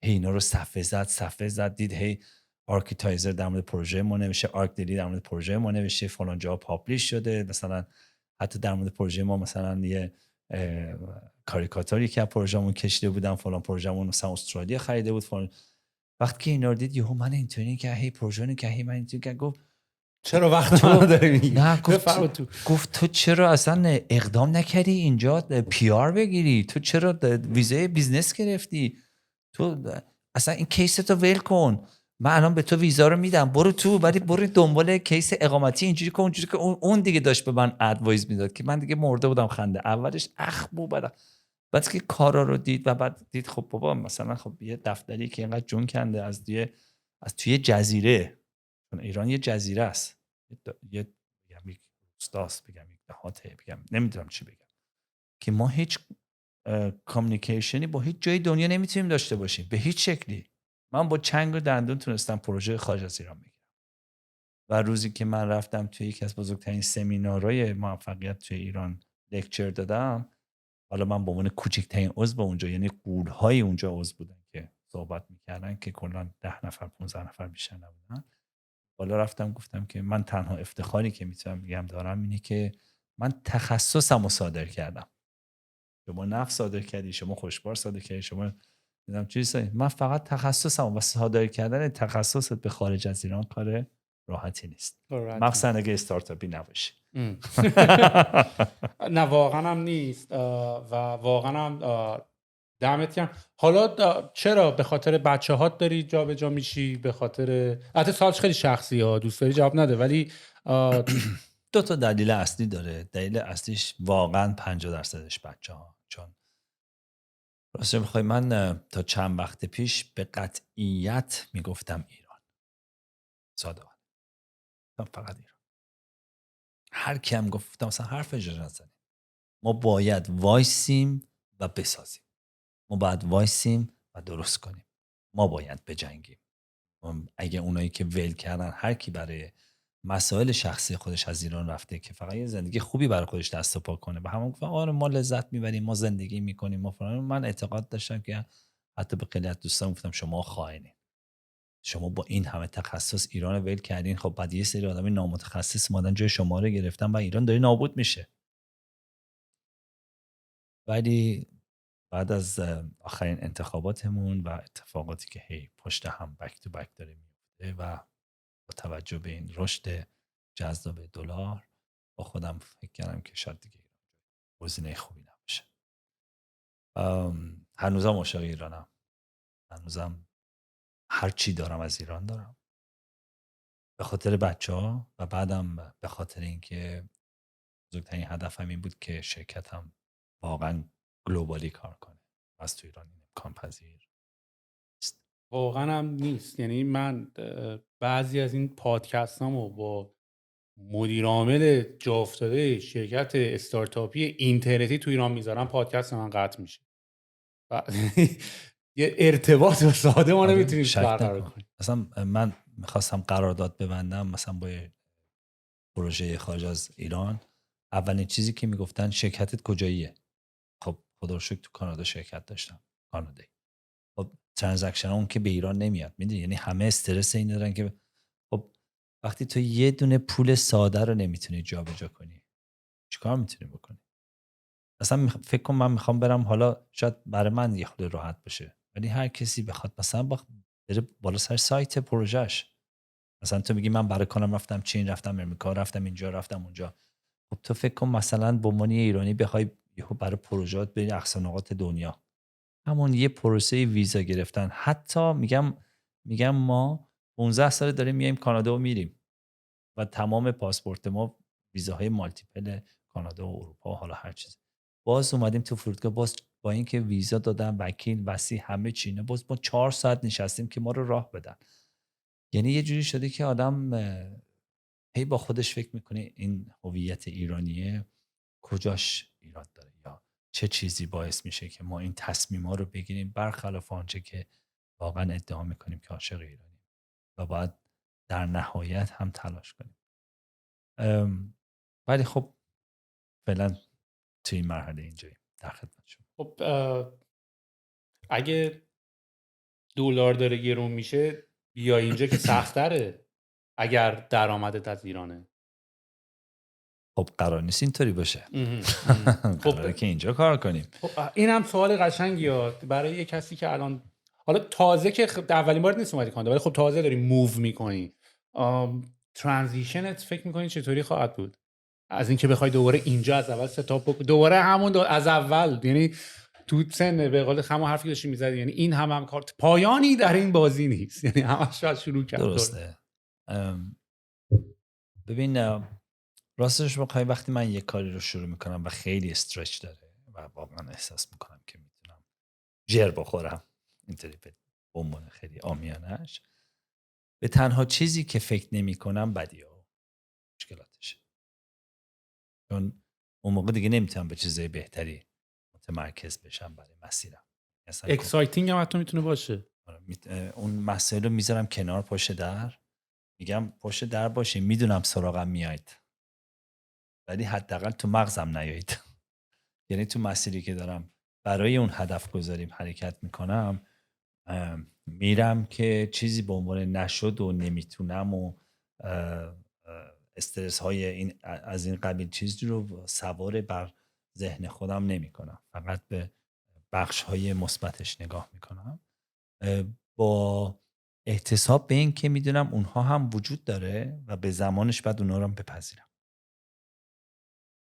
Speaker 2: اینا رو صفحه زد دید هی آرکیتایزر در مورد پروژه ما نوشته، آرک دلی در مورد پروژه ما نوشته، فلان جا پابلیش شده، مثلا حتی در مورد پروژه ما مثلا یه کاریکاتوری که پروژه‌مون کشیده بودم، فلان پروژه‌مون مثلا استرالیا خریده بود فلان. وقتی که اینا رو دید یهو من اینطوری که هی پروژه که هی من اینطوری که گفت
Speaker 1: چرا وقت ما داری میگی؟
Speaker 2: نه گفت تو چرا اصلا اقدام نکردی اینجا پی آر بگیری؟ تو چرا ویزای بیزنس گرفتی؟ تو اصلا این کیس تو ول کن، من الان به تو ویزا رو میدم، برو تو، ولی برو دنبال کیس اقامتی اینجوری که اونجوری که اون دیگه داشت به من ادوایز میداد که من دیگه مرده بودم خنده. اولش اخبو بعد که کارا رو دید و بعد دید خب بابا مثلا خب یه دفتری که اینقدر جون کنده از توی جزیره، چون ایران یه جزیره است، یه یک روستاست، بگم یک دهاته، بگم نمیدونم چی بگم، که ما هیچ کامیونیکیشنی با هیچ جای دنیا نمیتونیم داشته باشیم به هیچ شکلی. من با چنگ و دندون تونستم پروژه خارج از ایران بگیرم. و روزی که من رفتم توی یکی از بزرگترین سمینارهای موفقیت توی ایران لکچر دادم، حالا من به عنوان کوچکترین عضو اونجا، یعنی قولهای اونجا عضو بودن که صحبت میکردن که کلا 10 نفر 15 نفر بیشتر نبودن. حالا رفتم گفتم که من تنها افتخاری که میتونم بگم دارم اینه که من تخصصمو صادر کردم. شما نفت صادر کردی، شما خوشبار صادر کردی، شما نمیدونم چیزی، من فقط تخصصمو و صادر کردن تخصصت به خارج از ایران کار راحتی نیست، مخصوصا اگه استارتاپی نباشی.
Speaker 1: نه واقعا هم نیست و واقعا هم دمت گرم. حالا چرا به خاطر بچه‌هات داری جابجا میشی؟ به خاطر البته سوالش خیلی شخصی ها، دوست داری جواب نده، ولی
Speaker 2: 2 تا دلیل اصلی داره. دلیل اصلیش واقعا 50%ش بچه‌ها. چون راستش بخوای من تا چند وقت پیش به قطعیت میگفتم ایران، صادقانه فقط ایران. هر کی هم گفتم مثلا حرف اجازه نزنیم، ما باید وایسیم و بسازیم، ما باید وایسیم و درست کنیم، ما باید بجنگیم. اگه اونایی که ول کردن، هر کی برای مسائل شخصی خودش از ایران رفته که فقط یه زندگی خوبی برای خودش دست و پا کنه، به همون گفتم آره ما لذت میبریم، ما زندگی میکنیم، ما فلان. من اعتقاد داشتم که حتی به خیلی از دوستان گفتم شما خائنین، شما با این همه تخصص ایران رو ول کردین، خب بعد یه سری آدم نامتخصص مادن جای شما رو گرفتن و ایران داره نابود میشه. ولی بعد از آخرین انتخاباتمون و اتفاقاتی که هی پشت هم بک تو بک داره میفته و با توجه به این رشد جذاب دلار، با خودم فکر کردم که شاید دیگه گزینه خوبی نباشه. هنوزم عاشق ایرانم، هنوزم هر چی دارم از ایران دارم، به خاطر بچه‌ها و بعدم به خاطر اینکه بزرگترین هدفم این بود که شرکتم واقعا گلوبالی کار کنه. از تو ایران این امکان پذیر است.
Speaker 1: واقعا هم نیست. یعنی من بعضی از این پادکستامو با مدیر عامل جا افتاده شرکت استارتاپی اینترنتی تو ایران میذارم، پادکست من قطع میشه. و یه ارتباط ساده ما
Speaker 2: آره،
Speaker 1: نمیتونیم
Speaker 2: شک
Speaker 1: برقرار
Speaker 2: نکن.
Speaker 1: کنیم.
Speaker 2: مثلا من میخواستم قرارداد ببندم مثلا با یه پروژه خارج از ایران. اولین چیزی که میگفتن شرکتت کجاییه؟ خب خدا رو شکر تو کانادا شرکت داشتم، کانادایی. خب ترانزکشن اون که به ایران نمیاد، میدونی، یعنی همه استرس این دارن که خب وقتی تو یه دونه پول ساده رو نمیتونی جابجا کنی، چیکار میتونی بکنی؟ اصلا فکر کنم من میخوام برم، حالا شاید برای من یه خورده راحت باشه، ولی هر کسی بخواد مثلا بره بالا سر سایت پروژهش، مثلا تو میگی من برای کارم رفتم چین، رفتم امریکا، رفتم اینجا، رفتم اونجا. خب تو فکر کن مثلا به عنوان ایرانی بخوای یهو برای پروژهات بری اقصا نقاط دنیا، همون یه پروسه ویزا گرفتن، حتی میگم ما 15 سال داریم میایم کانادا و میریم و تمام پاسپورت ما ویزاهای مالتیپل کانادا و اروپا و حالا هر چیز. باز اومدیم تو فرودگاه، باز با اینکه ویزا دادن، وکیل، وسی، همه چینه، باز ما 4 ساعت نشستیم که ما رو راه بدن. یعنی یه جوری شده که آدم هی با خودش فکر میکنه این هویت ایرانیه کجاش ایراد داره، یا چه چیزی باعث میشه که ما این تصمیم‌ها رو بگیریم برخلاف آنچه که واقعا ادعا میکنیم که عاشق ایرانیم و باید در نهایت هم تلاش کنیم. ولی خب فعلا تو این مرحله اینجاییم، در خدمت شما.
Speaker 1: خب اگه دلار داره گرون میشه بیا اینجا که سخت‌تره اگر درآمدت از ایرانه.
Speaker 2: خب قرار نیست اینطوری باشه. قراره
Speaker 1: خب
Speaker 2: که اینجا کار کنیم.
Speaker 1: خب این هم سوال قشنگی برای یه کسی که الان حالا تازه که اولین بار نیست اومدی کانادا، ولی خب تازه داری موو میکنی، ترانزیشنت فکر میکنی چطوری خواهد بود از اینکه بخوای دوباره اینجا از اول ستاپ بکنی، دوباره همون از اول، یعنی تو سن به قول همون حرفی داشتی میزدی، یعنی این هم کار پایانی در این بازی نیست، یعنی همش شاید شروع کرد.
Speaker 2: درسته. ببین راستش بخوای وقتی من یه کاری رو شروع میکنم و خیلی استرچ داره و واقعا احساس میکنم که میتونم جر بخورم، اینطوری به عنوان خیلی عامیانش، به تنها چیزی که فکر نمی کنم بدی ها مشکلاتشه، چون اون موقع دیگه نمیتونم به چیزای بهتری متمرکز بشم برای مسیرم.
Speaker 1: اکسایتینگ هم حتی میتونه باشه.
Speaker 2: اون مسائل رو میذارم کنار پشت در، میگم پشت در باشیم، میدونم سراغم میایید ولی حداقل تو مغزم نیایید. یعنی تو مسیری که دارم برای اون هدف گذاریم حرکت میکنم، میرم که چیزی به عنوان نشد و نمیتونم و استرس های این از این قبیل چیزی رو سوار بر ذهن خودم نمی کنم، فقط به بخش های مثبتش نگاه میکنم با احتساب به این که میدونم اونها هم وجود داره و به زمانش بعد اونها رو هم بپذیرم،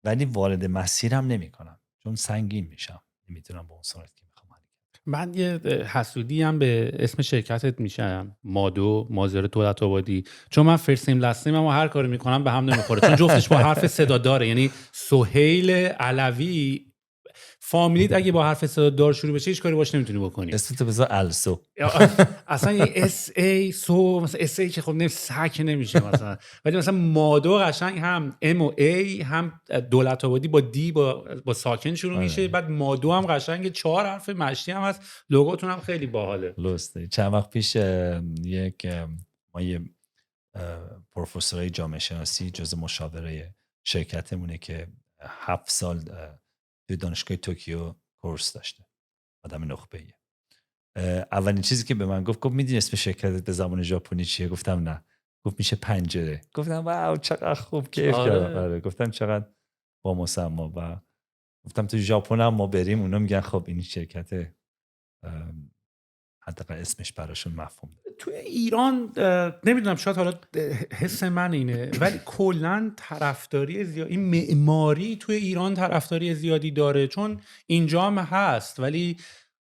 Speaker 2: ولی وارد مسیرم نمی کنم چون سنگین میشم، نمیتونم با اون سرعت که میخوام حرکت.
Speaker 1: من یه حسودی هم به اسم شرکتت میشم، مازر دولت آبادی، چون من فرست نیم لاست نیم هر کاری میکنم به هم نمیخوره، چون جفتش با حرف صدا داره. یعنی سهیل علوی فامیلیت اگه با حرف صدا دار شروع بشه هیچ کاری باش نمیتونی بکنی.
Speaker 2: اسمت بذار السو.
Speaker 1: اصلا یه اس ای سو، مثلا اس ای که خب سک نمیشه مثلا، ولی مثلا مادو قشنگ هم ام و ای هم دولت آبادی با دی با ساکن شروع میشه، بعد مادو هم قشنگ 4 حرف مشتی هم هست، لوگوتون هم خیلی باحاله.
Speaker 2: لسته. چند وقت پیش ما یه پروفسورای جامعه شناسی جز مشاوره شرکتمونه که 7 سال توی دانشگاه توکیو کورس داشته، آدم نخبه‌ایه. اولین چیزی که به من گفت میدونی اسم شرکتت به زبان ژاپنی چیه؟ گفتم نه. گفت میشه پنجره. گفتم واو چقدر خوب، کیف کردم. گفتم چقدر با مسما. و گفتم تو ژاپن هم ما بریم اونا میگن خب این شرکت حداقل اسمش براشون مفهوم داره.
Speaker 1: توی ایران نمیدونم، شاید حالا حس من اینه، ولی کلا طرفداری زیاد این معماری توی ایران طرفداری زیادی داره، چون اینجا هم هست، ولی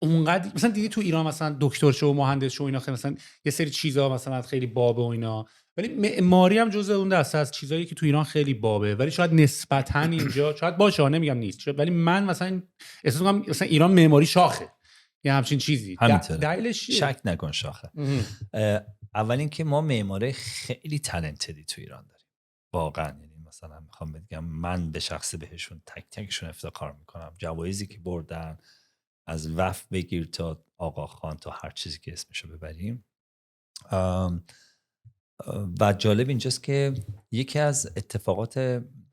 Speaker 1: اونقدر مثلا دیدی تو ایران مثلا دکتر شو و مهندس شو اینا، خیلی مثلا یه سری چیزا مثلا خیلی بابه و اینا، ولی معماری هم جزء اون دسته از چیزایی که تو ایران خیلی بابه، ولی شاید نسبتا اینجا شاید باشه، نمیگم نیست شاید، ولی من مثلا احساس می‌کنم مثلا ایران معماری شاخه یا همچین چیزی.
Speaker 2: همینطوره.
Speaker 1: دلیلش چیه؟
Speaker 2: شک نکن شاخه. اول اینکه ما معماره خیلی تالنتدی تو ایران داریم واقعا. یعنی مثلا میخوام بگم من به شخصه بهشون تک تکشون افتخار میکنم. جوایزی که بردن، از وف بگیر تا آقا خان تا هر چیزی که اسمشو ببریم. و جالب اینجاست که یکی از اتفاقات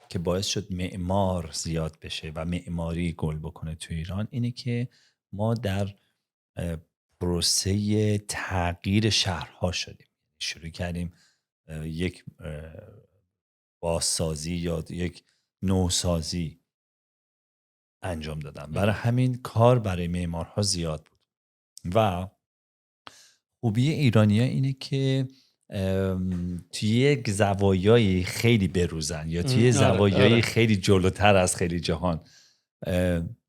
Speaker 2: که باعث شد معمار زیاد بشه و معماری گل بکنه تو ایران اینه که ما در پروسه تغییر شهرها شدیم. شروع کردیم یک بازسازی یا یک نوسازی انجام دادن. برای همین کار برای معمارها زیاد بود و خوبی ایرانی‌ها اینه که توی یک زوایایی خیلی بروزن یا توی زوایایی خیلی جلوتر از خیلی جهان.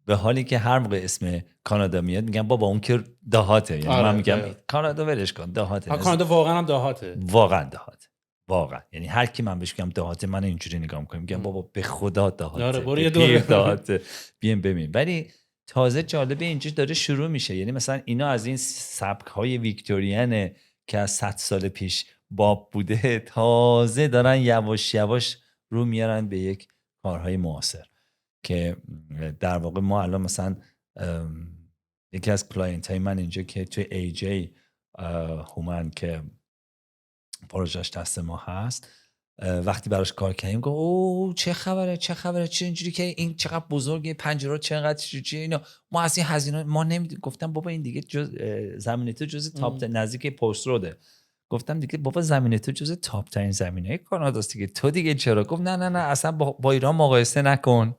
Speaker 2: به حالی که هر موقع اسم کانادا میاد میگن بابا اون که دهاته. یعنی من میگم کانادا ولش کن، دهاته.
Speaker 1: کانادا واقعا هم دهاته،
Speaker 2: واقعا دهاته، واقعا. یعنی هر کی من بهش میگم دهاته من اینجوری نگاه میکنم میگم بابا به خدا دهاته، برو دهاته بیام ببین. ولی تازه جالب اینجا داره شروع میشه. یعنی مثلا اینا از این سبک های ویکتوریانه که از 100 سال پیش باب بوده تازه دارن یواش یواش رو میارن به یک کارهای معاصر که در واقع ما الان مثلا یکی از کلاینت های من اینجا که توی ای جی هومن که پروژهش دست ما هست، وقتی براش کار کردیم گفت اوه چه خبره چه اینجوری که این چقدر بزرگه، پنجره چقدر چیه اینا، ما از این هزینه ما نمیدیم. گفتم بابا این دیگه زمینه تو جز تاپ نزدیک پست روده. گفتم دیگه بابا زمینه تو جز تاپ ترین زمینه کاناداست دیگه، تو دیگه چرا؟ گفت نه اصلا با ایران مقایسه نکن.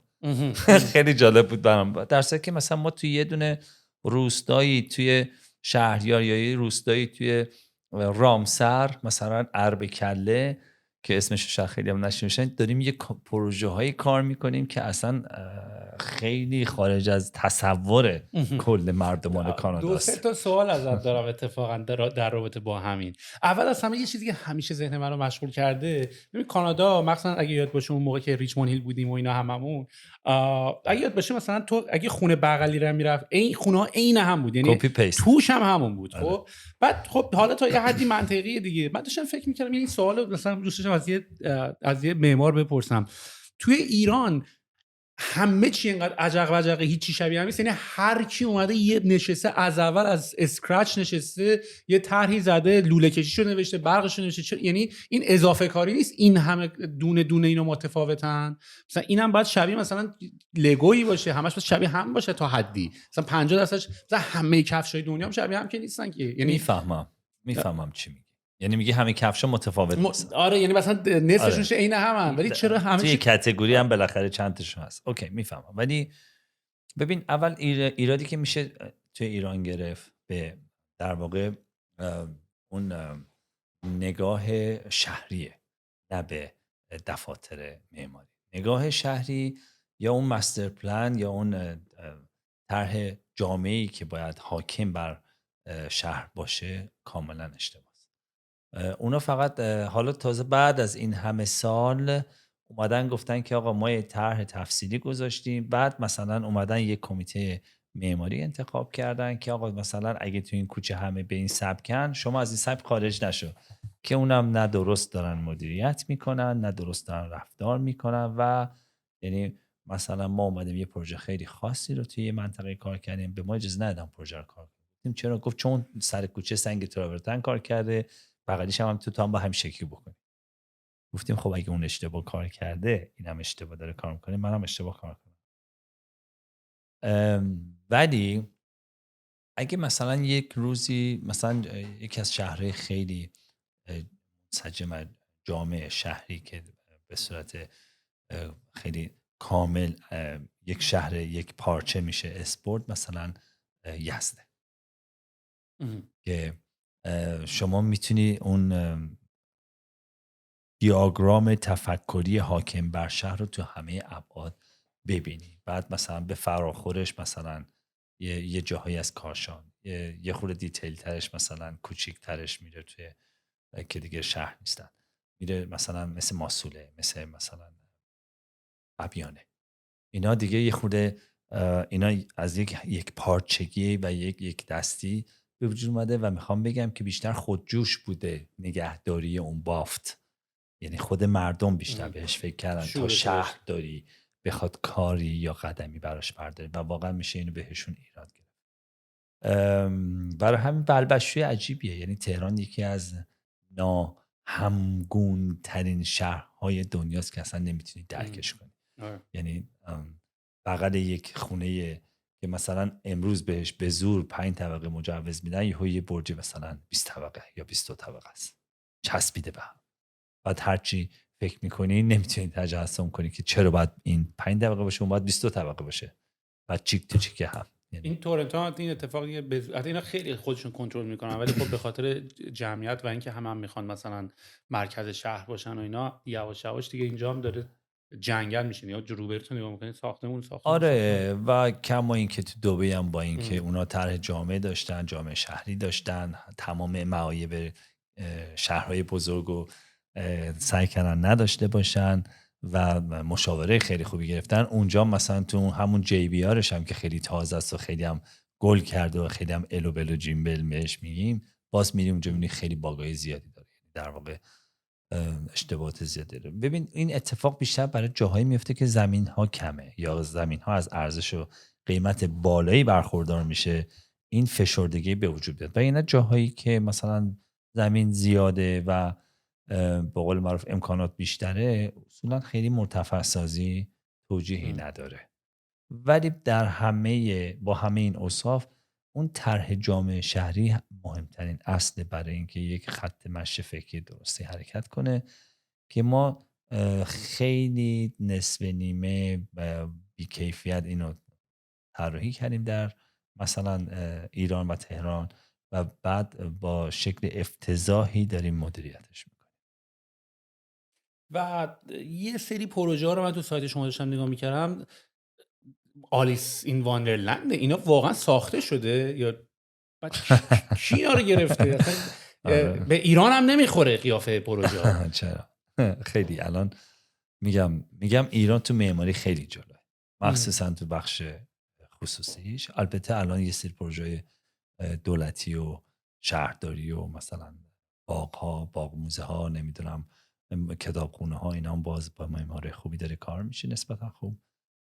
Speaker 2: خیلی جالب بود برام. در صورتی که مثلا ما توی یه دونه روستایی توی شهریار یا یه روستایی توی رامسر مثلا اربکله که اسمش شاید خیلی هم نشنیدن، داریم یه پروژه هایی کار میکنیم که اصلا خیلی خارج از تصور کل مردمان کانادا است.
Speaker 1: 2-3 تا سوال ازت دارم اتفاقا در رابطه با همین. اول از همه یه چیزی که همیشه ذهن من رو مشغول کرده، ببین کانادا مثلا اگه یاد باشه اون موقع که ریچموند هیل بودیم و اینا هممون، اگه یاد باشه مثلا تو اگه خونه بغلی رو میرفت این خونه ها عین هم بود، یعنی توش هم همون بود. خب بعد خب حالا تا یه حدی منطقیه دیگه. من داشتم فکر می‌کردم این سوالو مثلا دوست داشتم از یه معمار بپرسم، توی ایران همه چی اینقدر عجق وجقه هیچی شبیه هم نیست؟ یعنی هر کی اومده یه نشسته از اول از اسکرچ نشسته یه طرحی زده، لوله کشیشو نوشته، برقشو نوشته، یعنی این اضافه کاری نیست، این همه دونه دونه اینو متفاوتن. مثلا اینم باید شبیه مثلا لگویی باشه، همش باید شبیه هم باشه تا حدی، مثلا 50% مثلا همه کفشای دنیا هم شبیه هم که نیستن که. یعنی
Speaker 2: میفهمم چی میگی. یعنی میگه همه کفشا متفاوت نیستن.
Speaker 1: آره یعنی مثلا نصفشون عین همن، ولی چرا همه
Speaker 2: توی کاتگوری هم بالاخره چند تاشون هست. اوکی میفهمم. ولی ببین اول ایرادی که میشه توی ایران گرفت به در واقع اون نگاه شهریه، نه به دفاتر معماری. نگاه شهری یا اون مستر پلان یا اون طرح جامعه‌ای که باید حاکم بر شهر باشه کاملا اشتباهه. اونا فقط حالا تازه بعد از این همه سال اومدن گفتن که آقا ما یه طرح تفصیلی گذاشتیم، بعد مثلا اومدن یک کمیته معماری انتخاب کردن که آقا مثلا اگه تو این کوچه همه به این سبکن شما از این سبک خارج نشو، که اونم نه درست دارن مدیریت میکنن نه درست دارن رفتار میکنن. و یعنی مثلا ما اومدیم یه پروژه خیلی خاصی رو توی یه منطقه کار کردیم، به ما اجازه ندادن پروژه رو کار کنیم. چرا؟ گفت چون سر کوچه سنگ تراورتن کار کرده، بغلیش هم تو هم با هم شکلی بکنیم. گفتیم خب اگه اون اشتباه کار کرده اینم اشتباه داره کار میکنه، منم اشتباه کار کنم. ولی اگه مثلا یک روزی مثلا یکی از شهرهای خیلی منسجم جامع شهری که به صورت خیلی کامل یک شهر یک پارچه میشه اسپورت، مثلا یزده، که شما میتونی اون دیاگرام تفکری حاکم بر شهر رو تو همه ابعاد ببینی. بعد مثلا به فراخورش مثلا یه جاهایی از کاشان، یه خورده دیتیل ترش مثلا کوچیک ترش میره توی که دیگه شهر نیستن، میره مثلا مثل ماسوله، مثلا ابیانه. اینا دیگه یه خورده اینا از یک پارچگی و یک دستی به وجود اومده و میخوام بگم که بیشتر خودجوش بوده نگهداری اون بافت، یعنی خود مردم بیشتر بهش فکر کردن تا
Speaker 1: شورش داشت.
Speaker 2: شهرداری بخواد کاری یا قدمی براش برداره و واقعا میشه اینو بهشون ایراد گرفت. برای همین بلبشوی عجیبیه، یعنی تهران یکی از ناهمگون ترین شهرهای دنیاست که اصلا نمیتونی درکش کنی.
Speaker 1: آره.
Speaker 2: یعنی بغل یک خونه که مثلا امروز بهش به زور 5 طبقه مجوز میدن، یه برج مثلا 20 طبقه یا 22 طبقه است چسبیده به هم. بعد هرچی فکر میکنی نمیتونی تجسم کنی که چرا باید این 5 طبقه باشه اون باید 22 طبقه باشه، بعد چیک تو چیک هم.
Speaker 1: این تورنتو این اتفاقیه اینا خیلی خودشون کنترل میکنن، ولی خب به خاطر جمعیت و اینکه هم میخوان مثلا مرکز شهر باشن و اینا، یواش یواش دیگه اینجا هم داره جنگل میشین یا روبرتون نگاه میکنید ساختمون.
Speaker 2: آره و کما این که تو دبی هم با این که اونا طرح جامعه داشتن، جامعه شهری داشتن، تمام معایب شهرهای بزرگ رو سعی کردن نداشته باشن و مشاوره خیلی خوبی گرفتن. اونجا مثلا تو همون جی بی آرش هم که خیلی تازه است و خیلی هم گل کرده و خیلی هم الو بلو جیمبل بهش میگیم، باز میریم اونجا میبینی خیلی باگای زیادی داره، در واقع اشتباهات زیاده داره. ببین این اتفاق بیشتر برای جاهایی میفته که زمین ها کمه یا زمین ها از ارزش و قیمت بالایی برخوردار میشه، این فشردگی به وجود بیاد. و اینا جاهایی که مثلا زمین زیاده و به قول معروف امکانات بیشتره، اصولا خیلی مرتفع سازی توجیهی نداره. ولی با همه این اوصاف، اون طرح جامعه شهری مهمترین اصل برای اینکه یک خط مشی فکری درستی حرکت کنه که ما خیلی نصف نیمه بیکیفیت اینو طراحی کردیم در مثلا ایران و تهران و بعد با شکل افتضاحی داریم مدیریتش میکنیم.
Speaker 1: و یه سری پروژه ها رو من تو سایت شما داشتم نگاه میکردم، آلیس این واندرلند، اینا واقعا ساخته شده یا کی اینا رو گرفته؟ اصلا به ایران هم نمیخوره قیافه پروژه ها.
Speaker 2: چرا؟ خیلی الان میگم ایران تو معماری خیلی جلوه، مخصوصا تو بخش خصوصیش. البته الان یه سری پروژه دولتی و شهرداری و مثلا باغ‌ها، باغ موزه ها، نمیدونم کتابخونه ها، اینا هم باز با معماری خوبی داره کار میشه نسبتا خوب.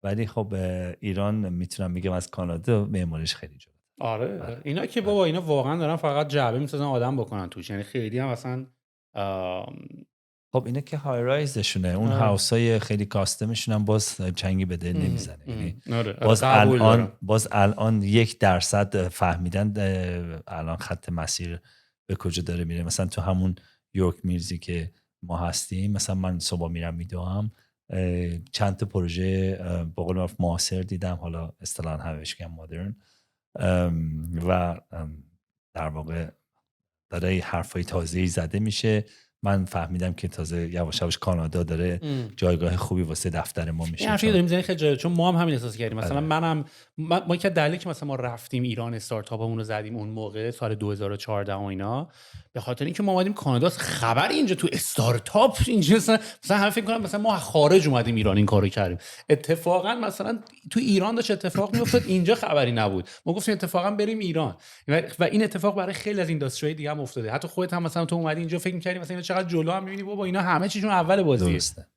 Speaker 2: ولی خب ایران میتونم بگم از کانادا معماریش خیلی جلوه.
Speaker 1: آره اینا که بابا اینا واقعا دارن فقط جعبه میسازن آدم بکنن توش، یعنی خیلی هم اصلا
Speaker 2: خب اینا که های رایزشونه، اون هاوسای خیلی کاستمشون هم باز چنگی به دل نمیزنه. یعنی باز الان 1% فهمیدن الان خط مسیر به کجا داره میره. مثلا تو همون یورک میرزی که ما هستیم، مثلا من صبح میرم میدوام، چند تا پروژه به قول معروف معاصر دیدم، حالا اصطلاحاً همش میگن مدرن، و در واقع داره حرفای تازه‌ای زده میشه. من فهمیدم که تازه یواش یواش کانادا داره جایگاه خوبی واسه دفتر ما میشه.
Speaker 1: این حرفی داریم میزنیم خیلی جالب، چون ما هم همین احساس کردیم. مثلا ما که دلیلی که مثلا ما رفتیم ایران استارتاپمون رو زدیم اون موقع سال 2014 و اینا، به خاطر اینکه ما اومدیم کانادا، خبر اینجا تو استارتاپ اینجا مثلا همه فکر کنم مثلا ما خارج اومدیم ایران این کارو کردیم. اتفاقا مثلا تو ایران داشت اتفاق میافتاد، اینجا خبری نبود. ما گفتیم اتفاقا بریم ایران و این اتفاق برای خیلی از اینداستری دیگه هم افتاده. حتی خودت هم مثلا تو اومدی اینجا فکر می‌کردی مثلا اینا چقدر جلو، هم می‌بینی بابا اینا همه چیشون اول بازیه.
Speaker 2: درسته.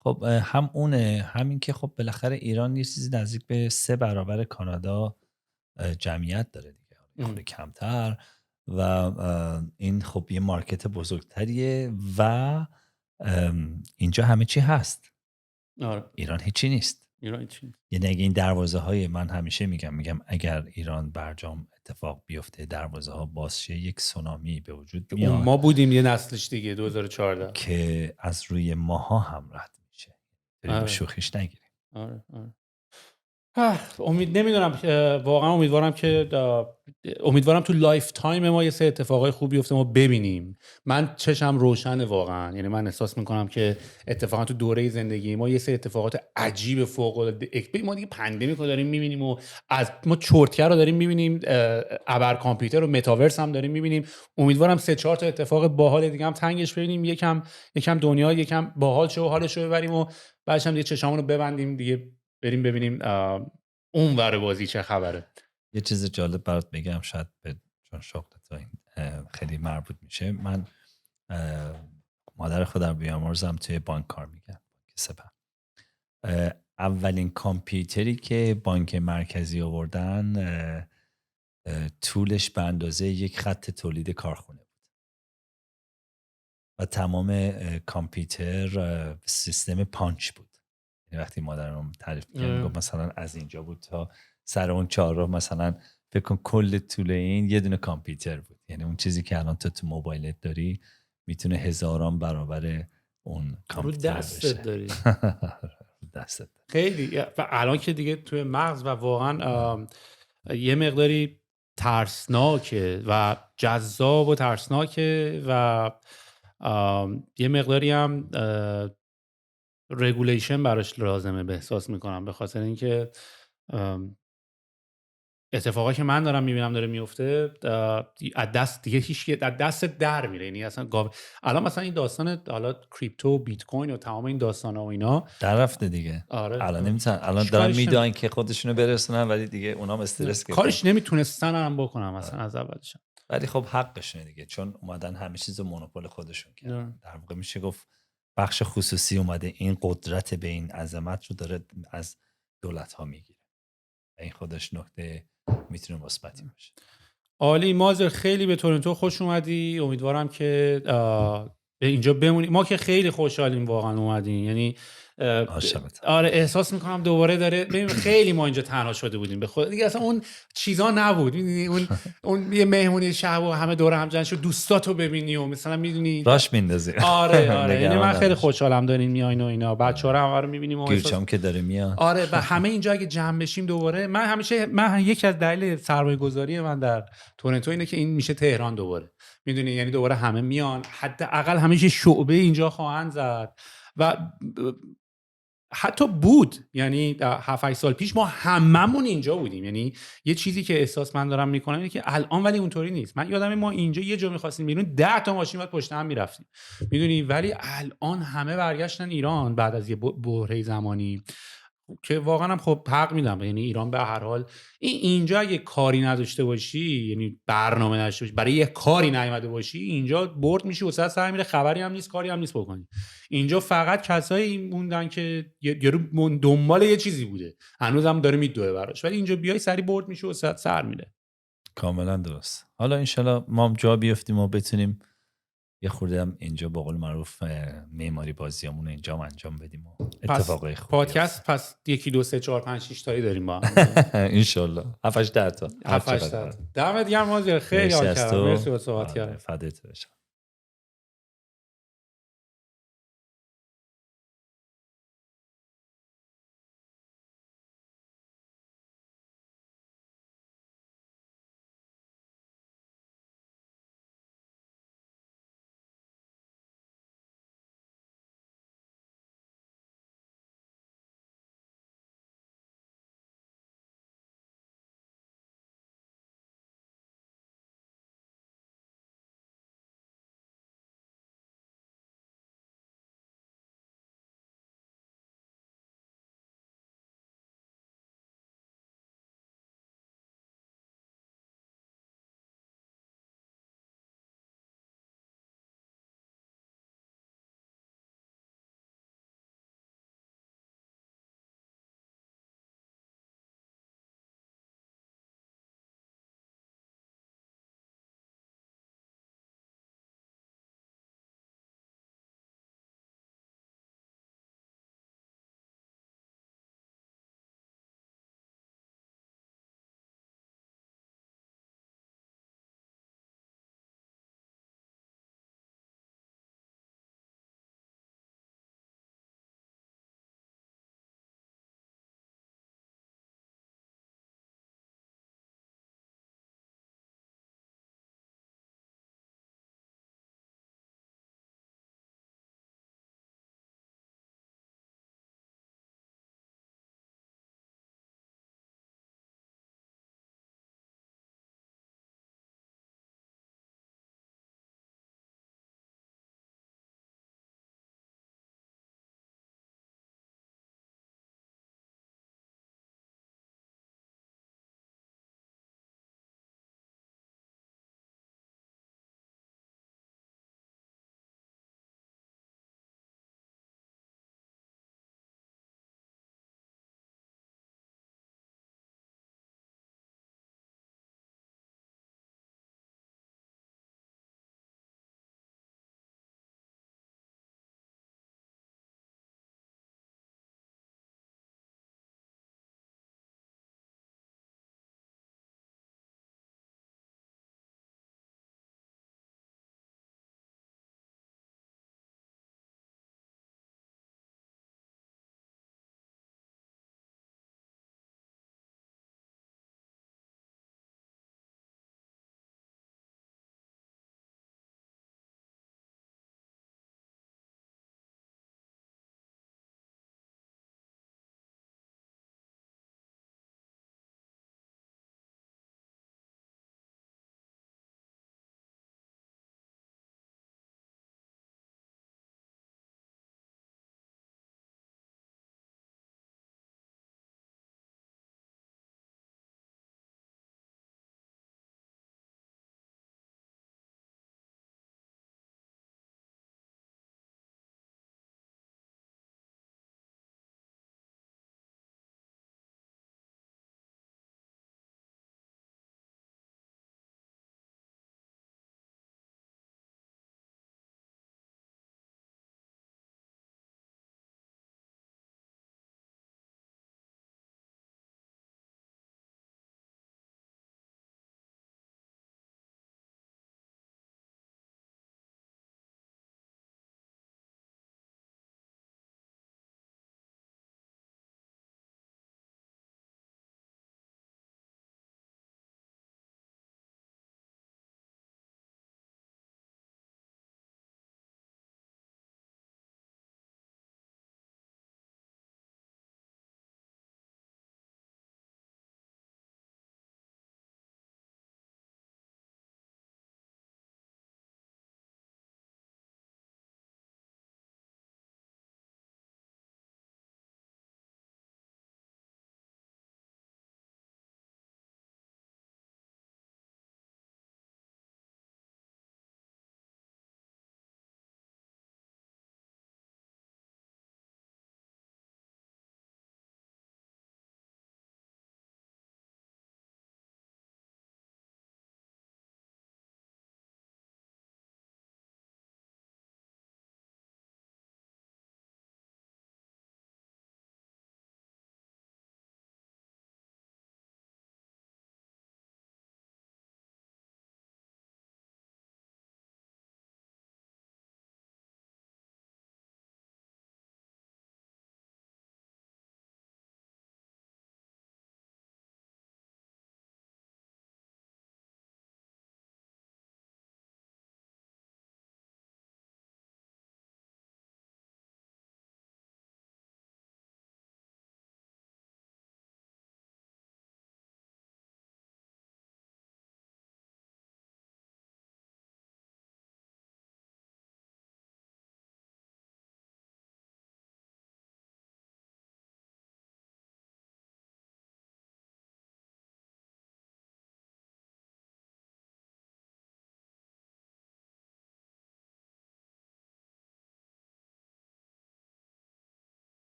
Speaker 2: خب هم اونه، همین که خب بالاخره ایران یه چیزی نزدیک به 3 برابر کانادا جمعیت داره دیگه، خیلی کمتر، و این خب یه مارکت بزرگتریه و اینجا همه چی هست. ایران هیچی نیست. یعنی اگه این دروازه های، من همیشه میگم اگر ایران برجام اتفاق بیفته، دروازه ها باز شه، یک سونامی به وجود میاد.
Speaker 1: ما بودیم یه نسلش دیگه 2014
Speaker 2: که از روی ماها هم رد میشه. با شوخیش نگیریم.
Speaker 1: آره. نمیدونم، واقعا امیدوارم تو لایف تایم ما یه سری اتفاقای خوب بیفته ما ببینیم. من چشم روشنه واقعا، یعنی من احساس میکنم که اتفاقا تو دوره زندگی ما یه سری اتفاقات عجیب فوق العاده، ما دیگه پندمیک رو داریم میبینیم و از ما چرتکر رو داریم میبینیم، ابر کامپیوتر و متاورس هم داریم میبینیم. امیدوارم 3-4 تا اتفاق باحال دیگه هم تنگش ببینیم، یکم دنیا یکم باحال شه و حالش رو ببریم و بعدش هم دیگه چشامون رو ببندیم دیگه، بریم ببینیم اون ور بازی چه خبره.
Speaker 2: یه چیز جالب برات بگم، شاید چون شغلت این خیلی مربوط میشه. من مادر خودم بیامرزم توی بانک کار میکرد، سپه. اولین کامپیوتری که بانک مرکزی آوردن طولش به اندازه یک خط تولید کارخونه بود و تمام کامپیوتر سیستم پانچ بود. یعنی وقتی مادرم تعریف می‌کرد مثلا از اینجا بود تا سر اون چهارراه، مثلا فکر کن کل طول این یه دونه کامپیوتر بود. یعنی اون چیزی که الان تو موبایلت داری میتونه هزاران برابر اون کامپیوتر
Speaker 1: رو دستت داری.
Speaker 2: دستت
Speaker 1: خیلی. و الان که دیگه توی مغز و واقعا یه مقداری ترسناکه و جذاب و ترسناکه و یه مقداری هم رگولیشن براش لازمه، به احساس میکنم، به خاطر اینکه اتفاقی که من دارم میبینم داره میفته از دست دیگه هیچ از دست در میره. یعنی اصلا الان مثلا این داستان حالا کریپتو، بیت کوین و تمام این داستانا و اینا
Speaker 2: در رفته دیگه.
Speaker 1: آره.
Speaker 2: الان نمیتونن، الان دارن میدونن که خودشونو برسونن، ولی دیگه اونام استرس گرفتن،
Speaker 1: کارش نمیتونستن هم بکنم مثلا از اولش.
Speaker 2: ولی خب حقشونه دیگه، چون اومدن همه چیزو مونوپول خودشون کردن. در واقع میشه گفت بخش خصوصی اومده این قدرت به این عظمت رو داره از دولت ها میگیره. این خودش نکته میتونه مثبتی باشه.
Speaker 1: عالی. مازر خیلی به تورنتو خوش اومدی، امیدوارم که اینجا بمونی. ما که خیلی خوشحالیم واقعا اومدین، یعنی آره احساس میکنم دوباره داره خیلی ما اینجا تنها شده بودیم به خود دیگه، اصلا اون چیزا نبود. میدونی اون یه مهمونی شب و همه دور هم جمع شد دوستاتو ببینی و مثلا میدونی
Speaker 2: راش میندازی.
Speaker 1: آره یعنی من خیلی خوشحالم دارین میاین و اینا، بچه‌ها رو همه رو میبینیم و
Speaker 2: گیرچام که داره میاد.
Speaker 1: آره و همه اینجا اگه جمع بشیم دوباره، من یکی از دلایل سرمایه‌گذاری من در تورنتو اینه که این میشه تهران دوباره، میدونی، یعنی دوباره همه میان، حداقل همیشه شعبه اینجا خواهند زد و حتی بود، یعنی 7-8 سال پیش ما هممون اینجا بودیم. یعنی یه چیزی که احساس من دارم میکنم اینه که الان ولی اونطوری نیست. من یادمه ما اینجا یه جا می‌خواستیم بیرون 10 تا ماشین بعد پشت هم میرفتیم، میدونی، ولی الان همه برگشتن ایران بعد از یه بحران زمانی که واقعا هم خب حق میدم. یعنی ایران به هر حال اینجا اگه کاری نداشته باشی، یعنی برنامه نداشته باشی، برای یه کاری نیومده باشی، اینجا برد میشی و سر میره، خبری هم نیست، کاری هم نیست بکنی. اینجا فقط کسایی موندن که یارو دنبال یه چیزی بوده، هنوزم داره میدوه براش، ولی اینجا بیای سری برد میشه و سر میره.
Speaker 2: کاملا درست. حالا انشالله ما هم جا بیافتیم و بتونیم یه خورده هم اینجا به قول معروف معماری بازیامون اینجا انجام بدیم و اتفاقای خوبی.
Speaker 1: پادکست پس 1 2 3 4 5 6 تایی داریم با
Speaker 2: ان شاء الله 7 8 10 تا.
Speaker 1: دمت گرم مازیار، خیلی حال کردم. مرسی با صحبت کردن.
Speaker 2: فدات بشم.